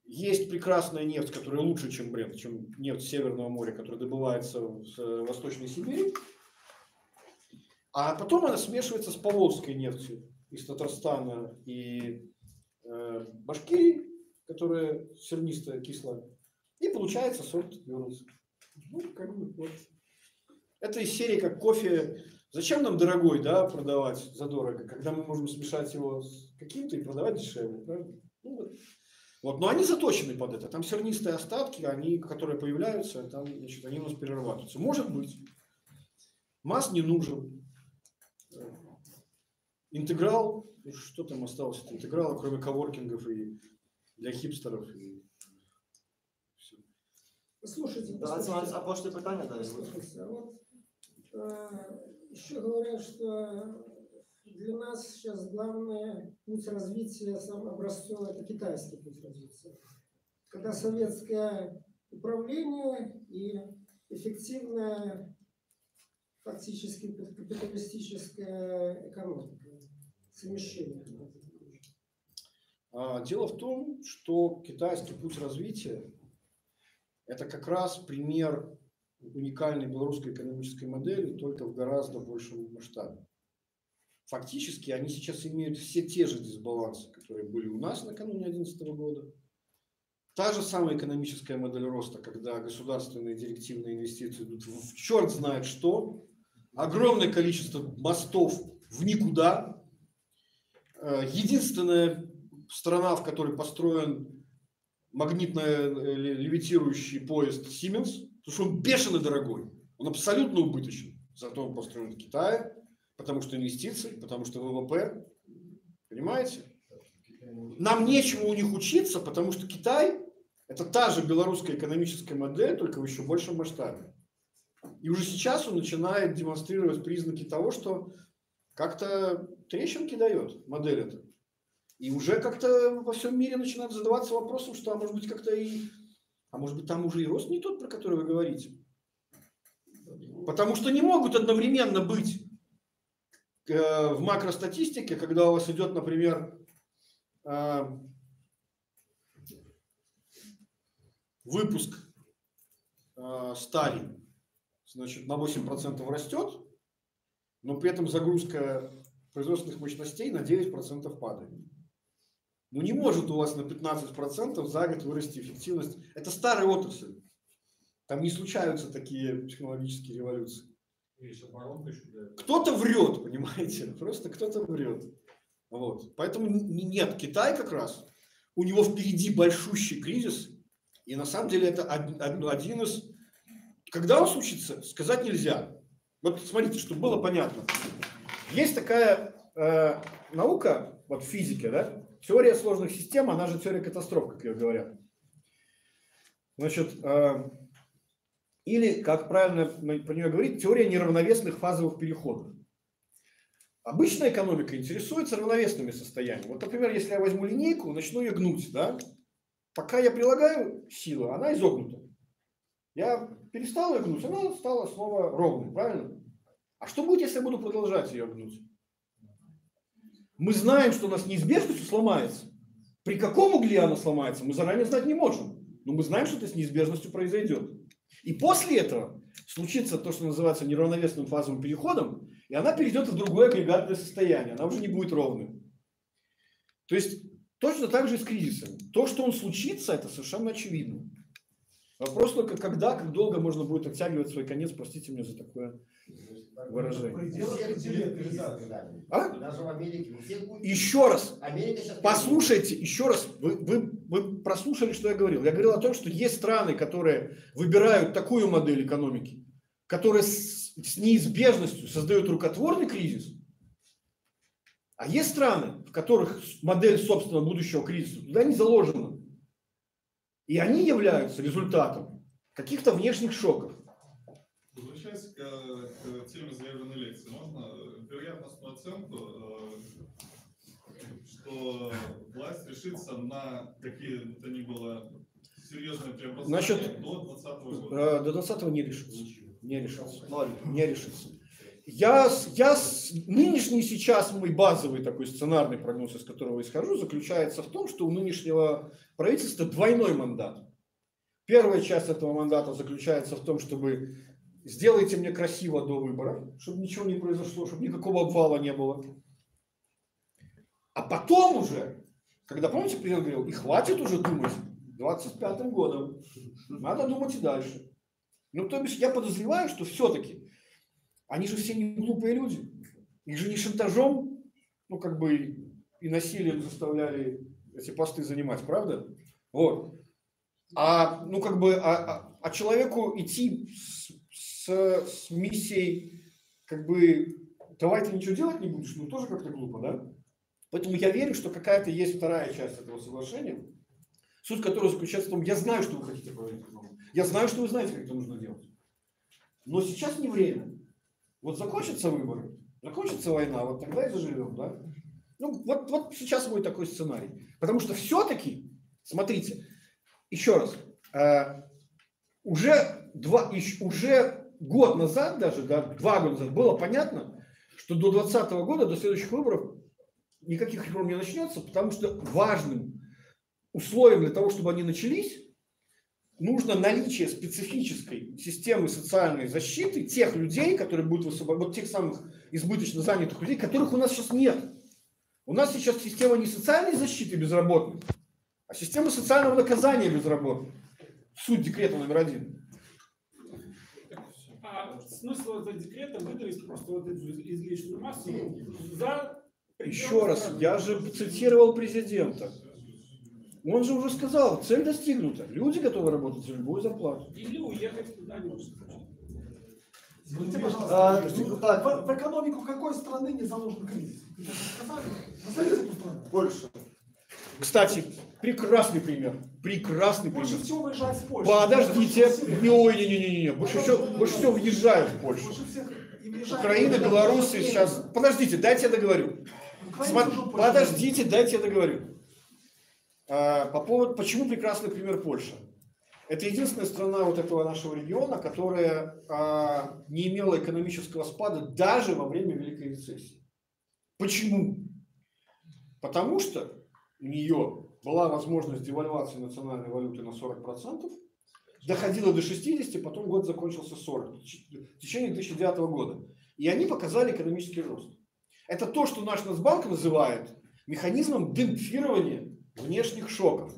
Есть прекрасная нефть, которая лучше, чем бренд, чем нефть Северного моря, которая добывается в Восточной Сибири. А потом она смешивается с Поволжской нефтью из Татарстана и Башкирии, которая сернистая, кислая. И получается сорт Урals. Ну, как бы, вот. Это из серии как кофе Зачем нам дорогой, да, продавать задорого, когда мы можем смешать его с каким-то и продавать дешевле, правильно? Ну, вот. Но они заточены под это. Там сернистые остатки, они, которые появляются, там, значит, они у нас перерабатываются. Может быть. Масс не нужен. Интеграл, что там осталось от интеграла, кроме коворкингов и для хипстеров. И все. Слушайте, Давайте а пошли питання далі. послушайте, вот еще говорят, что для нас сейчас главный путь развития, сам образцовый, это китайский путь развития. Когда советское управление и эффективная фактически капиталистическая экономика, совмещение. Дело в том, что китайский путь развития – это как раз пример уникальной белорусской экономической модели, только в гораздо большем масштабе. Фактически они сейчас имеют все те же дисбалансы, которые были у нас накануне 2011 года. Та же самая экономическая модель роста, когда государственные директивные инвестиции идут в черт знает что, огромное количество мостов в никуда. Единственная страна, в которой построен магнитно-левитирующий поезд Siemens, потому что он бешено дорогой, он абсолютно убыточен. Зато он построен в Китае, потому что инвестиции, потому что ВВП. Понимаете? Нам нечему у них учиться, потому что Китай – это та же белорусская экономическая модель, только в еще большем масштабе. И уже сейчас он начинает демонстрировать признаки того, что как-то трещинки дает модель эта. И уже как-то во всем мире начинают задаваться вопросом, что, а может быть, как-то и... А может быть, там уже и рост не тот, про который вы говорите. Потому что не могут одновременно быть в макростатистике, когда у вас идет, например, выпуск стали, значит, на 8% растет, но при этом загрузка производственных мощностей на 9% падает. Ну не может у вас на 15% за год вырасти эффективность. Это старая отрасль. Там не случаются такие технологические революции. Кто-то врет, понимаете? Просто кто-то врет. Вот. Поэтому нет, Китай как раз, у него впереди большущий кризис. И на самом деле это один из... Когда он случится, сказать нельзя. Вот смотрите, чтобы было понятно. Есть такая наука, вот в физике, да? Теория сложных систем, она же теория катастроф, как ее говорят. Значит, или, как правильно по нее говорить, теория неравновесных фазовых переходов. Обычная экономика интересуется равновесными состояниями. Вот, например, если я возьму линейку, начну ее гнуть, да? Пока я прилагаю силу, она изогнута. Я перестал ее гнуть, она стала снова ровной, правильно? А что будет, если я буду продолжать ее гнуть? Мы знаем, что у нас неизбежностью сломается. При каком угле она сломается, мы заранее знать не можем. Но мы знаем, что это с неизбежностью произойдет. И после этого случится то, что называется неравновесным фазовым переходом, и она перейдет в другое агрегатное состояние. Она уже не будет ровной. То есть точно так же и с кризисом. То, что он случится, это совершенно очевидно. Вопрос только когда, как долго можно будет оттягивать свой конец, простите меня за такое выражение. Даже в Америке. Еще раз, Америка сейчас... послушайте, еще раз, вы прослушали, что я говорил. Я говорил о том, что есть страны, которые выбирают такую модель экономики, которая с неизбежностью создает рукотворный кризис, а есть страны, в которых модель собственного будущего кризиса туда не заложена. И они являются результатом каких-то внешних шоков. Возвращаясь к теме заявленной лекции, можно вероятностную оценку, что власть решится на какие-то ни было серьезные преобразования до 2020 года? До 2020 не решится. Не решится. Ноль. Не решится. Нынешний сейчас мой базовый такой сценарный прогноз, из которого исхожу, заключается в том, что у нынешнего правительства двойной мандат. Первая часть этого мандата заключается в том, чтобы сделайте мне красиво до выборов, чтобы ничего не произошло, чтобы никакого обвала не было. А потом уже, когда, помните, президент говорил, и хватит уже думать 25-м годом, надо думать и дальше. Ну, то бишь, я подозреваю, что все-таки они же все не глупые люди. Их же не шантажом, ну, как бы, и насилием заставляли эти посты занимать, правда? Вот. Ну, как бы, человеку идти с миссией, как бы, давай ты ничего делать не будешь, ну, тоже как-то глупо, да? Поэтому я верю, что какая-то есть вторая часть этого соглашения, суть которой заключается в том, я знаю, что вы хотите проводить. Я знаю, что вы знаете, как это нужно делать. Но сейчас не время. Вот закончатся выборы, закончится война, вот тогда и заживем, да? Ну, вот сейчас мой такой сценарий. Потому что все-таки, смотрите, еще раз, уже год назад даже, да, 2 года назад было понятно, что до 2020 года, до следующих выборов никаких реформ не начнется, потому что важным условием для того, чтобы они начались, нужно наличие специфической системы социальной защиты тех людей, которые будут высвобождать, вот тех самых избыточно занятых людей, которых у нас сейчас нет. У нас сейчас система не социальной защиты безработных, а система социального наказания безработных. Суть декрета номер 1. Смысл этого декрета выдавить просто вот эту излишнюю массу за... Еще раз, я же цитировал президента. Он же уже сказал, цель достигнута. Люди готовы работать за любую зарплату. Или уехать куда-нибудь. Скажите, пожалуйста, в экономику какой страны не заложен кризис? Вы это сказали? Назовите эту страну. Польша. Кстати, прекрасный пример. Прекрасный пример. Больше всего выезжает с Польши. Подождите. Не. Больше всего въезжают в Польшу. Украина, Белоруссия сейчас... Подождите, дайте я договорю. Подождите, дайте я договорю. По поводу, почему прекрасный пример Польша? Это единственная страна вот этого нашего региона, которая не имела экономического спада даже во время Великой рецессии. Почему? Потому что у нее была возможность девальвации национальной валюты на 40%, доходила до 60%, потом год закончился 40%, в течение 2009 года. И они показали экономический рост. Это то, что наш Нацбанк называет механизмом демпфирования внешних шоков.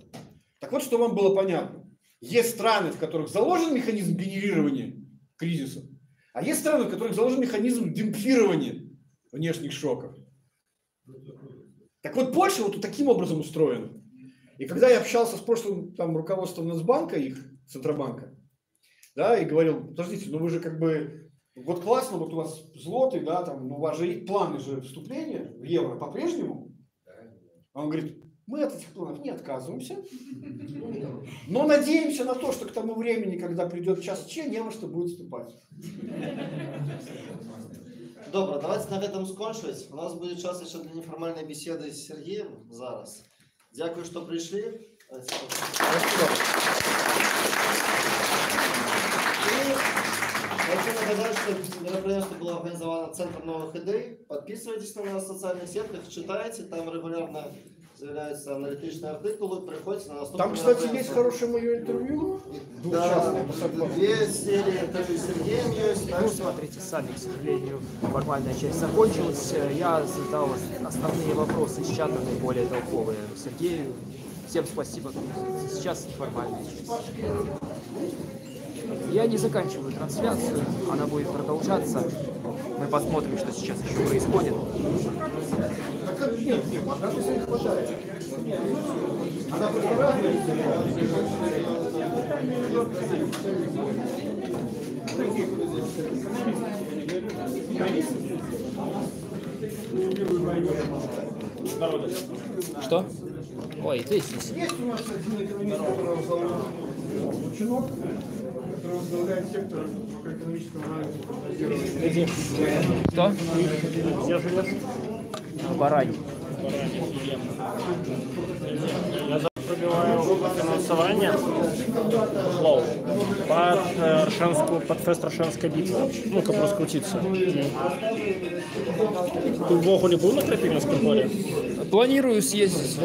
Так вот, что вам было понятно. Есть страны, в которых заложен механизм генерирования кризиса, а есть страны, в которых заложен механизм демпфирования внешних шоков. Так вот, Польша вот таким образом устроена. И когда я общался с прошлым руководством Нацбанка, их Центробанка, да, и говорил, подождите, ну вы же как бы, вот классно, вот у вас злотый, да, там, у вас же есть планы же вступления в евро по-прежнему. Он говорит, мы от этих планов не отказываемся, но надеемся на то, что к тому времени, когда придет час Ч, не во что будет вступать. Добре, давайте на этом скончить. У нас будет час еще для неформальной беседы с Сергеем зараз. Дякую, что пришли. Спасибо. Хочу нагадать, что мероприятие было организовано Центром новых идей. Подписывайтесь на нас в социальных сетях, читайте, там регулярно заявляются аналитичные артикулы, приходите на наступные. Там, кстати, есть хорошее мое интервью. Да, 2 серии интервью с Сергеем есть. Ну, смотрите, сами, к сожалению, формальная часть закончилась. Я задал основные вопросы с чата, наиболее толковые Сергею. Всем спасибо. Сейчас неформальная часть. Я не заканчиваю трансляцию, она будет продолжаться. Мы посмотрим, что сейчас еще происходит. Нет, она не хватает. Она просто разная. Что? Ой, здесь. Есть у нас один экономист, который возглавляет Лучинок, который возглавляет сектор макроэкономического анализа. Что? Где живешь? Барань. Я пробиваю финансование под фест Рошенська битва. Ну-ка проскрутиться. Ти ввогуле був на Крапивинском поле? Планирую съездить.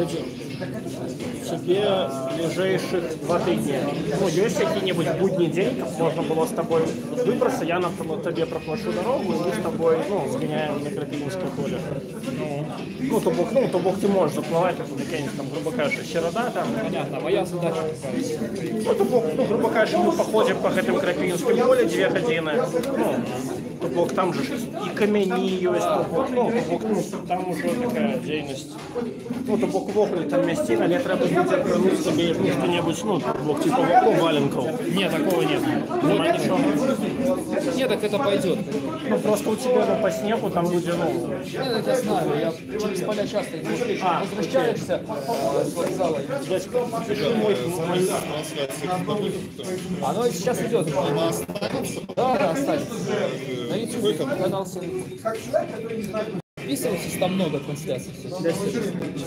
Тебе ближайших 2 тижні. Ну, есть какие-нибудь будний день, как можно было с тобой выбраться, я тебе проплачу дорогу, и мы с тобой, сгоняем на Крапивинское поле. То бог ты можешь заплывать, это какая-нибудь там, грубо говоря, Середа там. Понятно, моя задача какая? Грубо говоря, мы походим по этим Крапивинским поле 2 годины. То бок там же і камяні ёсць, то бок, ну, там уже такая дзейнасць. Ну, то бок вогуле там мясціна, але трэба будзе прынуць сабе што-небудзь, ну, то бок типа валенкаў. Нет, такого нет. Нема нічого. Нет, так это пойдет. Ну, просто у тебя ну, по снегу там люди, ну... Нет, я знаю, я через поля часто иду, возвращаешься с вокзала. Оно и сейчас идет. Да, останется. На YouTube канал Подписывайтесь, там много трансляций.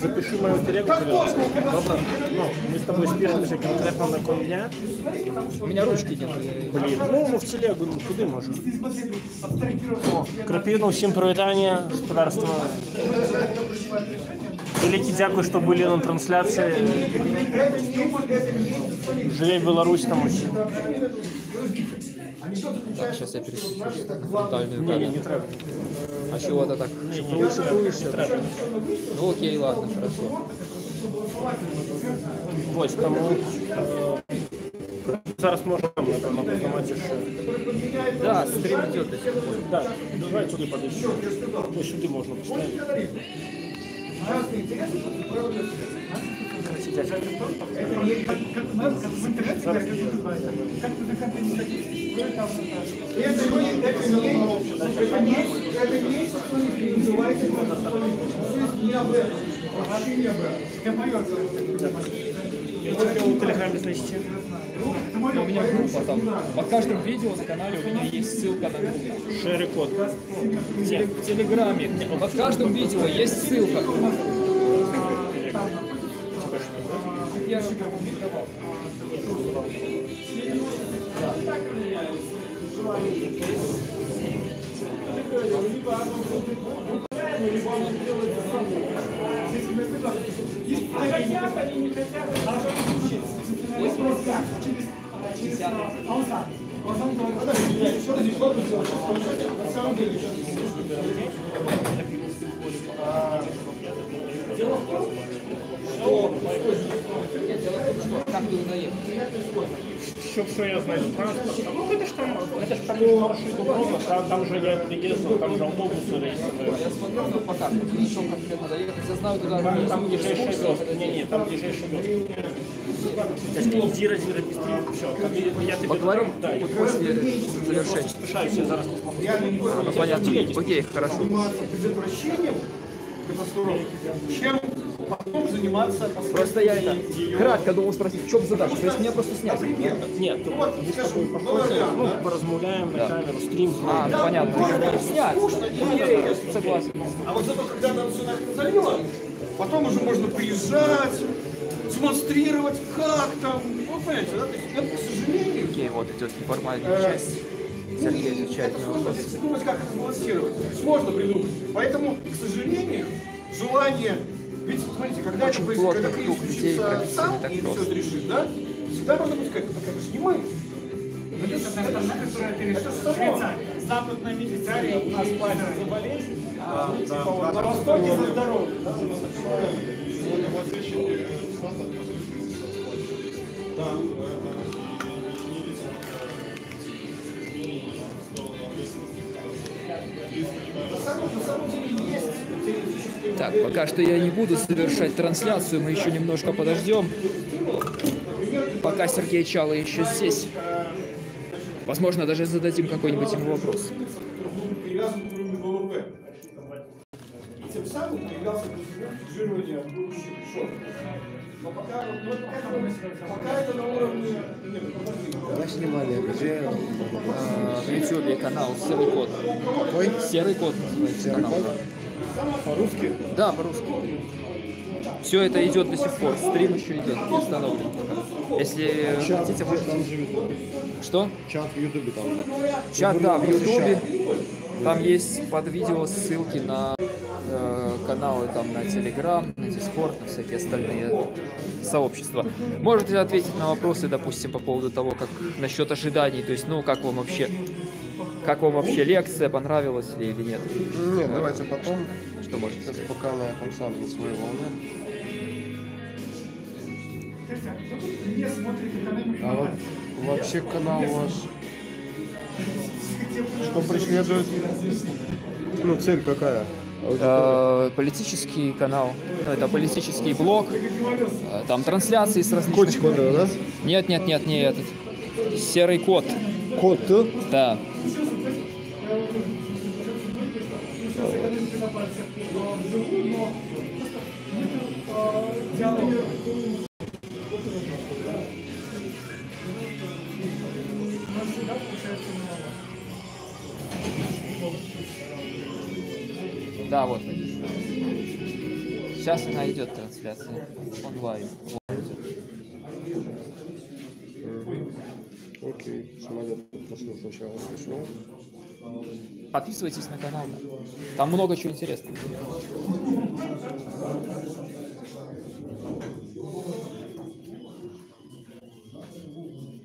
Запиши мою телегу, пожалуйста. Добро? Ну, мы с тобой спишемся конкретно на коня. У меня ручки нет. Блин, ну в телегу, ну куди можна? О, Крапіну, всім привітання, господарство. Великий дякую, що були на трансляції. Живе Беларусь там усі. Так, сейчас я переключу фронтальную камеру. Не треба. А чего ты так шипуешь? Ну окей, ладно, хорошо. Ось, тому зараз можна там на автоматі. Да, стрим идет до сих пор. Да, давай туди подивимося. Ось сюди можна поставити. В телеграме значите. У меня группа там. Под каждым видео на канале у меня есть ссылка на группу. Шерикод. В Телеграме. Под каждым видео есть ссылка. Я же опубликовал. Дело в том, что как туда доехать? Що я знаю, транспорт. Ну, это ж там маршрут дорога, там же я ездил, там же автобусы рейсовые. Я смотрел на по карте, не шел конкретно доехать, я знаю, туда Там ближайшая вёска. Не, там ближайшая вёска. То есть иди разрегистрируй, все. Я тебе поговорим да, вот после завершения. спешаюсь, я зараз не смогу. Ну, понятно. Окей, хорошо. Предотвращением катастроф, чем потом заниматься... Просто я это кратко думал спросить, в чем задача? То есть меня просто снять? Нет, мы с тобой походим, ну, поразмовляем на камеру, стрим. А, ну, понятно. Снять. Согласен. А вот зато, когда там все залило, потом уже можно приезжать, демонстрировать, как там, ну, понимаете, да? То есть, это, к сожалению... Окей, вот идет неформальная часть. Сергей отвечает на вопрос. Думать, как это балансировать. То есть можно придумать. Поэтому, к сожалению, желание... Ведь, смотрите, когда очень плотный когда круг людей случится сам так и просто. все это решит, да? Всегда можно быть как-то, так это же не мы. Это само. Западная медицина у нас платят за болезнь, на Востоке за здоровье. Так, пока что я не буду совершать трансляцию, мы еще немножко подождем. Пока Сергей Чало еще здесь. Возможно, даже зададим какой-нибудь ему вопрос. Привязан к уровню ВВП. Тем самым появлялся бюджетирование будущих шоков. Но пока это на уровне... Когда снимали, где? В YouTube канал Серый Кот. Ой? Серый Кот называется канал. По-русски? Да, по-русски. Все это идет до сих пор. Стрим еще идет, не установлен пока. Если хотите, можете... Что? Чат в Ютубе там. Чат, да, в Ютубе. Там есть под видео ссылки на каналы, там, на Телеграм, на Дискорд, на всякие остальные сообщества. Можете ответить на вопросы, допустим, по поводу того, как насчет ожиданий, то есть, ну, как вам вообще лекция, понравилась ли или нет? Нет, давайте потом. Что можете Сейчас сказать? пока на этом самом на своей волне. Не смотрите экономику. А вот вообще канал ваш Что преследует? Ну, цель какая? Политический канал, ну, это политический блог, там трансляции с различных... Котик вот этот, да? Нет, не этот. Серый кот. Кот, да? Да. Да, вот. Сейчас она идет, трансляция онлайн. Окей, самолет пошел сначала, смешно. Подписывайтесь на канал. Там много чего интересного.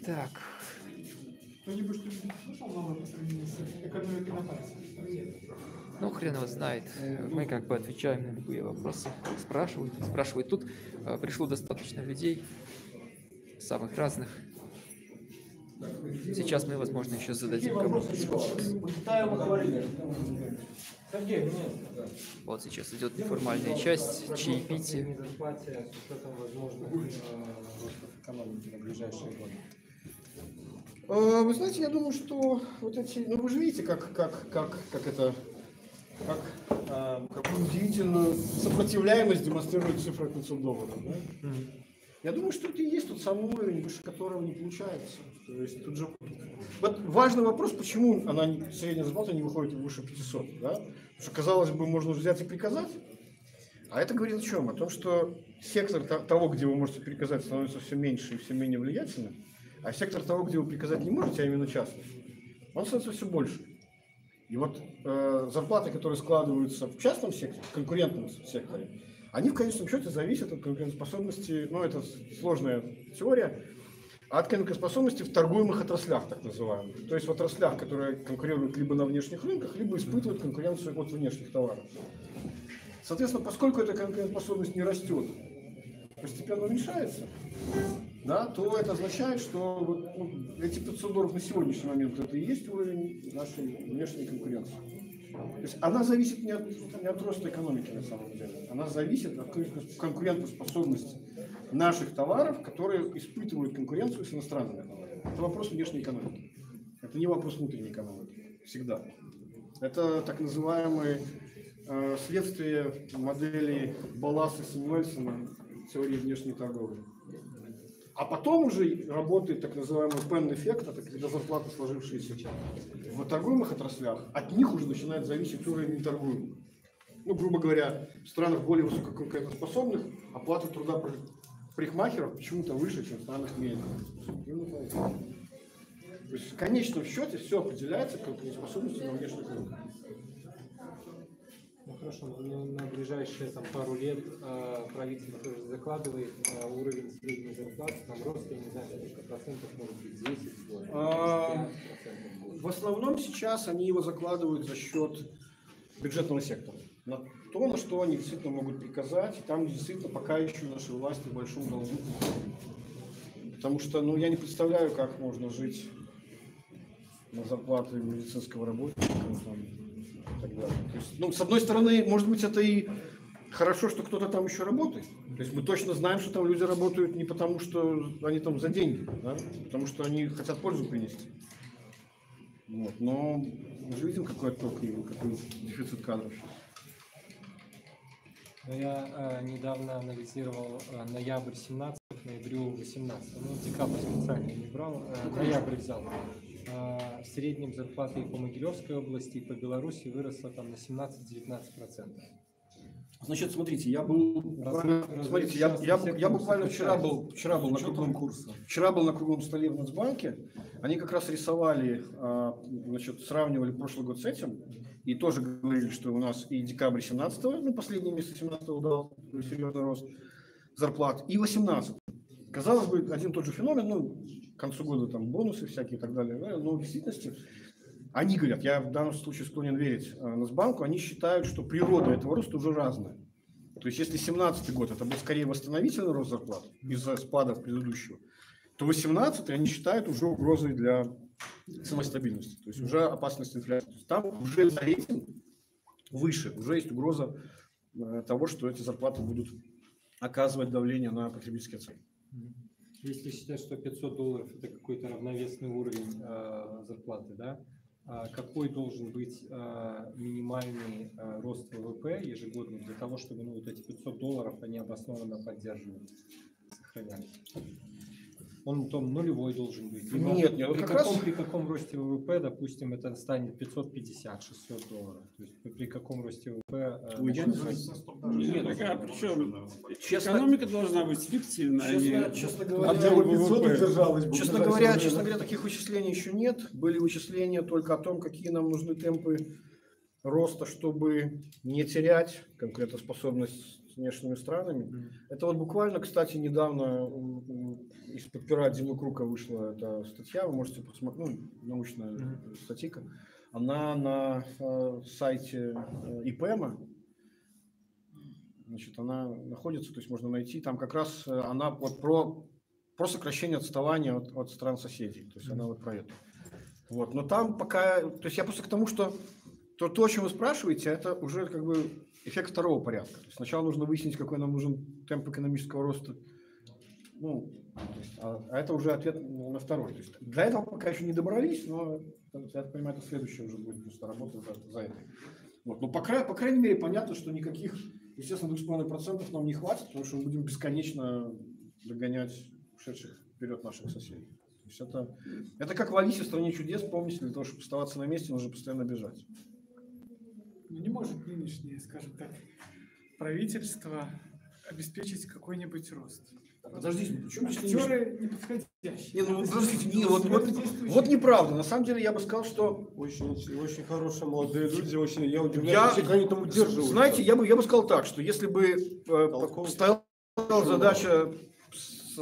Так. Кто-нибудь что-нибудь слышал новое по сравнению с экономикой на пальце? Ну, хрен его знает. Мы как бы отвечаем на любые вопросы. Спрашивают. Тут пришло достаточно людей, самых разных. Сейчас мы, возможно, еще зададим кому-то вопрос. Вот сейчас идет неформальная часть, чаепитие. Вы знаете, я думаю, что вот эти, ну вы же видите, какую удивительную сопротивляемость демонстрирует цифра 500 долларов. Да? Я думаю, что это и есть тот самый уровень, выше которого не получается. То есть тут же... Вот важный вопрос, почему средняя зарплата не выходит выше 500, да? Потому что, казалось бы, можно взять и приказать, а это говорит о чем? О том, что сектор того, где вы можете приказать, становится все меньше и все менее влиятельным, а сектор того, где вы приказать не можете, а именно частный, он становится все больше. И вот зарплаты, которые складываются в частном секторе, в конкурентном секторе, они в конечном счете зависят от конкурентоспособности, ну это сложная теория, от конкурентоспособности в торгуемых отраслях, так называемых. То есть в отраслях, которые конкурируют либо на внешних рынках, либо испытывают конкуренцию от внешних товаров. Соответственно, поскольку эта конкурентоспособность не растет, постепенно уменьшается, да, то это означает, что вот, эти 500 долларов на сегодняшний момент это и есть уровень нашей внешней конкуренции. То есть она зависит не от роста экономики на самом деле, она зависит от конкурентоспособности наших товаров, которые испытывают конкуренцию с иностранными товарами. Это вопрос внешней экономики. Это не вопрос внутренней экономики. Всегда. Это так называемые следствие модели Балласа-Сэмюэльсона теории внешней торговли. А потом уже работает так называемый пен-эффект, это когда зарплаты, сложившиеся в торгуемых отраслях, от них уже начинает зависеть уровень неторгуемых. Ну, грубо говоря, в странах более высококонкурентоспособных оплата труда парикмахеров почему-то выше, чем в странах менее. То есть в конечном счете все определяется конкурентоспособностью на внешних рынках. Ну хорошо, но на ближайшие пару лет правительство закладывает уровень средней зарплаты, там рост, я не знаю, сколько процентов, может быть, 10, 5%. В основном сейчас они его закладывают за счет бюджетного сектора. На то, на что они действительно могут приказать, и там действительно пока еще наши власти в большом долгу. Потому что, ну, я не представляю, как можно жить на зарплаты медицинского работника. И так далее. То есть, ну, с одной стороны, может быть, это и хорошо, что кто-то там еще работает. То есть мы точно знаем, что там люди работают не потому, что они там за деньги, да? Потому что они хотят пользу принести. Вот. Но мы же видим, какой отток и какой дефицит кадров. Я недавно анализировал ноябрь 17 к ноябрю 18. Ну, декабрь специально не брал, ноябрь взял. В среднем зарплаты и по Могилевской области, и по Беларуси выросла там на 17-19%. Значит, смотрите, я буквально вчера был на круглом столе в Нацбанке. Они как раз рисовали, значит, сравнивали прошлый год с этим и тоже говорили, что у нас и декабрь 17-го, ну, последний месяц 17-го дал серьезный рост зарплат, и 18-го. Казалось бы, один и тот же феномен, ну, к концу года там бонусы всякие и так далее, но в действительности они говорят, я в данном случае склонен верить Нацбанку, они считают, что природа этого роста уже разная. То есть если 17-й год это был скорее восстановительный рост зарплат из-за спада предыдущего, то 18-й они считают уже угрозой для самой стабильности, то есть уже опасность инфляции. Там уже за этим выше, уже есть угроза того, что эти зарплаты будут оказывать давление на потребительские цены. Если считать, что $500 это какой-то равновесный уровень зарплаты, да, какой должен быть минимальный рост ВВП ежегодно для того, чтобы вот эти $500 они обоснованно поддерживались, сохранялись? Он там нулевой должен быть. Нет, При каком росте ВВП, допустим, это станет $550-600? То есть при каком росте ВВП? Экономика должна быть фиктивная. Честно говоря, таких вычислений еще нет. Были вычисления только о том, какие нам нужны темпы роста, чтобы не терять конкурентоспособность с внешними странами. Это вот буквально, кстати, недавно из-под пера Димы Крука вышла эта статья, вы можете посмотреть, научная статья. Она на сайте ИПМа, значит, она находится, то есть можно найти, там как раз она вот про сокращение отставания от стран-соседей, то есть она вот про это. Вот, но там пока, то есть я просто к тому, что то, о чем вы спрашиваете, это уже как бы эффект второго порядка. То есть сначала нужно выяснить, какой нам нужен темп экономического роста, ну, а это уже ответ на второй. То есть для этого пока еще не добрались, но я так понимаю, это следующее уже будет просто работа за это. Вот. Но по крайней мере понятно, что никаких, естественно, 2,5% нам не хватит, потому что мы будем бесконечно догонять ушедших вперед наших соседей. То есть это как в Алисе в стране чудес, помните, для того, чтобы оставаться на месте, нужно постоянно бежать. Не может нынешнее, скажем так, правительство обеспечить какой-нибудь рост. Подождите, почему актеры неподходящие? Вот неправда. На самом деле я бы сказал, что очень хорошие молодые люди, я удивляюсь, как они там удерживаются. Знаете, я бы сказал так, что если бы стояла задача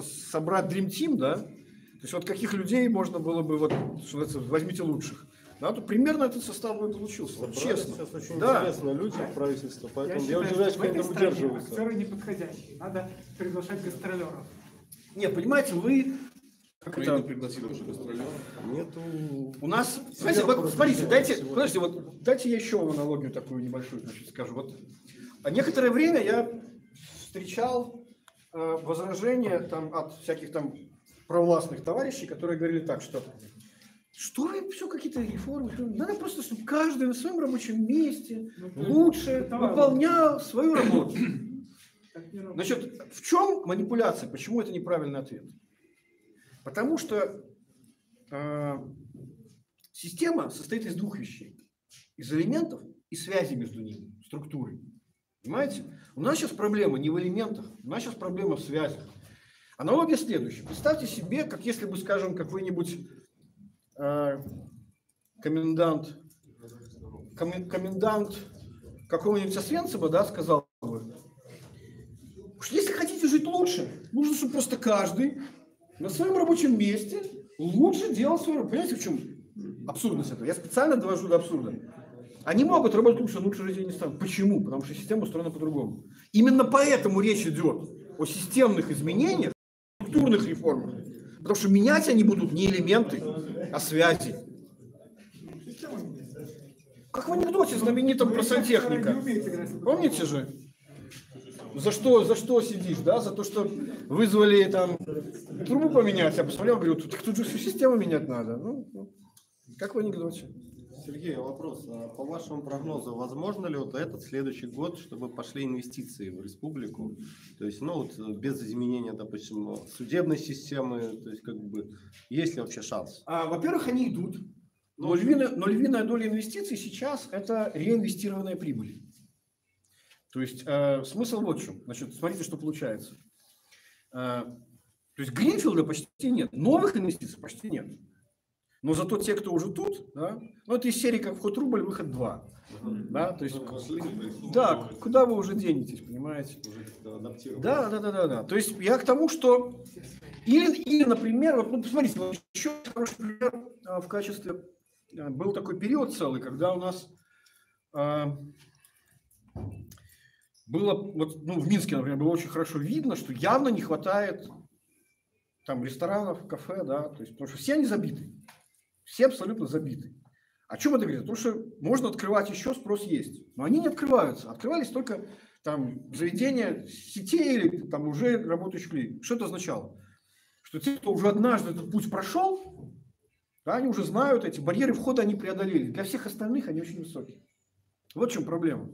собрать Dream Team, да, то есть вот каких людей можно было бы, вот, что называется, возьмите лучших, да, то примерно этот состав бы получился. Вот, честно. Сейчас очень интересные люди в правительстве, поэтому я удивляюсь, как они там удерживаются. Актеры неподходящие, надо приглашать гастролеров. Нет, понимаете, вы... Украина пригласила уже гастролеров. Нету... У нас... Знаете, вот, смотрите, дайте я еще аналогию такую небольшую, значит, скажу. Вот, некоторое время я встречал возражения там, от всяких там провластных товарищей, которые говорили так, что вы все какие-то реформы, надо просто, чтобы каждый на своем рабочем месте лучше выполнял свою работу. Значит, в чем манипуляция? Почему это неправильный ответ? Потому что система состоит из двух вещей. Из элементов и связи между ними, структуры. Понимаете? У нас сейчас проблема не в элементах, у нас сейчас проблема в связях. Аналогия следующая. Представьте себе, как если бы, скажем, какой-нибудь комендант какого-нибудь Освенцима, да, сказал бы, что если хотите жить лучше, нужно, чтобы просто каждый на своем рабочем месте лучше делал свою работу. Понимаете, в чем абсурдность этого? Я специально довожу до абсурда. Они могут работать лучше, но лучше жить не станут. Почему? Потому что система устроена по-другому. Именно поэтому речь идет о системных изменениях, структурных реформах. Потому что менять они будут не элементы, а связи. Как в анекдоте знаменитом про сантехника. Помните же? За что сидишь, да? За то, что вызвали там трубу поменять, я посмотрел, говорю, тут же всю систему менять надо. Ну, как в анекдоте. Сергей, вопрос. По вашему прогнозу, возможно ли вот этот следующий год, чтобы пошли инвестиции в республику? То есть, без изменения, допустим, судебной системы, то есть, как бы, есть ли вообще шанс? Во-первых, они идут. Но львиная доля инвестиций сейчас – это реинвестированная прибыль. То есть, смысл вот в чем. Значит, смотрите, что получается. То есть, гринфилда почти нет, новых инвестиций почти нет. Но зато те, кто уже тут, да, это из серии как вход рубль, выход 2. Да, то есть, да, куда вы уже денетесь, понимаете? Да. То есть я к тому, что или например, вот, посмотрите, еще хороший пример в качестве, был такой период целый, когда у нас было, в Минске, например, было очень хорошо видно, что явно не хватает там ресторанов, кафе, да, то есть, потому что все они забиты. Все абсолютно забиты. О чем это говорит? Потому что можно открывать еще, спрос есть. Но они не открываются. Открывались только там заведения сетей или там уже работающих людей. Что это означало? Что те, кто уже однажды этот путь прошел, да, они уже знают, эти барьеры входа они преодолели. Для всех остальных они очень высокие. Вот в чем проблема.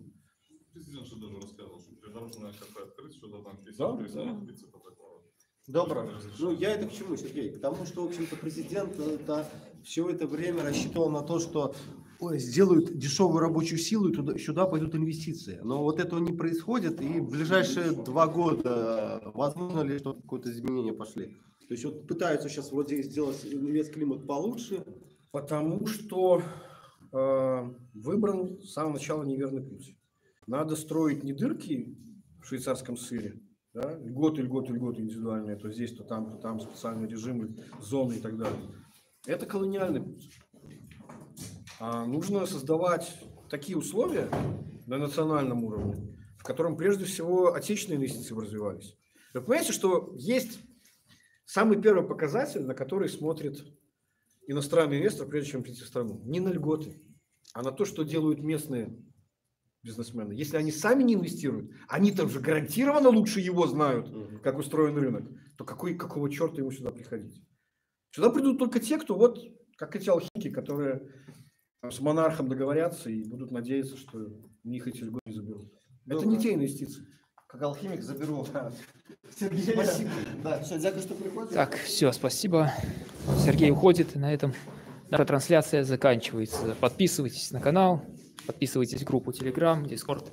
Президент же даже рассказывал, что придорожное кафе открыть, что-то там 50 Да, тысяч по такому. Добро. Ну, я это к чему, Сергей? К тому, что, в общем-то, президент все это время рассчитывал на то, что сделают дешевую рабочую силу, и сюда пойдут инвестиции. Но вот этого не происходит, и в ближайшие 2 года возможно ли, что какое-то изменение пошли? То есть вот пытаются сейчас вроде сделать инвестклимат получше. Потому что выбран с самого начала неверный путь. Надо строить не дырки в швейцарском сыре, да, льготы индивидуальные, то здесь, то там специальные режимы, зоны и так далее. Это колониальный путь. Нужно создавать такие условия на национальном уровне, в котором прежде всего отечественные инвестиции развивались. Вы понимаете, что есть самый первый показатель, на который смотрит иностранный инвестор, прежде чем прийти в страну? Не на льготы, а на то, что делают местные бизнесмены. Если они сами не инвестируют, они там же гарантированно лучше его знают, как устроен рынок, то какого черта ему сюда приходить? Сюда придут только те, кто вот, как эти алхимики, которые с монархом договорятся и будут надеяться, что у них эти льготы не заберут. Это не те инвестиции. Как алхимик заберу. Сергей, спасибо. Да, все, дякую, что приходите. Так, все, спасибо. Сергей уходит, и на этом наша трансляция заканчивается. Подписывайтесь на канал, подписывайтесь в группу Telegram, Discord.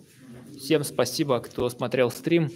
Всем спасибо, кто смотрел стрим.